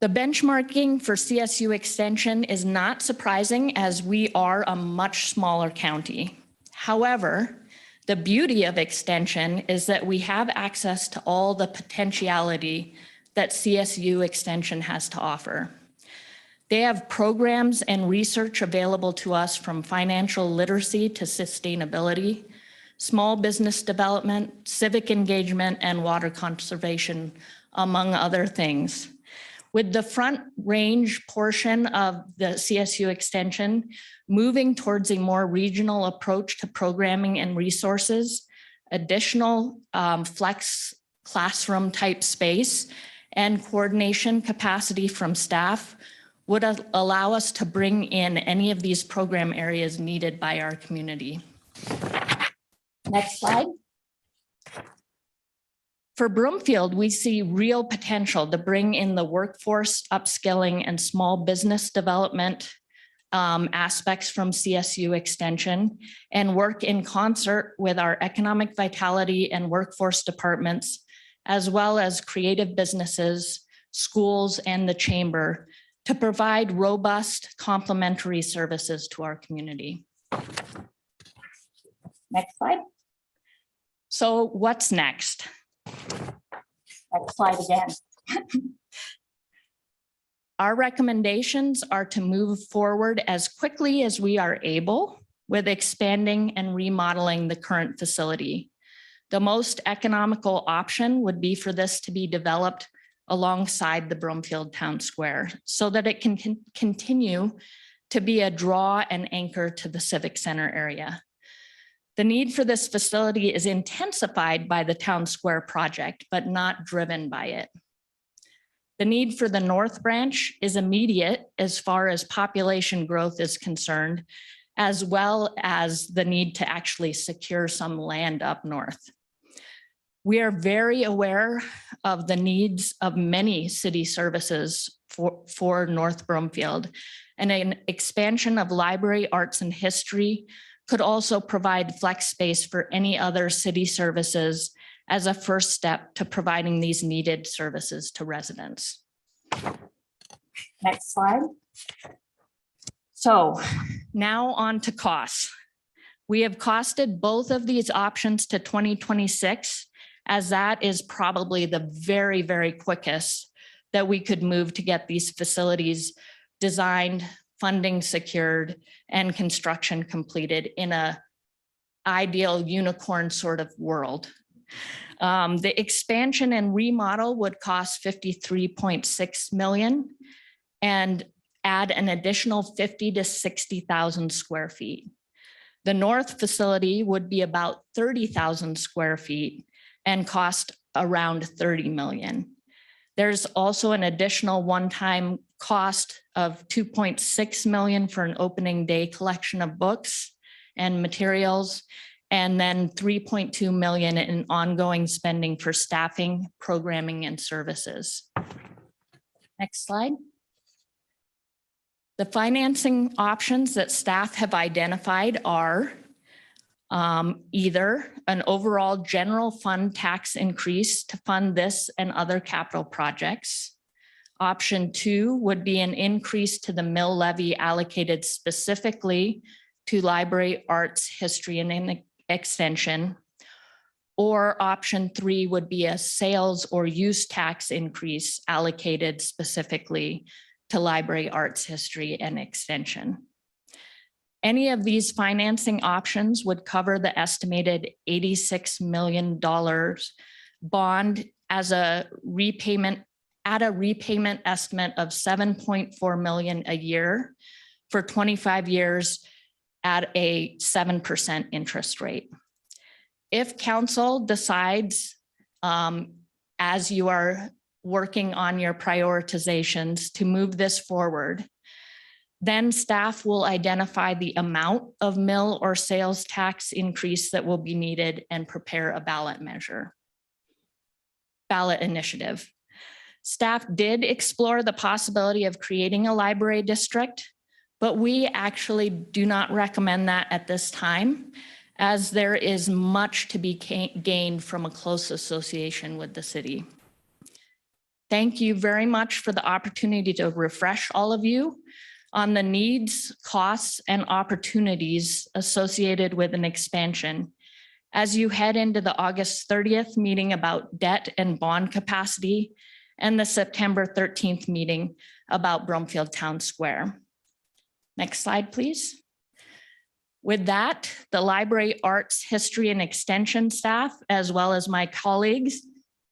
The benchmarking for CSU Extension is not surprising as we are a much smaller county. However, the beauty of Extension is that we have access to all the potentiality that CSU Extension has to offer. They have programs and research available to us from financial literacy to sustainability, small business development, civic engagement, and water conservation, among other things. With the Front Range portion of the CSU extension moving towards a more regional approach to programming and resources, additional flex classroom type space, and coordination capacity from staff would allow us to bring in any of these program areas needed by our community. Next slide. For Broomfield, we see real potential to bring in the workforce upskilling and small business development aspects from CSU Extension and work in concert with our economic vitality and workforce departments, as well as creative businesses, schools, and the chamber to provide robust complementary services to our community. Next slide. So what's next? Next slide again. Our recommendations are to move forward as quickly as we are able with expanding and remodeling the current facility. The most economical option would be for this to be developed alongside the Broomfield Town Square so that it can continue to be a draw and anchor to the Civic Center area. The need for this facility is intensified by the Town Square project, but not driven by it. The need for the North Branch is immediate as far as population growth is concerned, as well as the need to actually secure some land up north. We are very aware of the needs of many city services for North Broomfield, and an expansion of library, arts, and history could also provide flex space for any other city services as a first step to providing these needed services to residents. Next slide. So now on to costs. We have costed both of these options to 2026, as that is probably the very, very quickest that we could move to get these facilities designed, funding secured, and construction completed in a ideal unicorn sort of world. The expansion and remodel would cost $53.6 million and add an additional 50 to 60,000 square feet. The north facility would be about 30,000 square feet and cost around 30 million. There's also an additional one-time cost of 2.6 million for an opening day collection of books and materials, and then 3.2 million in ongoing spending for staffing, programming, and services. Next slide. The financing options that staff have identified are either an overall general fund tax increase to fund this and other capital projects. Option 2 would be an increase to the mill levy allocated specifically to library, arts, history, and extension. Or option 3 would be a sales or use tax increase allocated specifically to library, arts, history, and extension. Any of these financing options would cover the estimated $86 million bond as a repayment at a repayment estimate of $7.4 million a year for 25 years at a 7% interest rate. If council decides, as you are working on your prioritizations to move this forward, then staff will identify the amount of mill or sales tax increase that will be needed and prepare a ballot initiative. Staff did explore the possibility of creating a library district, but we actually do not recommend that at this time, as there is much to be gained from a close association with the city. Thank you very much for the opportunity to refresh all of you on the needs, costs, and opportunities associated with an expansion as you head into the August 30th meeting about debt and bond capacity and the September 13th meeting about Broomfield Town Square. Next slide, please. With that, the library, arts, history, and extension staff, as well as my colleagues,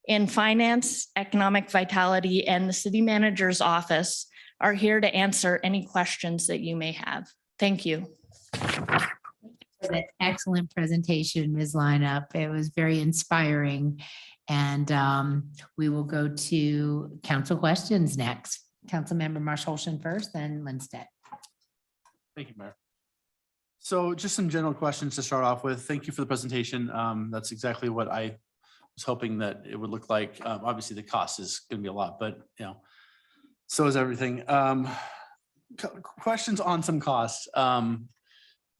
in finance, economic vitality, and the city manager's office are here to answer any questions that you may have. Thank you. For that excellent presentation, Ms. Lineup. It was very inspiring. And we will go to council questions next. Councilmember Marshall first, then Lindstedt. Thank you, Mayor. So just some general questions to start off with. Thank you for the presentation. That's exactly what I was hoping that it would look like. Obviously, the cost is going to be a lot, but so is everything. Questions on some costs.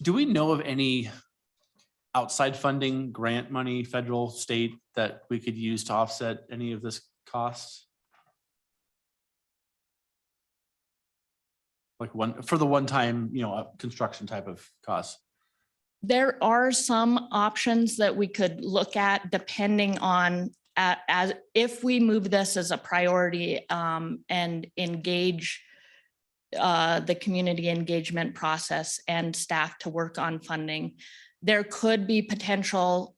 Do we know of any outside funding, grant money, federal, state, that we could use to offset any of this costs? Like for the one-time, construction type of costs? There are some options that we could look at depending on as if we move this as a priority and engage the community engagement process and staff to work on funding. There could be potential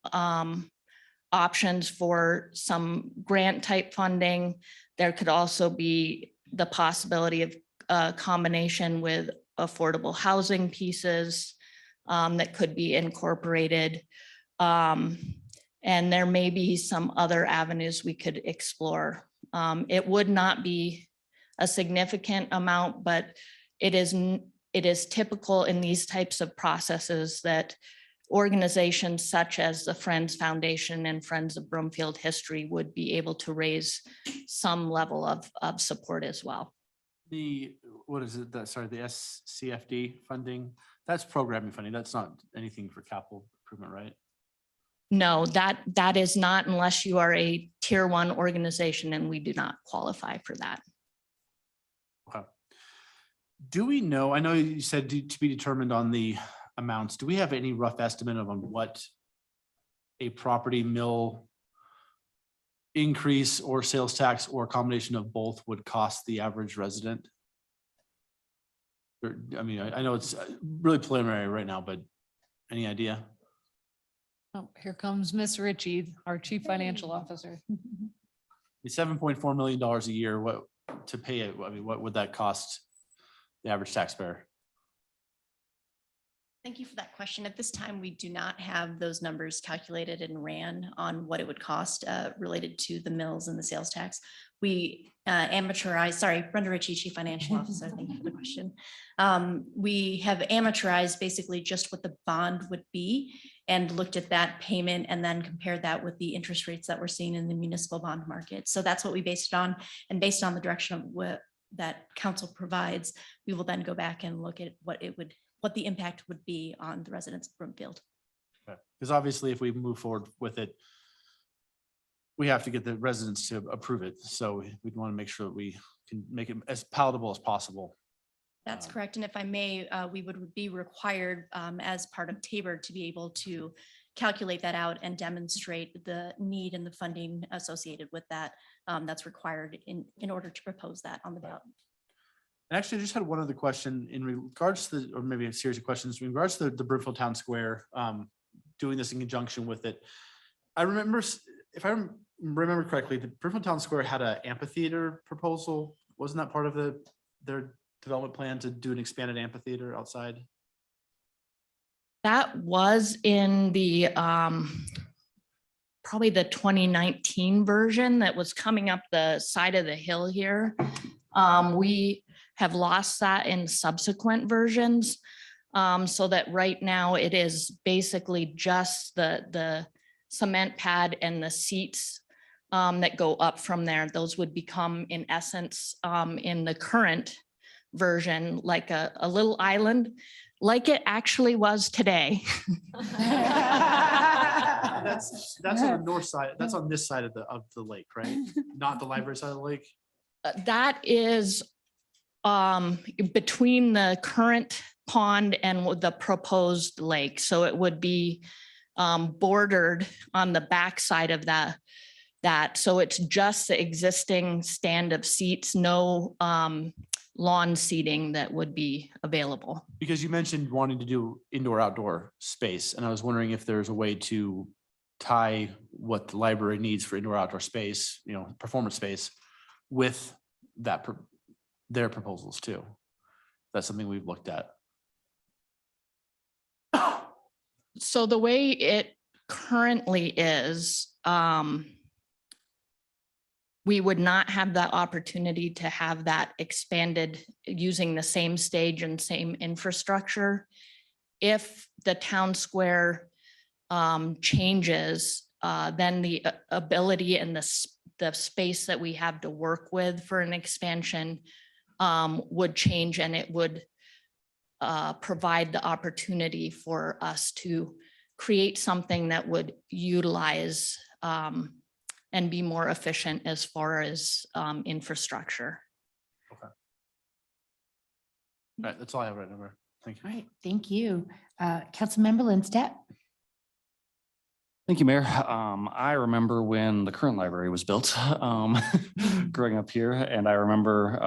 options for some grant type funding. There could also be the possibility of a combination with affordable housing pieces that could be incorporated. And there may be some other avenues we could explore. It would not be a significant amount, but it is typical in these types of processes that organizations such as the Friends Foundation and Friends of Broomfield History would be able to raise some level of support as well. What is it? Sorry, the SCFD funding, that's programming funding. That's not anything for capital improvement, right? No, that is not unless you are a tier 1 organization, and we do not qualify for that. Okay. Do we know, I know you said to be determined on the amounts. Do we have any rough estimate on what a property mill increase or sales tax or a combination of both would cost the average resident? I mean, I know it's really preliminary right now, but any idea? Oh, here comes Miss Ritchie, our Chief Financial Officer. The $7.4 million a year, what to pay it? I mean, what would that cost the average taxpayer? Thank you for that question. At this time, we do not have those numbers calculated and ran on what it would cost related to the mills and the sales tax. We Brenda Ritchie, Chief Financial Officer. Thank you for the question. We have amortized basically just what the bond would be and looked at that payment and then compared that with the interest rates that we're seeing in the municipal bond market. So that's what we based it on. And based on the direction of what that council provides, we will then go back and look at what the impact would be on the residents of Broomfield. Because obviously if we move forward with it, we have to get the residents to approve it. So we'd want to make sure that we can make it as palatable as possible. That's correct. And if I may, we would be required as part of Tabor to be able to calculate that out and demonstrate the need and the funding associated with that. That's required in order to propose that on the ballot. Actually, I just had one other question in regards to, or maybe a series of questions in regards to the Broomfield Town Square, doing this in conjunction with it. I remember, if I remember correctly, the Broomfield Town Square had an amphitheater proposal. Wasn't that part of their development plan to do an expanded amphitheater outside? That was in the probably the 2019 version that was coming up the side of the hill here. We have lost that in subsequent versions. So that right now it is basically just the cement pad and the seats that go up from there. Those would become in essence in the current version like a little island, like it actually was today. That's on the north side. That's on this side of the lake, right? Not the library side of the lake. That is between the current pond and the proposed lake. So it would be bordered on the back side of that. So it's just the existing stand of seats, no lawn seating that would be available. Because you mentioned wanting to do indoor outdoor space, and I was wondering if there's a way to tie what the library needs for indoor outdoor space, performance space with their proposals too. That's something we've looked at. So the way it currently is, we would not have that opportunity to have that expanded using the same stage and same infrastructure. If the town square changes, then the ability and the space that we have to work with for an expansion would change, and it would provide the opportunity for us to create something that would utilize and be more efficient as far as infrastructure. Okay. All right, that's all I have right now. Thank you. All right, thank you. Councilmember Lindstedt. Thank you, Mayor. I remember when the current library was built, growing up here, and I remember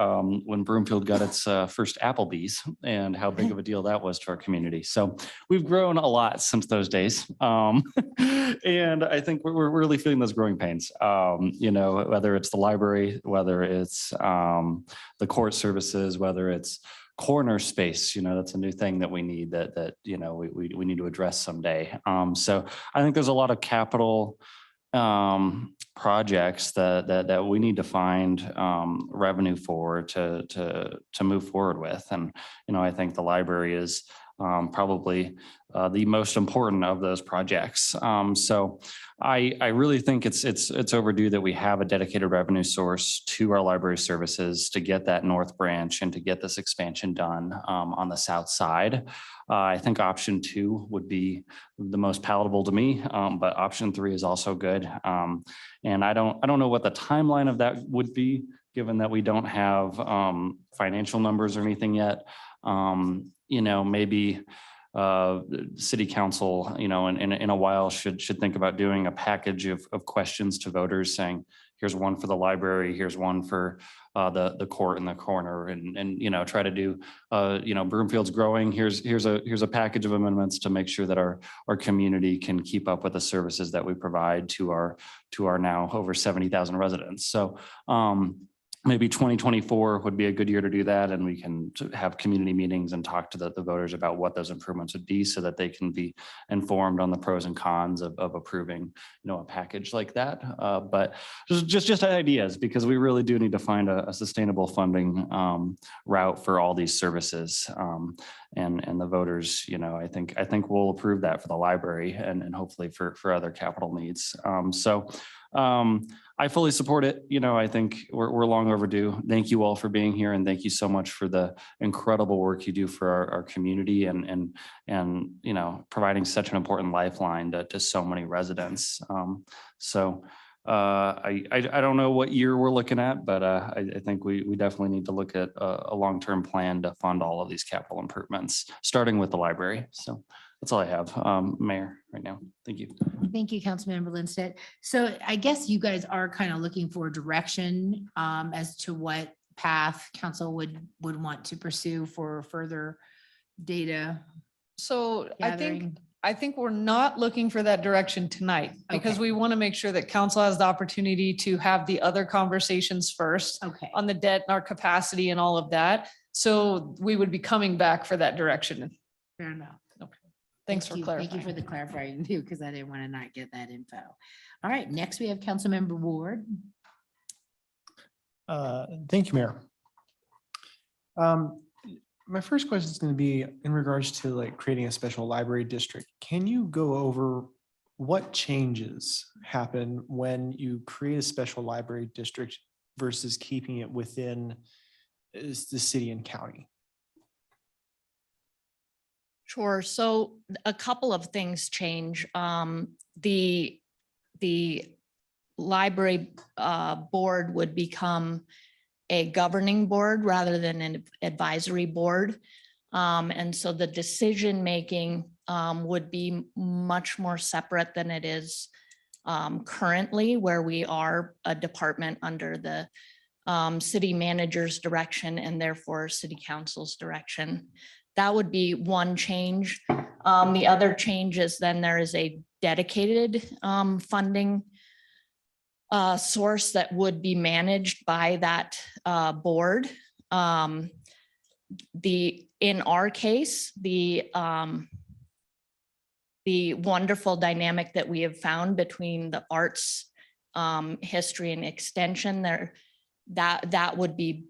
when Broomfield got its first Applebee's and how big of a deal that was to our community. So we've grown a lot since those days, and I think we're really feeling those growing pains. Whether it's the library, whether it's the court services, whether it's corner space, that's a new thing that we need that we need to address someday. So I think there's a lot of capital projects that we need to find revenue for to move forward with. And, I think the library is probably the most important of those projects. So I really think it's overdue that we have a dedicated revenue source to our library services to get that north branch and to get this expansion done on the south side. I think option 2 would be the most palatable to me, but option 3 is also good. And I don't know what the timeline of that would be, given that we don't have financial numbers or anything yet. Maybe city council, in a while should think about doing a package of questions to voters saying, here's one for the library, here's one for the court in the corner, and try to do, Broomfield's growing. Here's a package of amendments to make sure that our community can keep up with the services that we provide to our now over 70,000 residents. So maybe 2024 would be a good year to do that. And we can have community meetings and talk to the voters about what those improvements would be so that they can be informed on the pros and cons of approving, a package like that. But just ideas, because we really do need to find a sustainable funding route for all these services. And the voters, I think we'll approve that for the library and hopefully for other capital needs. I fully support it. I think we're long overdue. Thank you all for being here, and thank you so much for the incredible work you do for our community and providing such an important lifeline to so many residents. I don't know what year we're looking at, but I think we definitely need to look at a long-term plan to fund all of these capital improvements, starting with the library. So that's all I have, Mayor, right now. Thank you. Thank you, Councilmember Lindstedt. So I guess you guys are kind of looking for direction as to what path council would want to pursue for further data. So gathering. I think we're not looking for that direction tonight, because Okay. we want to make sure that council has the opportunity to have the other conversations first Okay. on the debt and our capacity and all of that. So we would be coming back for that direction. Fair enough. Thanks for Thank clarifying. you for the clarifying too, because I didn't want to not get that info. All right, next we have Councilmember Ward. Thank you, Mayor. My first question is going to be in regards to creating a special library district. Can you go over what changes happen when you create a special library district versus keeping it within the city and county? Sure. So a couple of things change. The library board would become a governing board rather than an advisory board. And so the decision-making would be much more separate than it is currently, where we are a department under the city manager's direction and therefore city council's direction. That would be one change. The other change is then there is a dedicated funding source that would be managed by that board. In our case, the wonderful dynamic that we have found between the arts, history and extension there, that would be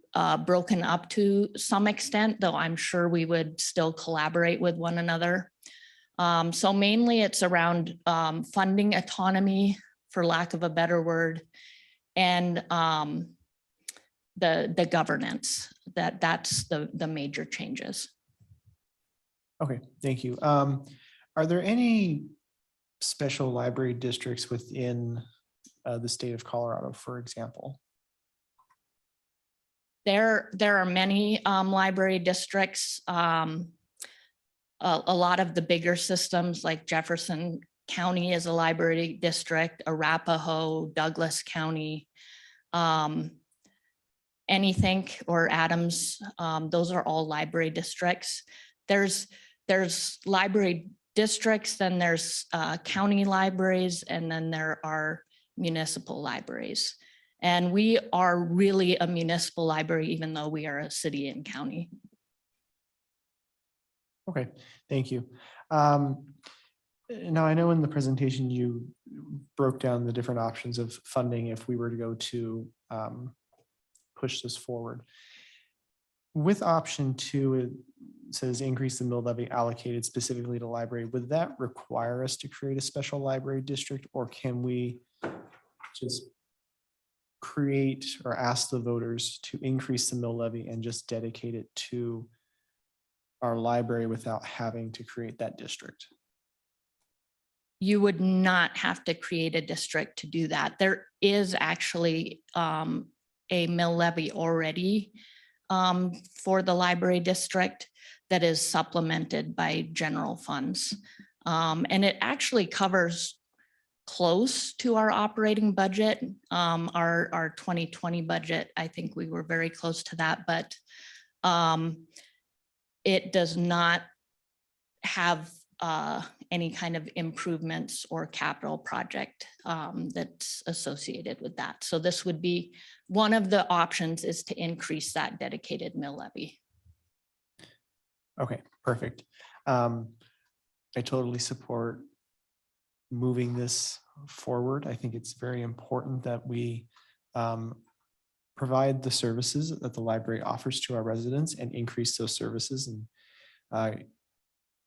broken up to some extent, though I'm sure we would still collaborate with one another. So mainly it's around funding autonomy, for lack of a better word, and the governance. That's the major changes. Okay, thank you. Are there any special library districts within the state of Colorado, for example? There are many library districts. A lot of the bigger systems like Jefferson County is a library district, Arapahoe, Douglas County, anything, or Adams, those are all library districts. There's library districts, then there's county libraries, and then there are municipal libraries. And we are really a municipal library, even though we are a city and county. Okay, thank you. Now, I know in the presentation you broke down the different options of funding if we were to go to push this forward. With option 2, it says increase the mill levy allocated specifically to library. Would that require us to create a special library district, or can we just create or ask the voters to increase the mill levy and just dedicate it to our library without having to create that district? You would not have to create a district to do that. There is actually a mill levy already for the library district that is supplemented by general funds. And it actually covers close to our operating budget. Our 2020 budget, I think we were very close to that, but it does not have any kind of improvements or capital project that's associated with that. So this would be one of the options, is to increase that dedicated mill levy. Okay, perfect. I totally support moving this forward. I think it's very important that we provide the services that the library offers to our residents and increase those services, and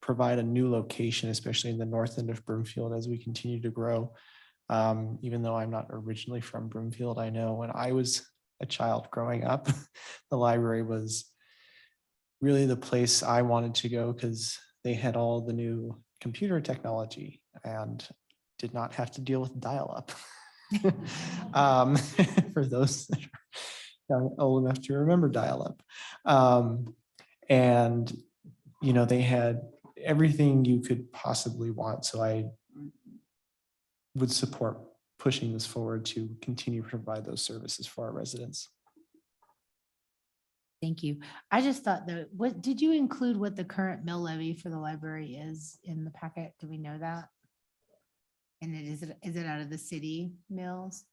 provide a new location, especially in the north end of Broomfield, as we continue to grow. Even though I'm not originally from Broomfield, I know when I was a child growing up, the library was really the place I wanted to go, because they had all the new computer technology and did not have to deal with dial-up. For those that are old enough to remember dial-up. And, you know, they had everything you could possibly want. So I would support pushing this forward to continue to provide those services for our residents. Thank you. I just thought that, what did you include what the current mill levy for the library is in the packet? Do we know that? And is it out of the city mills?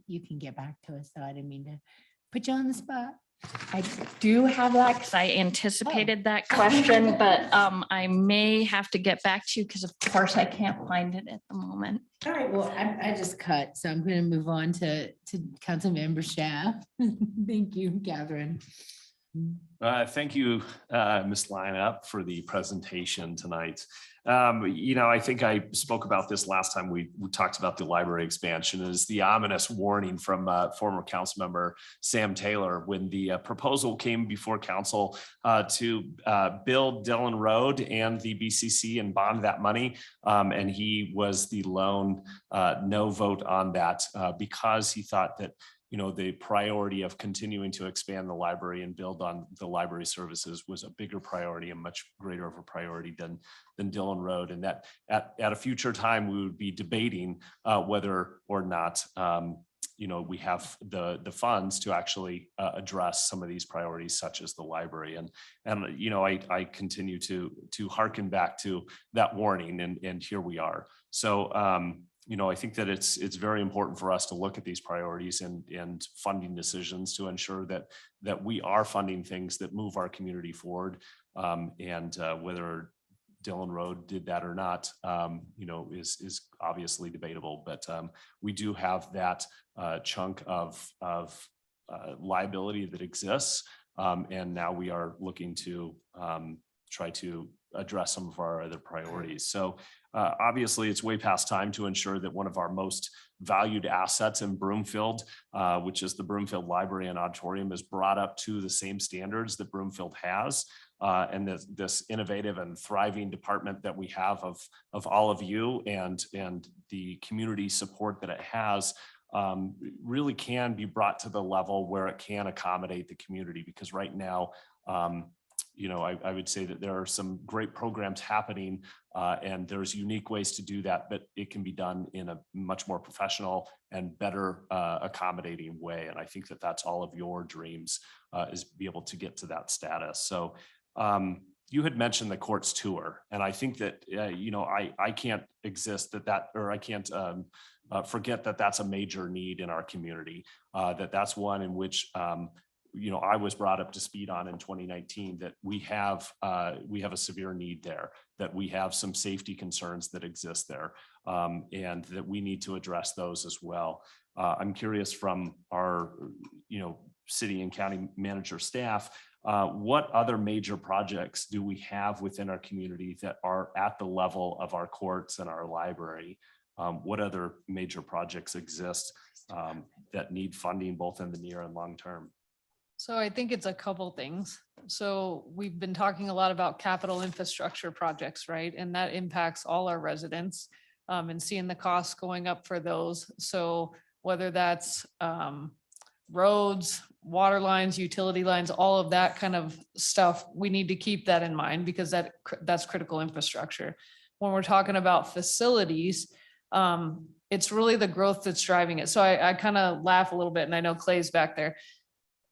You can get back to us, so I didn't mean to put you on the spot. I do have that because I anticipated that question, but I may have to get back to you because of course I can't find it at the moment. All right, well, I just cut, so I'm going to move on to Councilmember Schaaf. Thank you, Catherine. Thank you, Ms. Lineup, for the presentation tonight. You know, I think I spoke about this last time we talked about the library expansion, is the ominous warning from former council member Sam Taylor when the proposal came before council to build Dillon Road and the BCC and bond that money. And he was the lone no vote on that because he thought that, you know, the priority of continuing to expand the library and build on the library services was a bigger priority, and much greater of a priority than Dillon Road. And that at a future time, we would be debating whether or not we have the funds to actually address some of these priorities, such as the library. And I continue to hearken back to that warning, and here we are. So I think that it's very important for us to look at these priorities and funding decisions to ensure that we are funding things that move our community forward. And whether Dillon Road did that or not, is obviously debatable, but we do have that chunk of liability that exists. And now we are looking to try to address some of our other priorities. So obviously it's way past time to ensure that one of our most valued assets in Broomfield, which is the Broomfield Library and Auditorium, is brought up to the same standards that Broomfield has. And this innovative and thriving department that we have of all of you and the community support that it has really can be brought to the level where it can accommodate the community. Because right now, I would say that there are some great programs happening and there's unique ways to do that, but it can be done in a much more professional and better accommodating way. And I think that that's all of your dreams, is be able to get to that status. So you had mentioned the courts tour, and I think that, I can't I can't forget that that's a major need in our community, that's one in which, I was brought up to speed on in 2019, that we have a severe need there, that we have some safety concerns that exist there, and that we need to address those as well. I'm curious from our, city and county manager staff, what other major projects do we have within our community that are at the level of our courts and our library? What other major projects exist that need funding both in the near and long term? So I think it's a couple things. So we've been talking a lot about capital infrastructure projects, right? And that impacts all our residents, and seeing the costs going up for those. So whether that's roads, water lines, utility lines, all of that kind of stuff, we need to keep that in mind because that's critical infrastructure. When we're talking about facilities, it's really the growth that's driving it. So I kind of laugh a little bit, and I know Clay's back there.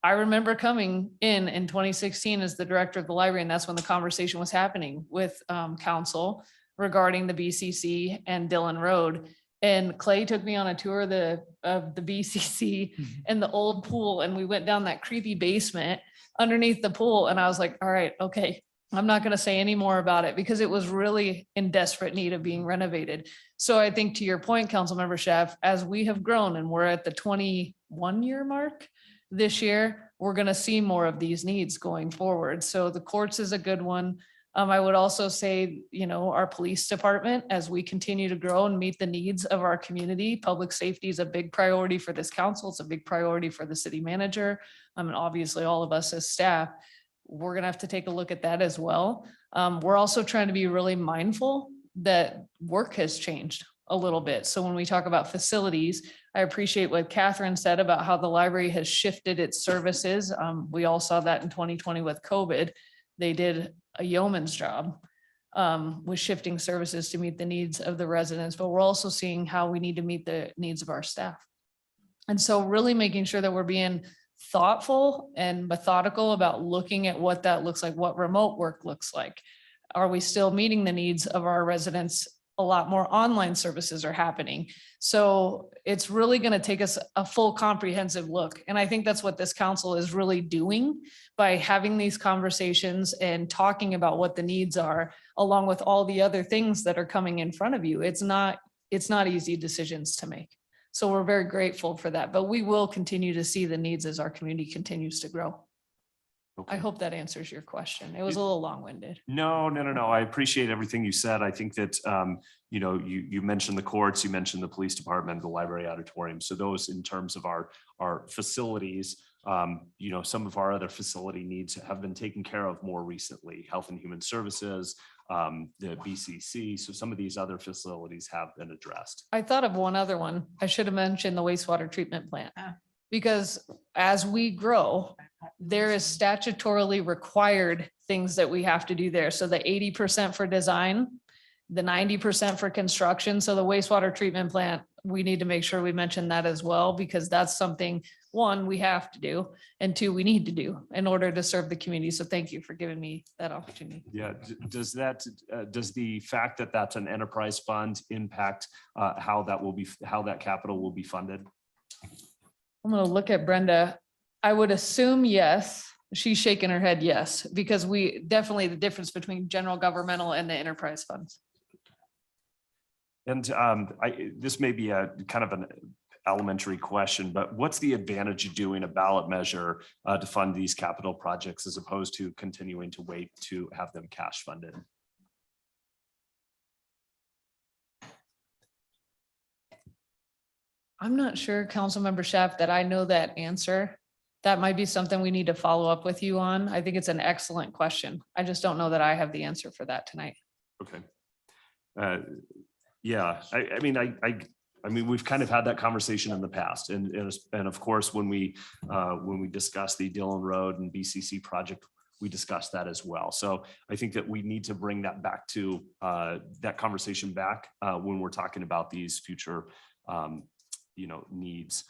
I remember coming in 2016 as the director of the library, and that's when the conversation was happening with council regarding the BCC and Dillon Road. And Clay took me on a tour of the BCC and the old pool, and we went down that creepy basement underneath the pool. And I was like, all right, okay, I'm not going to say any more about it because it was really in desperate need of being renovated. So I think to your point, Councilmember Schaaf, as we have grown and we're at the 21-year mark this year, we're going to see more of these needs going forward. So the courts is a good one. I would also say, our police department, as we continue to grow and meet the needs of our community, public safety is a big priority for this council. It's a big priority for the city manager. And obviously all of us as staff, we're going to have to take a look at that as well. We're also trying to be really mindful that work has changed a little bit. So when we talk about facilities, I appreciate what Catherine said about how the library has shifted its services. We all saw that in 2020 with COVID. They did a yeoman's job with shifting services to meet the needs of the residents, but we're also seeing how we need to meet the needs of our staff. And so really making sure that we're being thoughtful and methodical about looking at what that looks like, what remote work looks like. Are we still meeting the needs of our residents? A lot more online services are happening. So it's really going to take us a full comprehensive look. And I think that's what this council is really doing by having these conversations and talking about what the needs are, along with all the other things that are coming in front of you. It's not easy decisions to make. So we're very grateful for that, but we will continue to see the needs as our community continues to grow. I hope that answers your question. It was a little long-winded. No. I appreciate everything you said. I think that, you mentioned the courts, you mentioned the police department, the library auditorium. So those in terms of our facilities, some of our other facility needs have been taken care of more recently, Health and Human Services, the BCC. So some of these other facilities have been addressed. I thought of one other one. I should have mentioned the wastewater treatment plant. Because as we grow, there is statutorily required things that we have to do there. So the 80% for design, the 90% for construction. So the wastewater treatment plant, we need to make sure we mention that as well, because that's something, one, we have to do, and two, we need to do in order to serve the community. So thank you for giving me that opportunity. Yeah, does that, does the fact that that's an enterprise fund impact how that capital will be funded? I'm gonna look at Brenda. I would assume yes. She's shaking her head yes, because we definitely the difference between general governmental and the enterprise funds. And this may be a kind of an elementary question, but what's the advantage of doing a ballot measure to fund these capital projects as opposed to continuing to wait to have them cash funded? I'm not sure, Councilmember Shaft, that I know that answer. That might be something we need to follow up with you on. I think it's an excellent question. I just don't know that I have the answer for that tonight. Okay. Yeah, I mean, we've kind of had that conversation in the past, and of course, when we discussed the Dillon Road and BCC project, we discussed that as well. So I think that we need to bring that back to that conversation back when we're talking about these future, needs.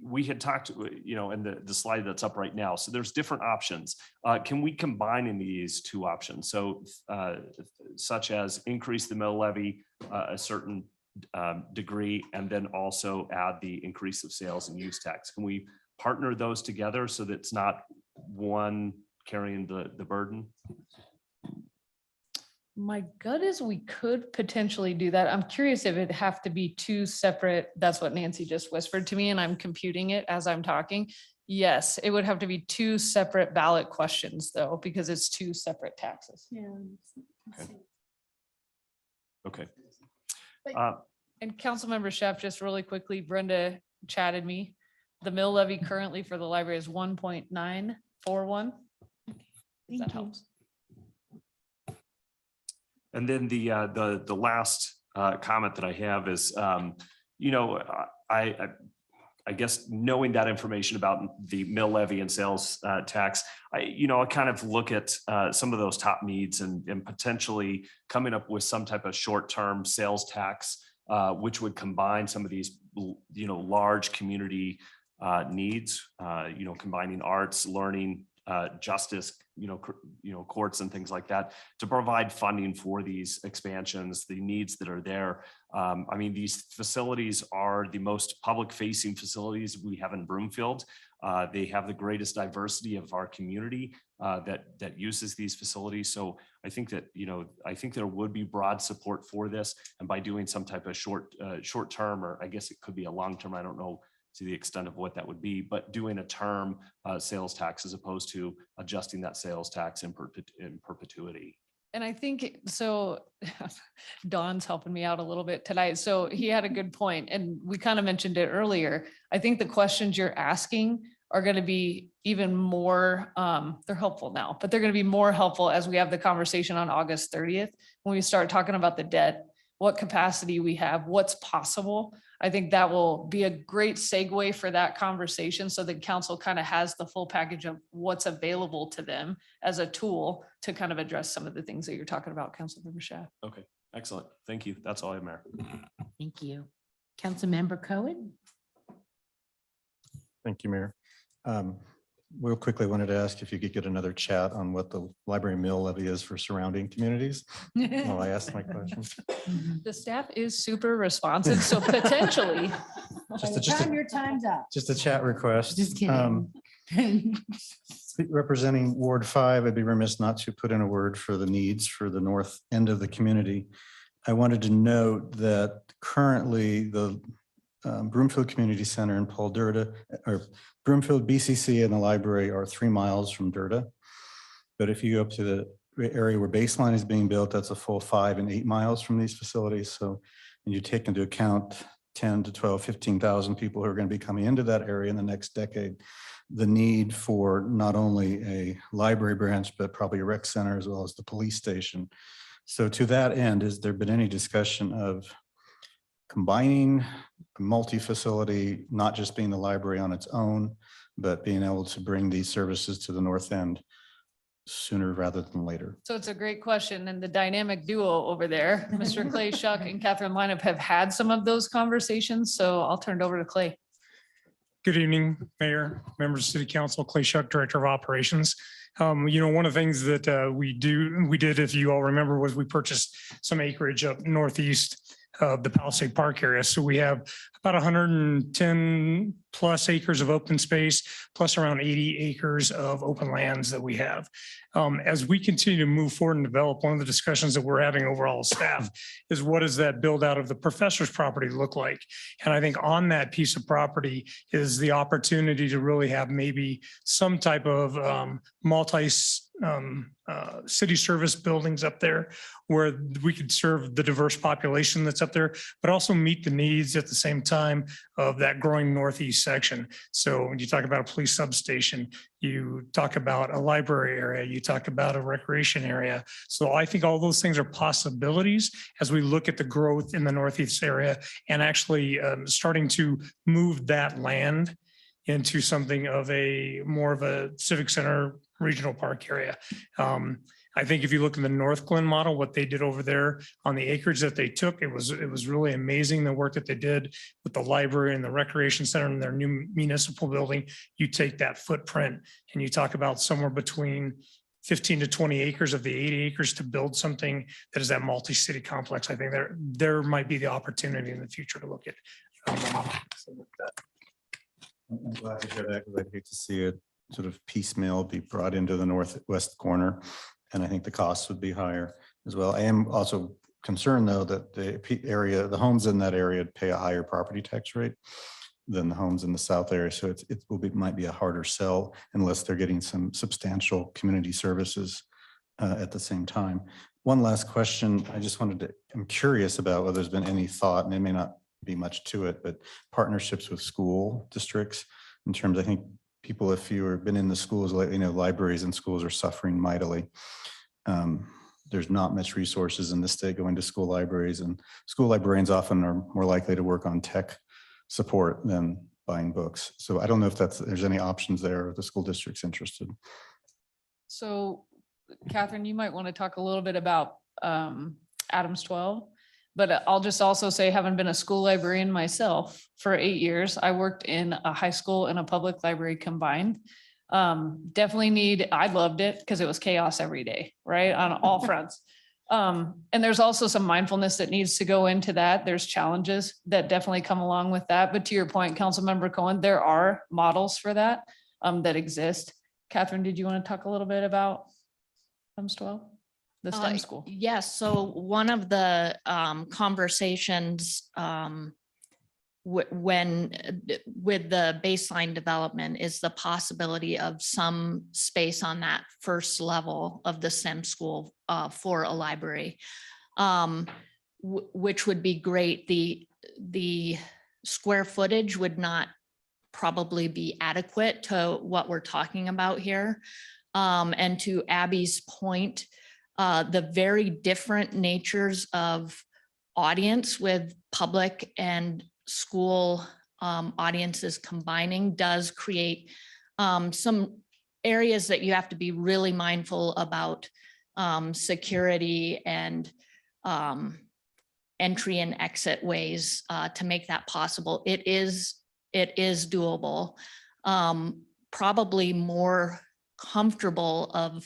We had talked, in the slide that's up right now. So there's different options. Can we combine in these two options? So such as increase the mill levy a certain degree, and then also add the increase of sales and use tax. Can we partner those together so that it's not one carrying the burden? My gut is we could potentially do that. I'm curious if it'd have to be two separate, that's what Nancy just whispered to me, and I'm computing it as I'm talking. Yes, it would have to be two separate ballot questions though, because it's two separate taxes. Okay. And Councilmember Chef, just really quickly, Brenda chatted me. The mill levy currently for the library is 1.941. That helps. And then the last comment that I have is, I guess knowing that information about the mill levy and sales tax, I kind of look at some of those top needs and potentially coming up with some type of short-term sales tax, which would combine some of these, large community needs, combining arts, learning, justice, courts and things like that, to provide funding for these expansions, the needs that are there. I mean, these facilities are the most public facing facilities we have in Broomfield. They have the greatest diversity of our community that uses these facilities. So I think that, I think there would be broad support for this, and by doing some type of short term, or I guess it could be a long term, I don't know to the extent of what that would be, but doing a term sales tax as opposed to adjusting that sales tax in perpetuity. And I think, so Don's helping me out a little bit tonight. So he had a good point, and we kind of mentioned it earlier. I think the questions you're asking are going to be even more, they're helpful now, but they're going to be more helpful as we have the conversation on August 30th, when we start talking about the debt, what capacity we have, what's possible. I think that will be a great segue for that conversation, so that council kind of has the full package of what's available to them as a tool to kind of address some of the things that you're talking about, Councilmember Shaft. Okay, excellent. Thank you. That's all I have, Mayor. Thank you. Councilmember Cohen. Thank you, Mayor. Real quickly, wanted to ask if you could get another chat on what the library mill levy is for surrounding communities while I ask my question. The staff is super responsive, so potentially. Your time's up. Just a chat request. Just kidding. Representing Ward 5, I'd be remiss not to put in a word for the needs for the north end of the community. I wanted to note that currently the Broomfield Community Center and Paul Durda, or Broomfield BCC and the library are 3 miles from Durda. But if you go up to the area where Baseline is being built, that's a full 5 and 8 miles from these facilities. So when you take into account 10 to 12, 15,000 people who are going to be coming into that area in the next decade, the need for not only a library branch, but probably a rec center as well as the police station. So to that end, has there been any discussion of combining a multi-facility, not just being the library on its own, but being able to bring these services to the north end? sooner rather than later. So it's a great question, and the dynamic duo over there, Mr. Clay Shuck and Catherine Lineup, have had some of those conversations, so I'll turn it over to Clay. Good evening, Mayor, members of City Council, Clay Shuck, Director of Operations. One of the things that we did, if you all remember, was we purchased some acreage up northeast of the Palisade Park area. So we have about 110 plus acres of open space, plus around 80 acres of open lands that we have. As we continue to move forward and develop, one of the discussions that we're having overall as staff is what does that build out of the professor's property look like? And I think on that piece of property is the opportunity to really have maybe some type of city service buildings up there where we could serve the diverse population that's up there, but also meet the needs at the same time of that growing northeast section. So when you talk about a police substation, you talk about a library area, you talk about a recreation area. So I think all those things are possibilities as we look at the growth in the northeast area and actually starting to move that land into something of more of a civic center regional park area. I think if you look at the North Glen model, what they did over there on the acreage that they took, it was really amazing the work that they did with the library and the recreation center and their new municipal building. You take that footprint and you talk about somewhere between 15 to 20 acres of the 80 acres to build something that is that multi-city complex. I think there might be the opportunity in the future to look at. I'm glad to hear that because I'd hate to see it sort of piecemeal be brought into the northwest corner. And I think the costs would be higher as well. I am also concerned though that the homes in that area pay a higher property tax rate than the homes in the south area. So might be a harder sell unless they're getting some substantial community services at the same time. One last question. I'm curious about whether there's been any thought, and it may not be much to it, but partnerships with school districts in terms, I think people, if you've been in the schools, libraries and schools are suffering mightily. There's not much resources in the state going to school libraries, and school librarians often are more likely to work on tech support than buying books. So I don't know if there's any options there if the school district's interested. So Catherine, you might want to talk a little bit about Adams 12. But I'll just also say, having been a school librarian myself for 8 years, I worked in a high school and a public library combined. I loved it because it was chaos every day, right? On all fronts. And there's also some mindfulness that needs to go into that. There's challenges that definitely come along with that. But to your point, Councilmember Cohen, there are models for that that exist. Catherine, did you want to talk a little bit about Adams 12? The STEM school. Yes, so one of the conversations with the baseline development is the possibility of some space on that first level of the STEM school for a library, which would be great. The square footage would not probably be adequate to what we're talking about here. And to Abby's point, the very different natures of audience with public and school audiences combining does create some areas that you have to be really mindful about security and entry and exit ways to make that possible. It is doable, probably more comfortable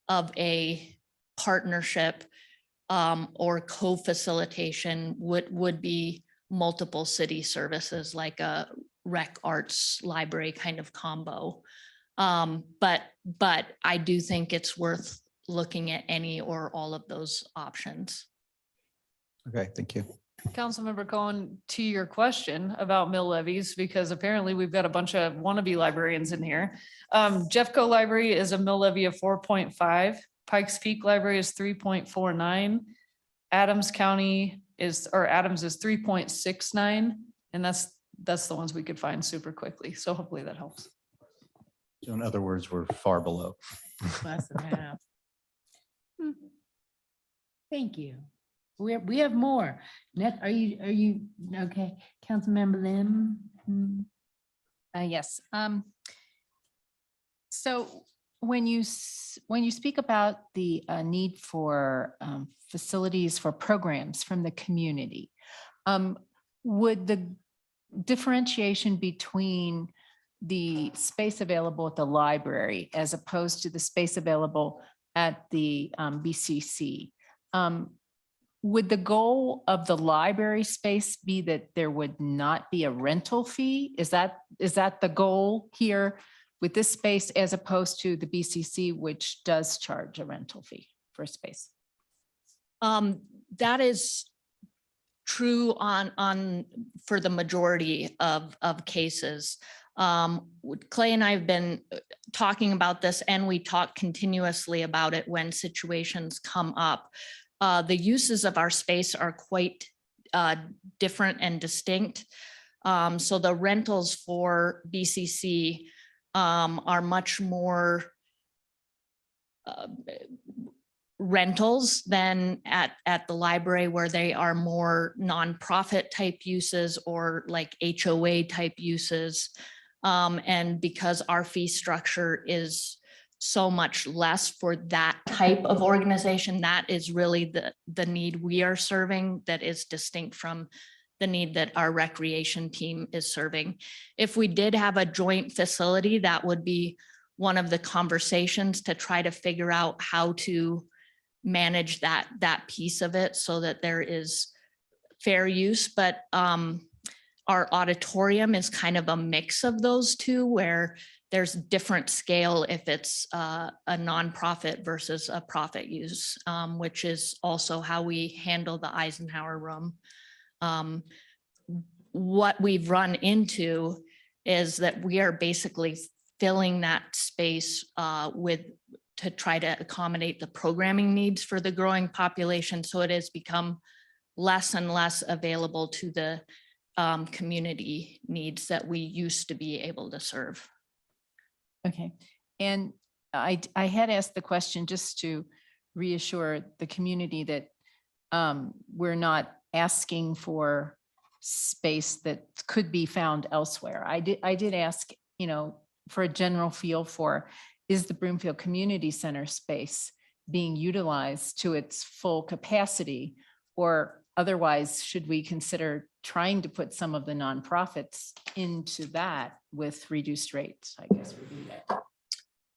of a partnership or co-facilitation would be multiple city services like a rec arts library kind of combo. But I do think it's worth looking at any or all of those options. Okay, thank you. Councilmember Cohen, to your question about mill levies, because apparently we've got a bunch of wannabe librarians in here. Jeffco Library is a mill levy of 4.5. Pikes Peak Library is 3.49. Adams is 3.69. And that's the ones we could find super quickly. So hopefully that helps. So in other words, we're far below. Less than half. Thank you. We have more. Are you okay? Councilmember Lim? Yes. So when you speak about the need for facilities for programs from the community, would the differentiation between the space available at the library as opposed to the space available at the BCC, would the goal of the library space be that there would not be a rental fee? Is that the goal here with this space as opposed to the BCC, which does charge a rental fee for space? That is true for the majority of cases. Clay and I have been talking about this, and we talk continuously about it when situations come up. The uses of our space are quite different and distinct. So the rentals for BCC are much more rentals than at the library, where they are more nonprofit type uses or like HOA type uses. And because our fee structure is so much less for that type of organization, that is really the need we are serving, that is distinct from the need that our recreation team is serving. If we did have a joint facility, that would be one of the conversations to try to figure out how to manage that piece of it so that there is fair use. But our auditorium is kind of a mix of those two, where there's different scale if it's a nonprofit versus a profit use, which is also how we handle the Eisenhower Room. What we've run into is that we are basically filling that space to try to accommodate the programming needs for the growing population. So it has become less and less available to the community needs that we used to be able to serve. Okay, and I had asked the question just to reassure the community that we're not asking for space that could be found elsewhere. I did ask, for a general feel for, is the Broomfield Community Center space being utilized to its full capacity, or otherwise should we consider trying to put some of the nonprofits into that with reduced rates? I guess would be that.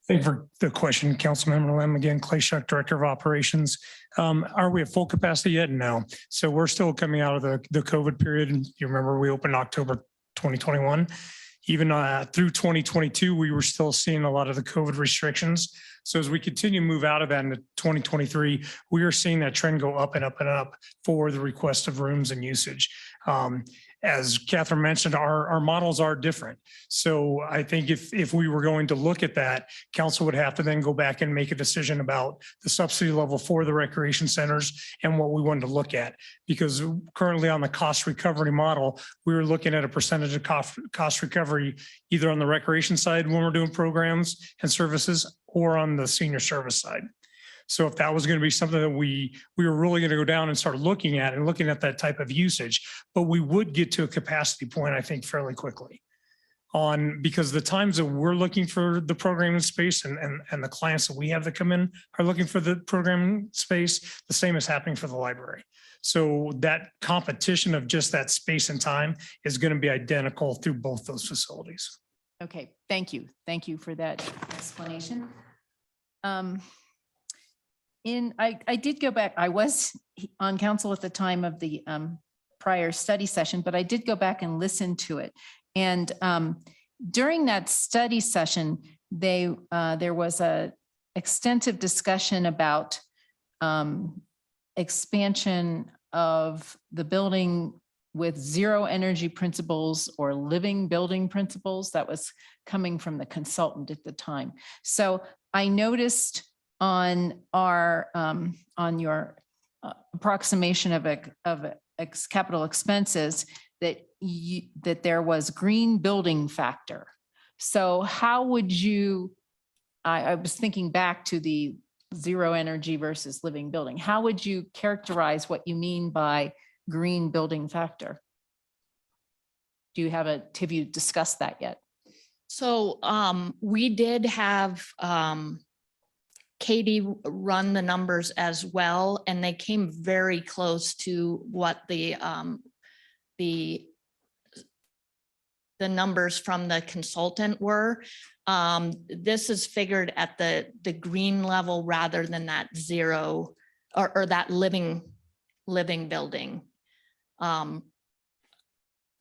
Thank you for the question, Councilmember Lim. Again, Clay Shuck, Director of Operations. Are we at full capacity yet? No. So we're still coming out of the COVID period. And you remember we opened October 2021. Even through 2022, we were still seeing a lot of the COVID restrictions. So as we continue to move out of that into 2023, we are seeing that trend go up and up and up for the request of rooms and usage. As Catherine mentioned, our models are different. So I think if we were going to look at that, council would have to then go back and make a decision about the subsidy level for the recreation centers and what we wanted to look at. Because currently on the cost recovery model, we were looking at a percentage of cost recovery, either on the recreation side when we're doing programs and services, or on the senior service side. So if that was going to be something that we were really going to go down and start looking at that type of usage, but we would get to a capacity point, I think, fairly quickly because the times that we're looking for the programming space and the clients that we have that come in are looking for the programming space, the same is happening for the library. So that competition of just that space and time is going to be identical through both those facilities. Okay, thank you. Thank you for that explanation. I did go back, I was on council at the time of the prior study session, but I did go back and listen to it. And during that study session, there was a extensive discussion about expansion of the building with zero energy principles or living building principles. That was coming from the consultant at the time. So I noticed on your approximation of capital expenses that there was green building factor. So how would you, I was thinking back to the zero energy versus living building. How would you characterize what you mean by green building factor? Have you discussed that yet? So we did have Katie run the numbers as well, and they came very close to what the numbers from the consultant were. This is figured at the green level rather than that zero or that living building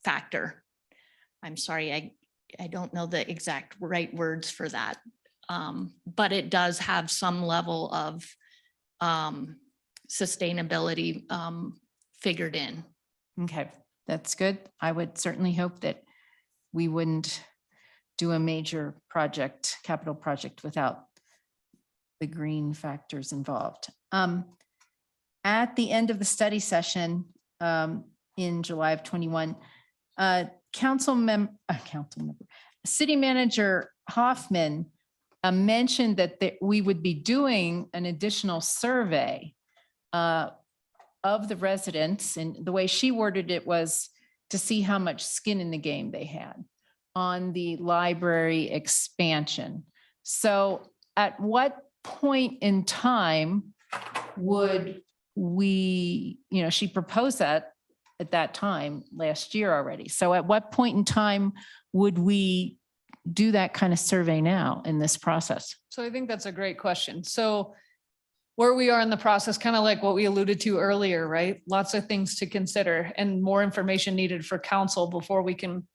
factor. I'm sorry, I don't know the exact right words for that. But it does have some level of sustainability figured in. Okay, that's good. I would certainly hope that we wouldn't do a major project, capital project without the green factors involved. At the end of the study session in July of 21, City Manager Hoffman mentioned that we would be doing an additional survey of the residents, and the way she worded it was to see how much skin in the game they had on the library expansion. So at what point in time would we, she proposed that at that time last year already. So at what point in time would we do that kind of survey now in this process? So I think that's a great question. So where we are in the process, kind of like what we alluded to earlier, right? Lots of things to consider and more information needed for council before we can,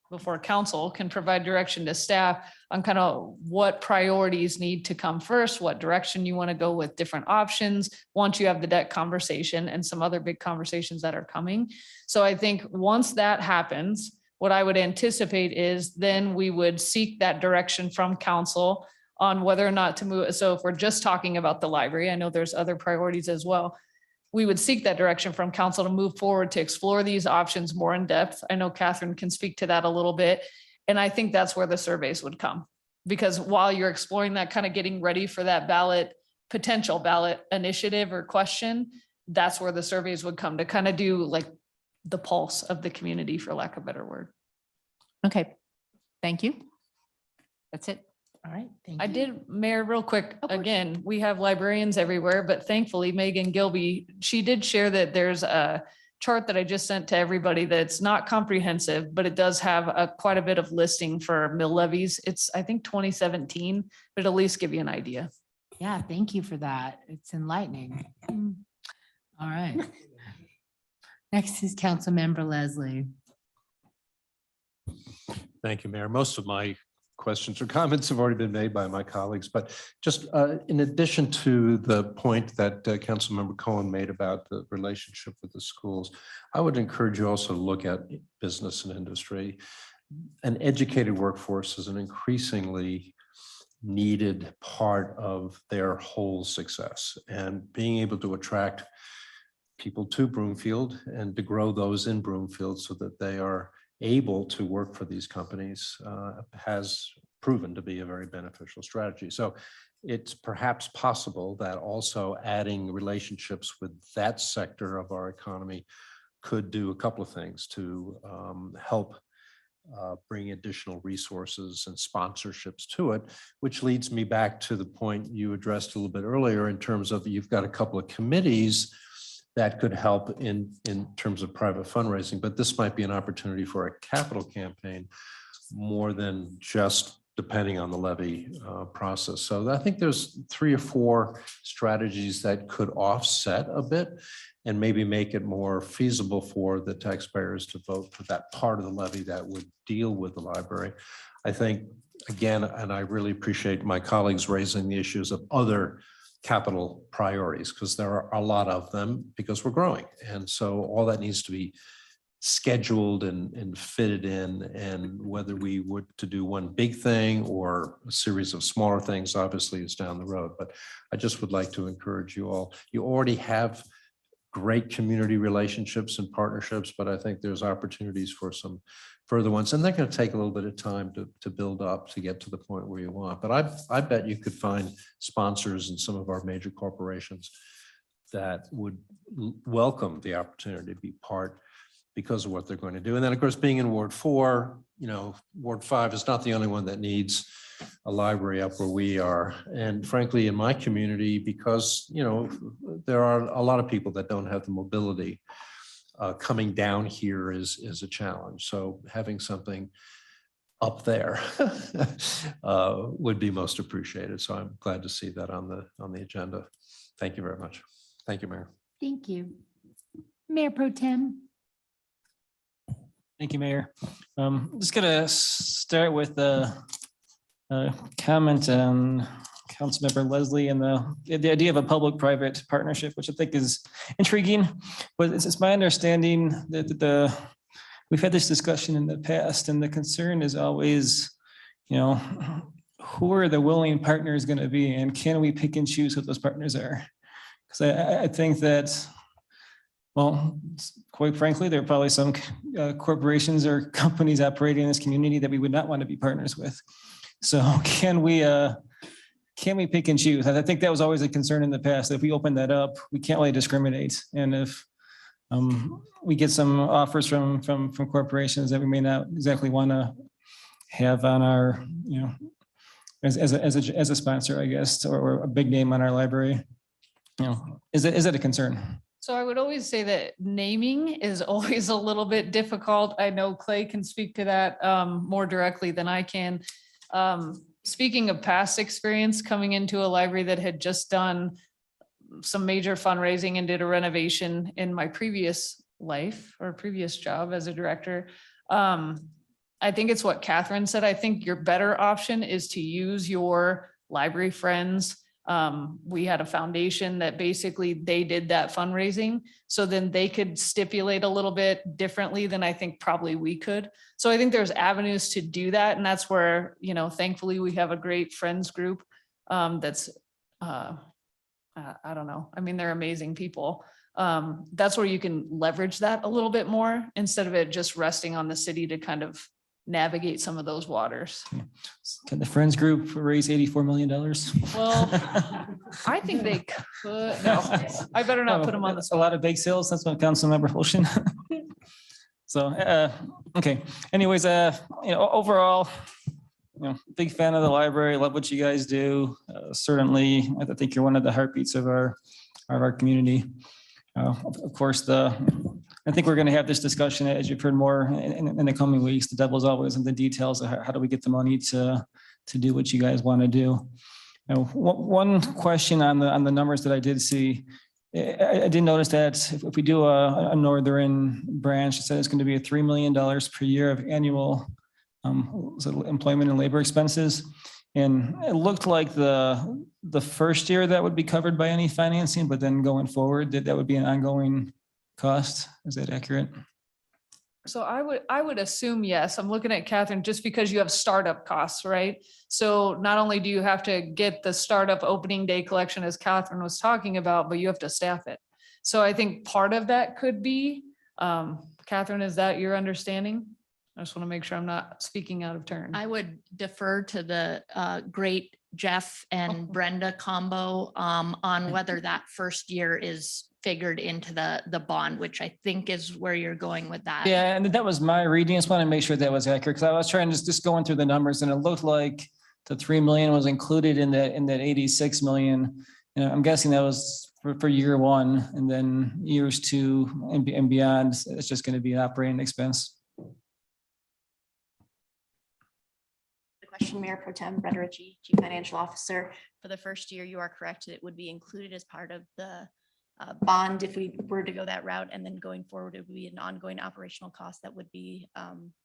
before council can provide direction to staff on kind of what priorities need to come first, what direction you want to go with different options once you have the debt conversation and some other big conversations that are coming. So I think once that happens, what I would anticipate is then we would seek that direction from council on whether or not to move. So if we're just talking about the library, I know there's other priorities as well. We would seek that direction from council to move forward to explore these options more in depth. I know Catherine can speak to that a little bit. And I think that's where the surveys would come. Because while you're exploring that, kind of getting ready for that potential ballot initiative or question, that's where the surveys would come to kind of do like the pulse of the community, for lack of a better word. Okay, thank you. That's it. All right. I did, Mayor, real quick, again, we have librarians everywhere, but thankfully Megan Gilby, she did share that there's a chart that I just sent to everybody that's not comprehensive, but it does have quite a bit of listing for mill levies. It's, I think, 2017, but at least give you an idea. Yeah, thank you for that. It's enlightening. All right. Next is Councilmember Leslie. Thank you, Mayor. Most of my questions or comments have already been made by my colleagues, but just in addition to the point that Councilmember Cohen made about the relationship with the schools, I would encourage you also to look at business and industry. An educated workforce is an increasingly needed part of their whole success, and being able to attract people to Broomfield and to grow those in Broomfield so that they are able to work for these companies has proven to be a very beneficial strategy. So it's perhaps possible that also adding relationships with that sector of our economy could do a couple of things to help bring additional resources and sponsorships to it, which leads me back to the point you addressed a little bit earlier in terms of you've got a couple of committees that could help in terms of private fundraising, but this might be an opportunity for a capital campaign more than just depending on the levy process. So I think there's 3 or 4 strategies that could offset a bit and maybe make it more feasible for the taxpayers to vote for that part of the levy that would deal with the library. I think, again, and I really appreciate my colleagues raising the issues of other capital priorities, because there are a lot of them because we're growing. And so all that needs to be scheduled and fitted in, and whether we were to do one big thing or a series of smaller things, obviously is down the road. But I just would like to encourage you all. You already have great community relationships and partnerships, but I think there's opportunities for some further ones, and they're going to take a little bit of time to build up to get to the point where you want. But I bet you could find sponsors in some of our major corporations that would welcome the opportunity to be part because of what they're going to do. And then, of course, being in Ward 4, you know, Ward 5 is not the only one that needs a library up where we are. And frankly, in my community, because, you know, there are a lot of people that don't have the mobility, coming down here is a challenge. So having something up there would be most appreciated. So I'm glad to see that on the agenda. Thank you very much. Thank you, Mayor. Thank you. Mayor Pro Tem. Thank you, Mayor. Just gonna start with a comment on Councilmember Leslie and the idea of a public-private partnership, which I think is intriguing. But it's my understanding that we've had this discussion in the past, and the concern is always, you know, who are the willing partners going to be, and can we pick and choose who those partners are? Because I think that, well, quite frankly, there are probably some corporations or companies operating in this community that we would not want to be partners with. So can we pick and choose? I think that was always a concern in the past. If we open that up, we can't really discriminate. And if we get some offers from corporations that we may not exactly want to have on our, you know, as a sponsor, I guess, or a big name on our library, you know, is it a concern? So I would always say that naming is always a little bit difficult. I know Clay can speak to that more directly than I can. Speaking of past experience, coming into a library that had just done some major fundraising and did a renovation in my previous life or previous job as a director. I think it's what Catherine said. I think your better option is to use your library friends. We had a foundation that basically they did that fundraising. So then they could stipulate a little bit differently than I think probably we could. So I think there's avenues to do that. And that's where, you know, thankfully we have a great friends group that's, I don't know. I mean, they're amazing people. That's where you can leverage that a little bit more instead of it just resting on the city to kind of navigate some of those waters. Can the Friends Group raise $84 million? Well, I think they could. No, I better not put them on the spot. A lot of bake sales. That's what Councilmember Holshin. So, okay. Anyways, you know, overall, you know, big fan of the library. Love what you guys do. Certainly, I think you're one of the heartbeats of our community. Of course, I think we're going to have this discussion as you've heard more in the coming weeks. The devil's always in the details of how do we get the money to do what you guys want to do. Now, one question on the numbers that I did see, I did notice that if we do a northern branch, it said it's going to be $3 million per year of annual employment and labor expenses. And it looked like the first year that would be covered by any financing, but then going forward, that would be an ongoing cost. Is that accurate? So I would assume yes. I'm looking at Catherine just because you have startup costs, right? So not only do you have to get the startup opening day collection as Catherine was talking about, but you have to staff it. So I think part of that could be, Catherine, is that your understanding? I just want to make sure I'm not speaking out of turn. I would defer to the great Jeff and Brenda combo on whether that first year is figured into the bond, which I think is where you're going with that. Yeah, and that was my reading. I just want to make sure that was accurate because I was trying to just going through the numbers and it looked like the 3 million was included in that 86 million. You know, I'm guessing that was for year one, and then years 2 and beyond, it's just going to be an operating expense. Question, Mayor Pro Tem Brenda Ritchie, Chief Financial Officer. For the first year, you are correct. It would be included as part of the bond if we were to go that route. And then going forward, it would be an ongoing operational cost that would be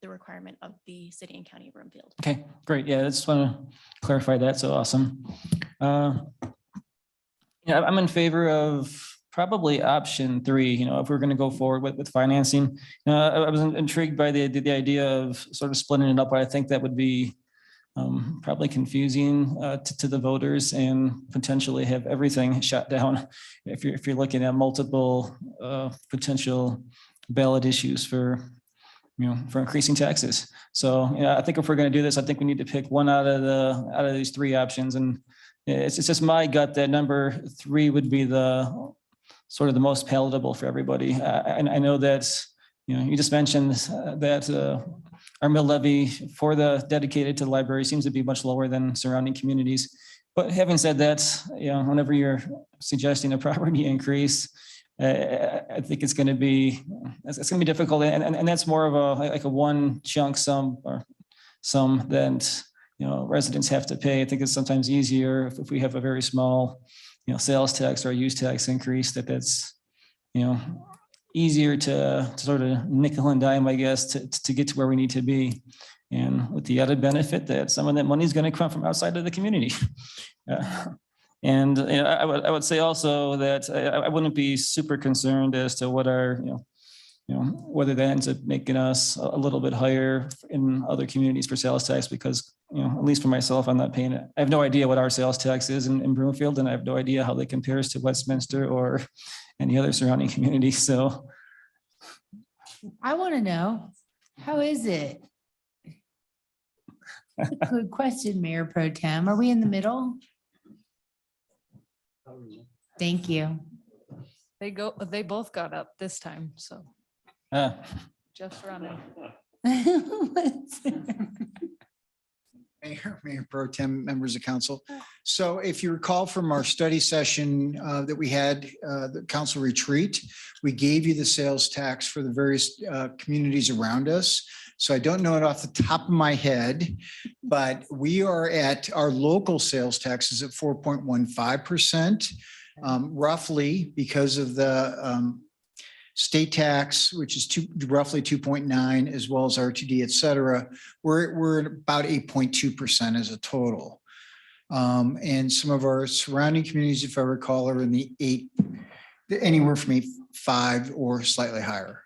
the requirement of the city and county of Broomfield. Okay, great. Yeah, I just want to clarify that. So awesome. Yeah, I'm in favor of probably option 3, you know, if we're going to go forward with financing. I was intrigued by the idea of sort of splitting it up, but I think that would be probably confusing to the voters and potentially have everything shut down if you're looking at multiple potential ballot issues for increasing taxes. So I think if we're going to do this, I think we need to pick one out of these 3 options, and it's just my gut that number 3 would be the sort of the most palatable for everybody. I know that you just mentioned that our mill levy for the dedicated to the library seems to be much lower than surrounding communities. But having said that, whenever you're suggesting a property increase, I think it's going to be difficult, and that's more of a one chunk sum or sum that residents have to pay. I think it's sometimes easier if we have a very small sales tax or a use tax increase, that's easier to sort of nickel and dime, I guess, to get to where we need to be. And with the added benefit that some of that money is going to come from outside of the community. And I would say also that I wouldn't be super concerned as to what our, whether that ends up making us a little bit higher in other communities for sales tax, because, at least for myself, I'm not paying it. I have no idea what our sales tax is in Broomfield, and I have no idea how that compares to Westminster or any other surrounding community. So I want to know, how is it? That's a good question, Mayor Pro Tem. Are we in the middle? Thank you. They both got up this time, so Jeff's running. Mayor Pro Tem, members of council. So if you recall from our study session that we had, the council retreat, we gave you the sales tax for the various communities around us. So I don't know it off the top of my head, but we are at our local sales taxes at 4.15%, roughly, because of the state tax, which is roughly 2.9, as well as RTD, et cetera. We're at about 8.2% as a total. And some of our surrounding communities, if I recall, are in the anywhere from 8.5 or slightly higher.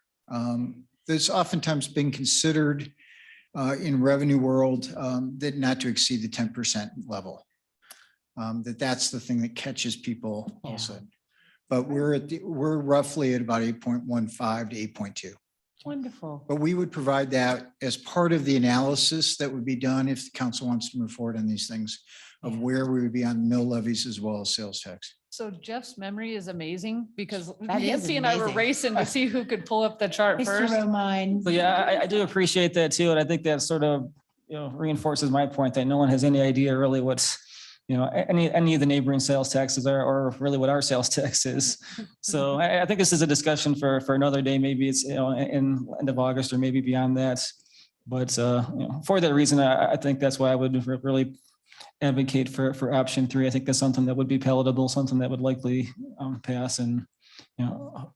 That's oftentimes been considered in revenue world that not to exceed the 10% level. That's the thing that catches people also. But we're roughly at about 8.15 to 8.2. Wonderful. But we would provide that as part of the analysis that would be done if the council wants to move forward on these things of where we would be on mill levies as well as sales tax. So Jeff's memory is amazing, because That is Nancy and I were amazing. racing to see who could pull up the chart Mr. first. Romine. But yeah, I do appreciate that too. And I think that sort of, reinforces my point that no one has any idea really what's, any of the neighboring sales taxes are, or really what our sales tax is. So I think this is a discussion for another day. Maybe it's, in end of August or maybe beyond that. But, for that reason, I think that's why I would really advocate for option 3. I think that's something that would be palatable, something that would likely pass and,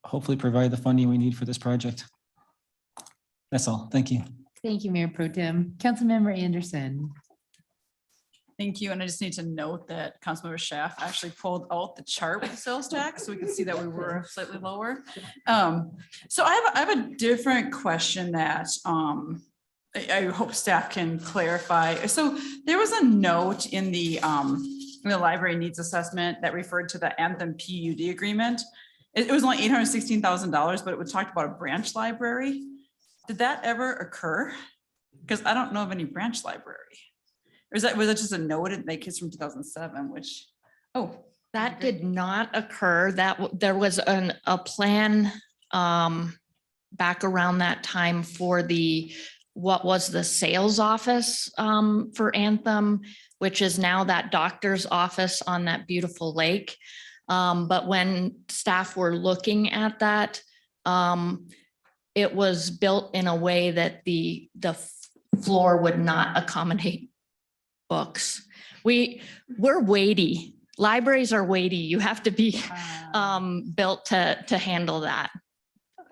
hopefully provide the funding we need for this project. That's all. Thank you. Thank you, Mayor Pro Tem. Councilmember Anderson. Thank you. And I just need to note that Councilmember Schaaf actually pulled out the chart with the sales tax, so we could see that we were slightly lower. So I have a different question that I hope staff can clarify. So there was a note in the library needs assessment that referred to the Anthem PUD agreement. It was only $816,000, but it was talked about a branch library. Did that ever occur? Because I don't know of any branch library. Or was that just a note in like it's from 2007, which, That did not occur. There was a plan back around that time for what was the sales office for Anthem, which is now that doctor's office on that beautiful lake. But when staff were looking at that, it was built in a way that the floor would not accommodate books. We're weighty. Libraries are weighty. You have to be built to handle that.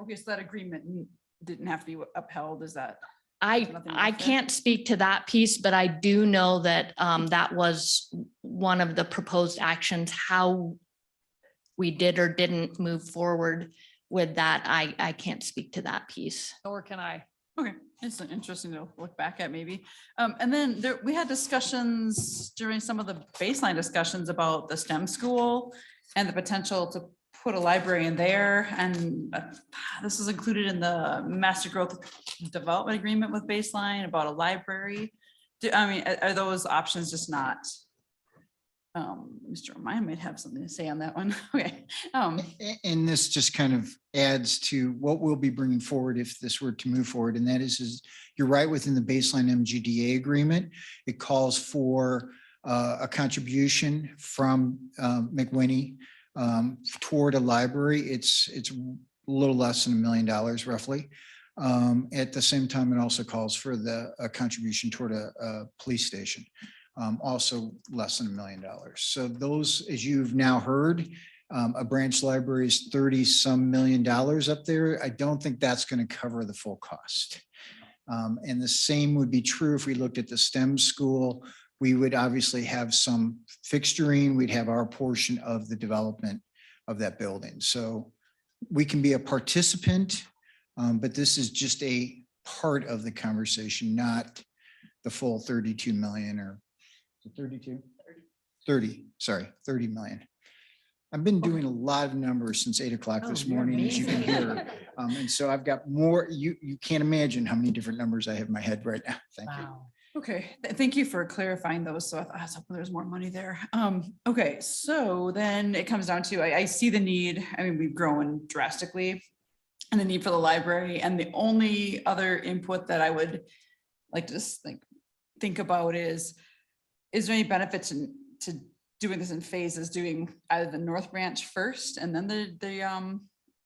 okay, so that agreement didn't have to be upheld, is that? I can't speak to that piece, but I do know that that was one of the proposed actions. How we did or didn't move forward with that, I can't speak to that piece. Or can I? Okay, it's interesting to look back at maybe. And then we had discussions during some of the baseline discussions about the STEM school and the potential to put a library in there. And this is included in the Master Growth Development Agreement with Baseline about a library. Are those options just not Mr. Ryan might have something to say on that one. Okay. And this just kind of adds to what we'll be bringing forward if this were to move forward. And that is you're right, within the baseline MGDA agreement, it calls for a contribution from McWinney toward a library. It's a little less than $1 million roughly. At the same time, it also calls for a contribution toward a police station. Also less than $1 million. So those, as you've now heard, a branch library is 30-some million up there. I don't think that's going to cover the full cost. And the same would be true if we looked at the STEM school. We would obviously have some fixturing. We'd have our portion of the development of that building. So we can be a participant, but this is just a part of the conversation, not the full 32 million or 32? 30 million. I've been doing a lot of numbers since 8 o'clock this morning, as you can hear. And so I've got more, you can't imagine how many different numbers I have in my head right now. Thank you. Okay, thank you for clarifying those. So I was hoping there's more money there. Okay, so then it comes down to, I see the need. I mean, we've grown drastically and the need for the library. And the only other input that I would like to just think about is there any benefits to doing this in phases, doing either the North Branch first and then the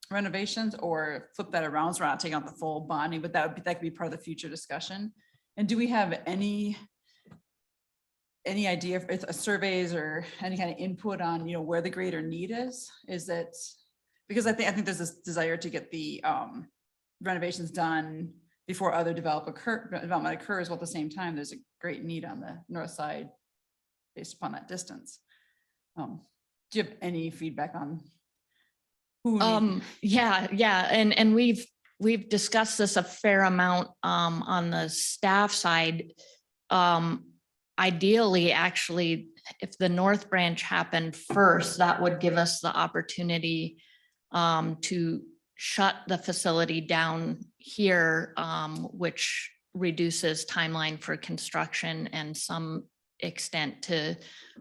renovations, or flip that around so we're not taking out the full bonding, but that could be part of the future discussion. And do we have any idea if surveys or any kind of input on, where the greater need is? Is that because I think there's this desire to get the renovations done before other development occurs, while at the same time there's a great need on the north side based upon that distance. Do you have any feedback on who? Yeah. And we've discussed this a fair amount on the staff side. Ideally, actually, if the North Branch happened first, that would give us the opportunity to shut the facility down here, which reduces timeline for construction and some extent to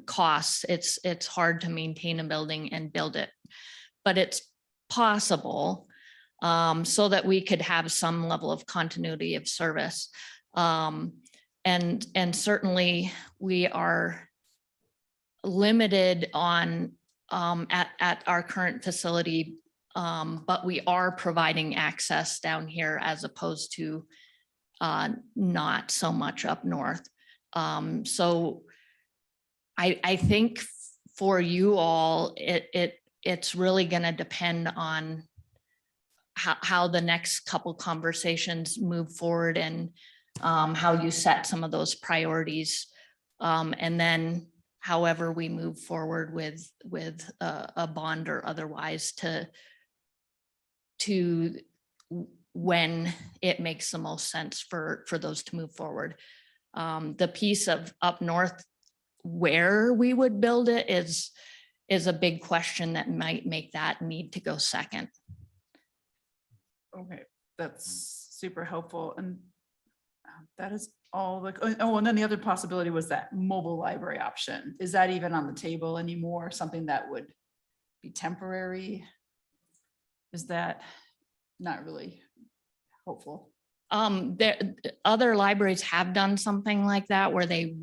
costs. It's hard to maintain a building and build it, but it's possible, so that we could have some level of continuity of service. And certainly we are limited on at our current facility, but we are providing access down here as opposed to not so much up north. So I think for you all, it's really going to depend on how the next couple conversations move forward and how you set some of those priorities. And then however we move forward with a bond or otherwise to when it makes the most sense for those to move forward. The piece of up north where we would build it is a big question that might make that need to go second. Okay, that's super helpful. And that is all and then the other possibility was that mobile library option. Is that even on the table anymore? Something that would be temporary? Is that not really hopeful? Other libraries have done something like that where they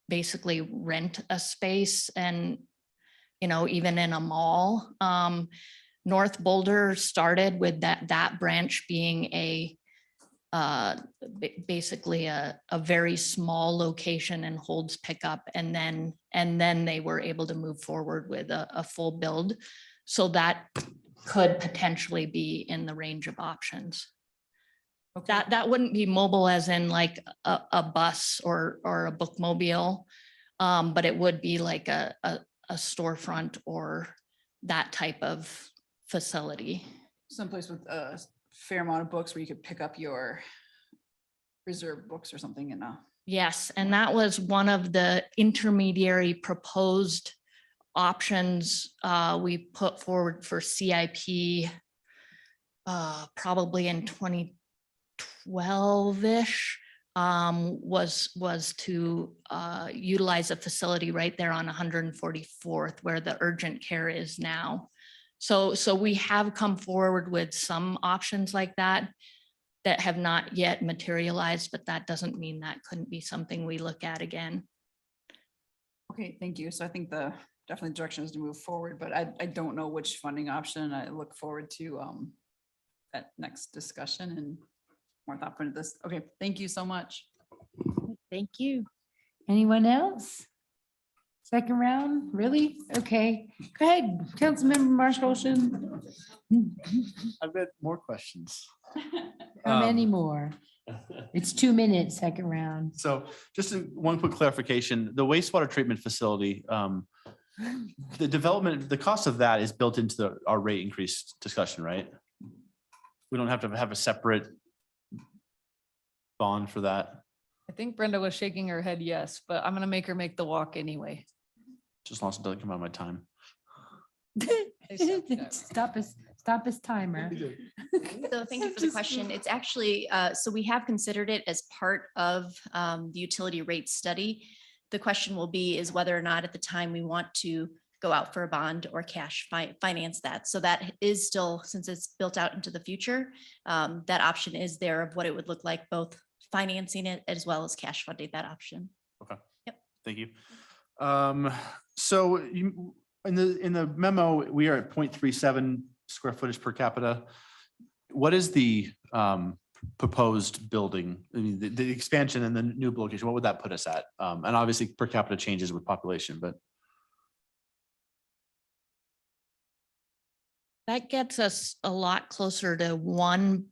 basically rent a space and, even in a mall. North Boulder started with that branch being basically a very small location and holds pickup. And then they were able to move forward with a full build. So that could potentially be in the range of options. Okay. That wouldn't be mobile as in like a bus or a bookmobile, but it would be like a storefront or that type of facility. Someplace with a fair amount of books where you could pick up your reserved books or something. Yes, and that was one of the intermediary proposed options we put forward for CIP probably in 2012-ish. was to utilize a facility right there on 144th where the urgent care is now. So we have come forward with some options like that that have not yet materialized, but that doesn't mean that couldn't be something we look at again. Okay, thank you. So I think the definitely direction is to move forward, but I don't know which funding option. I look forward to that next discussion and more thought into this. Okay, thank you so much. Thank you. Anyone else? Second round, really? Okay, go ahead, Councilmember Marshall. I've got more questions. How many more? It's 2 minutes, second round. So just one quick clarification, the wastewater treatment facility, the development, the cost of that is built into our rate increase discussion, right? We don't have to have a separate bond for that. I think Brenda was shaking her head yes, but I'm gonna make her make the walk anyway. Just lost a come out of my time. Stop his timer. So thank you for the question. It's actually, so we have considered it as part of the utility rate study. The question will be is whether or not at the time we want to go out for a bond or cash finance that. So that is still, since it's built out into the future, that option is there of what it would look like, both financing it as well as cash funding that option. Okay. Yep. Thank you. So you, in the memo, we are at 0.37 square footage per capita. What is the proposed building? I mean, the expansion and the new location, what would that put us at? And obviously per capita changes with population, but. That gets us a lot closer to 1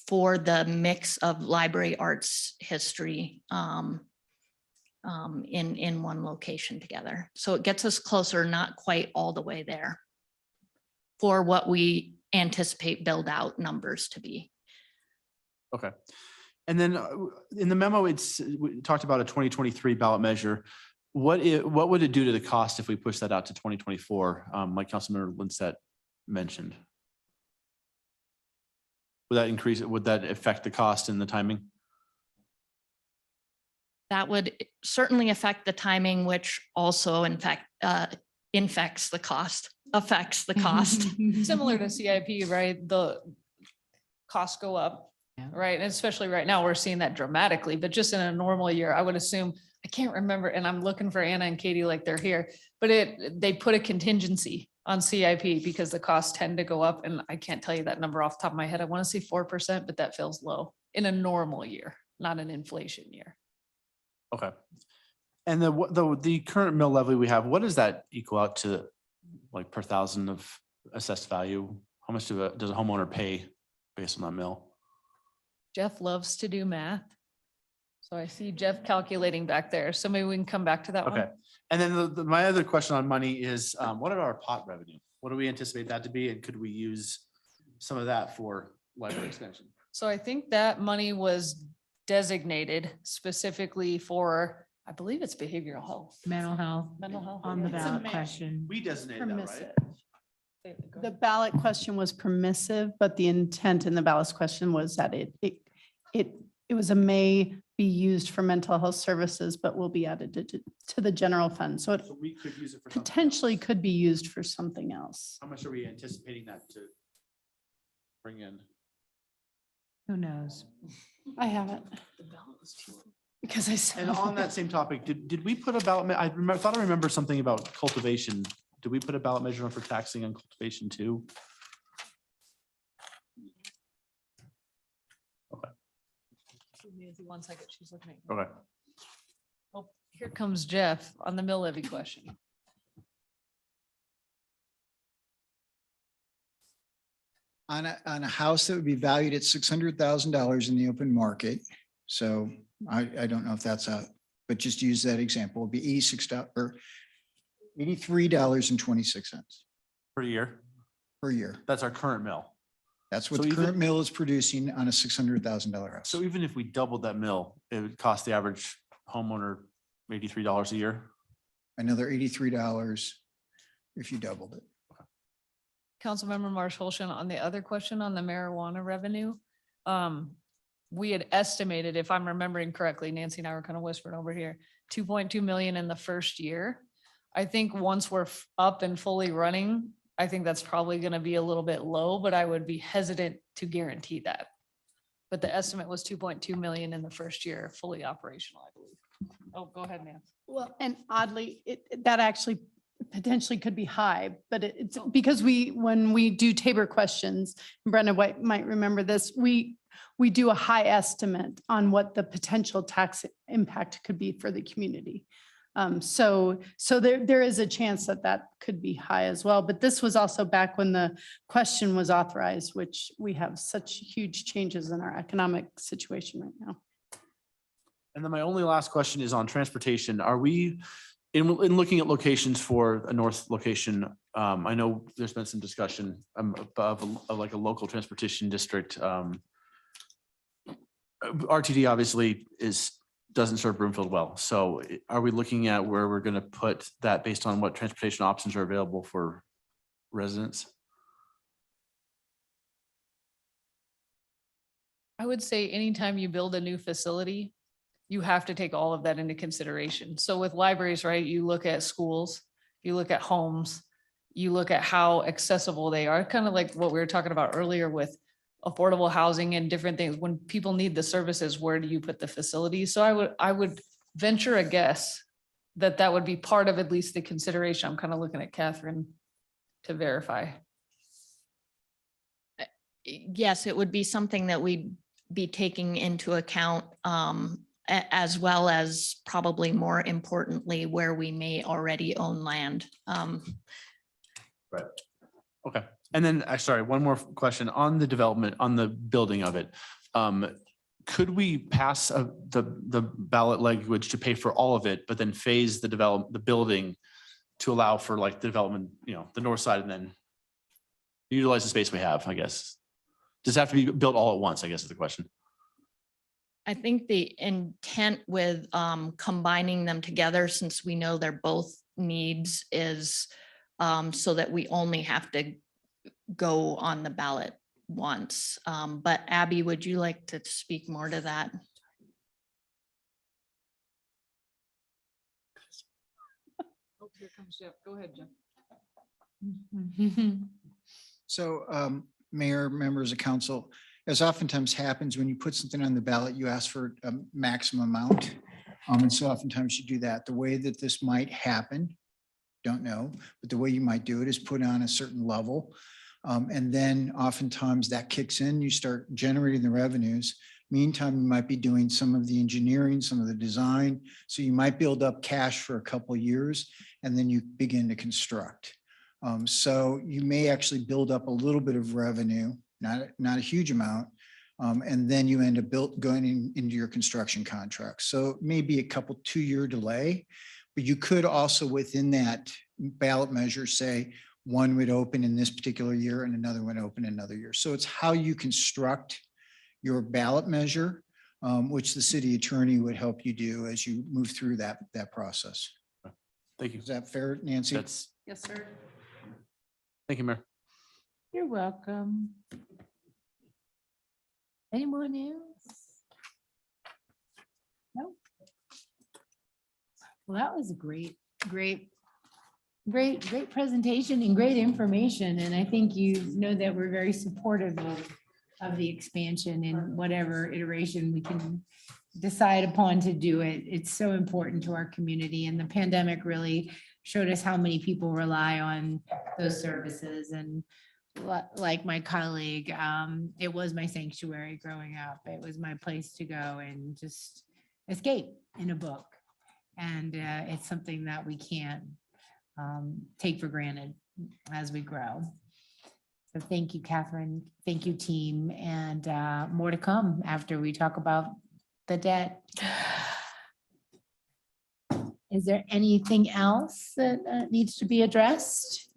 for the mix of library, arts, history in one location together. So it gets us closer, not quite all the way there for what we anticipate build out numbers to be. Okay. And then in the memo, we talked about a 2023 ballot measure. What would it do to the cost if we push that out to 2024? Like Councilmember Linsett mentioned. Would that increase it? Would that affect the cost and the timing? That would certainly affect the timing, which also in fact affects the cost. Similar to CIP, right? The costs go up, right? And especially right now, we're seeing that dramatically, but just in a normal year, I would assume, I can't remember, and I'm looking for Anna and Katie like they're here, but they put a contingency on CIP because the costs tend to go up. And I can't tell you that number off the top of my head. I want to say 4%, but that feels low in a normal year, not an inflation year. Okay. And the current mill levy we have, what does that equal out to, like per thousand of assessed value? How much does a homeowner pay based on that mill? Jeff loves to do math. So I see Jeff calculating back there. So maybe we can come back to that one. Okay. And then my other question on money is, what are our pot revenue? What do we anticipate that to be? And could we use some of that for library expansion? So I think that money was designated specifically for, I believe it's behavioral health. Mental health Mental health. on the It's a ballot ma- question. We designated that, right? The ballot question was permissive, but the intent in the ballot question was that it was a may be used for mental health services, but will be added to the general fund. So it So we could use it for something potentially else. could be used for something else. How much are we anticipating that to bring in? Who knows? I haven't. Because I said. And on that same topic, did we put a ballot, thought I remember something about cultivation. Did we put a ballot measure on for taxing on cultivation too? Okay. Nancy, 1 second, she's looking at. Okay. Oh, here comes Jeff on the mill levy question. On a house that would be valued at $600,000 in the open market. So I don't know if that's but just use that example, it'd be $83.26 Per year? per year. That's our current mill. That's what So the even- current mill is producing on a $600,000 house. So even if we doubled that mill, it would cost the average homeowner $83 a year? Another $83 if you doubled it. Councilmember Marsh Holshan, on the other question on the marijuana revenue, we had estimated, if I'm remembering correctly, Nancy and I were kind of whispering over here, 2.2 million in the first year. I think once we're up and fully running, I think that's probably going to be a little bit low, but I would be hesitant to guarantee that. But the estimate was 2.2 million in the first year, fully operational, I believe. Oh, go ahead, Nancy. Well, and oddly, that actually potentially could be high, but it's because when we do Tabor questions, Brenda White might remember this, we do a high estimate on what the potential tax impact could be for the community. So there is a chance that could be high as well, but this was also back when the question was authorized, which we have such huge changes in our economic situation right now. And then my only last question is on transportation. Are we, in looking at locations for a north location, I know there's been some discussion of like a local transportation district. RTD obviously doesn't serve Broomfield well. So are we looking at where we're going to put that based on what transportation options are available for residents? I would say anytime you build a new facility, you have to take all of that into consideration. So with libraries, right, you look at schools, you look at homes, you look at how accessible they are, kind of like what we were talking about earlier with affordable housing and different things. When people need the services, where do you put the facility? So I would venture a guess that would be part of at least the consideration. I'm kind of looking at Catherine to verify. Yes, it would be something that we'd be taking into account, as well as probably more importantly, where we may already own land. Right. Okay. And then, sorry, one more question on the development, on the building of it. Could we pass the ballot language to pay for all of it, but then phase the building to allow for like the development, the north side, and then utilize the space we have, I guess? Does it have to be built all at once, I guess is the question. I think the intent with combining them together, since we know they're both needs, is so that we only have to go on the ballot once. But Abby, would you like to speak more to that? Oh, here comes Jeff. Go ahead, Jeff. So, Mayor, members of council, as oftentimes happens when you put something on the ballot, you ask for a maximum amount. And so oftentimes you do that. The way that this might happen, don't know, but the way you might do it is put on a certain level. And then oftentimes that kicks in, you start generating the revenues. Meantime, you might be doing some of the engineering, some of the design. So you might build up cash for a couple of years and then you begin to construct. So you may actually build up a little bit of revenue, not a huge amount. And then you end up going into your construction contract. So it may be a couple 2-year delay, but you could also within that ballot measure say one would open in this particular year and another would open another year. So it's how you construct your ballot measure, which the city attorney would help you do as you move through that process. Thank you. Is that fair, Nancy? That's, Yes, sir. thank you, Mayor. You're welcome. Anyone else? No? Well, that was a great presentation and great information. And I think you know that we're very supportive of the expansion in whatever iteration we can decide upon to do it. It's so important to our community, and the pandemic really showed us how many people rely on those services. And like my colleague, it was my sanctuary growing up. It was my place to go and just escape in a book. And it's something that we can't take for granted as we grow. So thank you, Catherine. Thank you, team. And more to come after we talk about the debt. Is there anything else that needs to be addressed?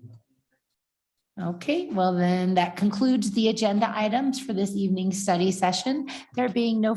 Okay, well then that concludes the agenda items for this evening's study session. There being no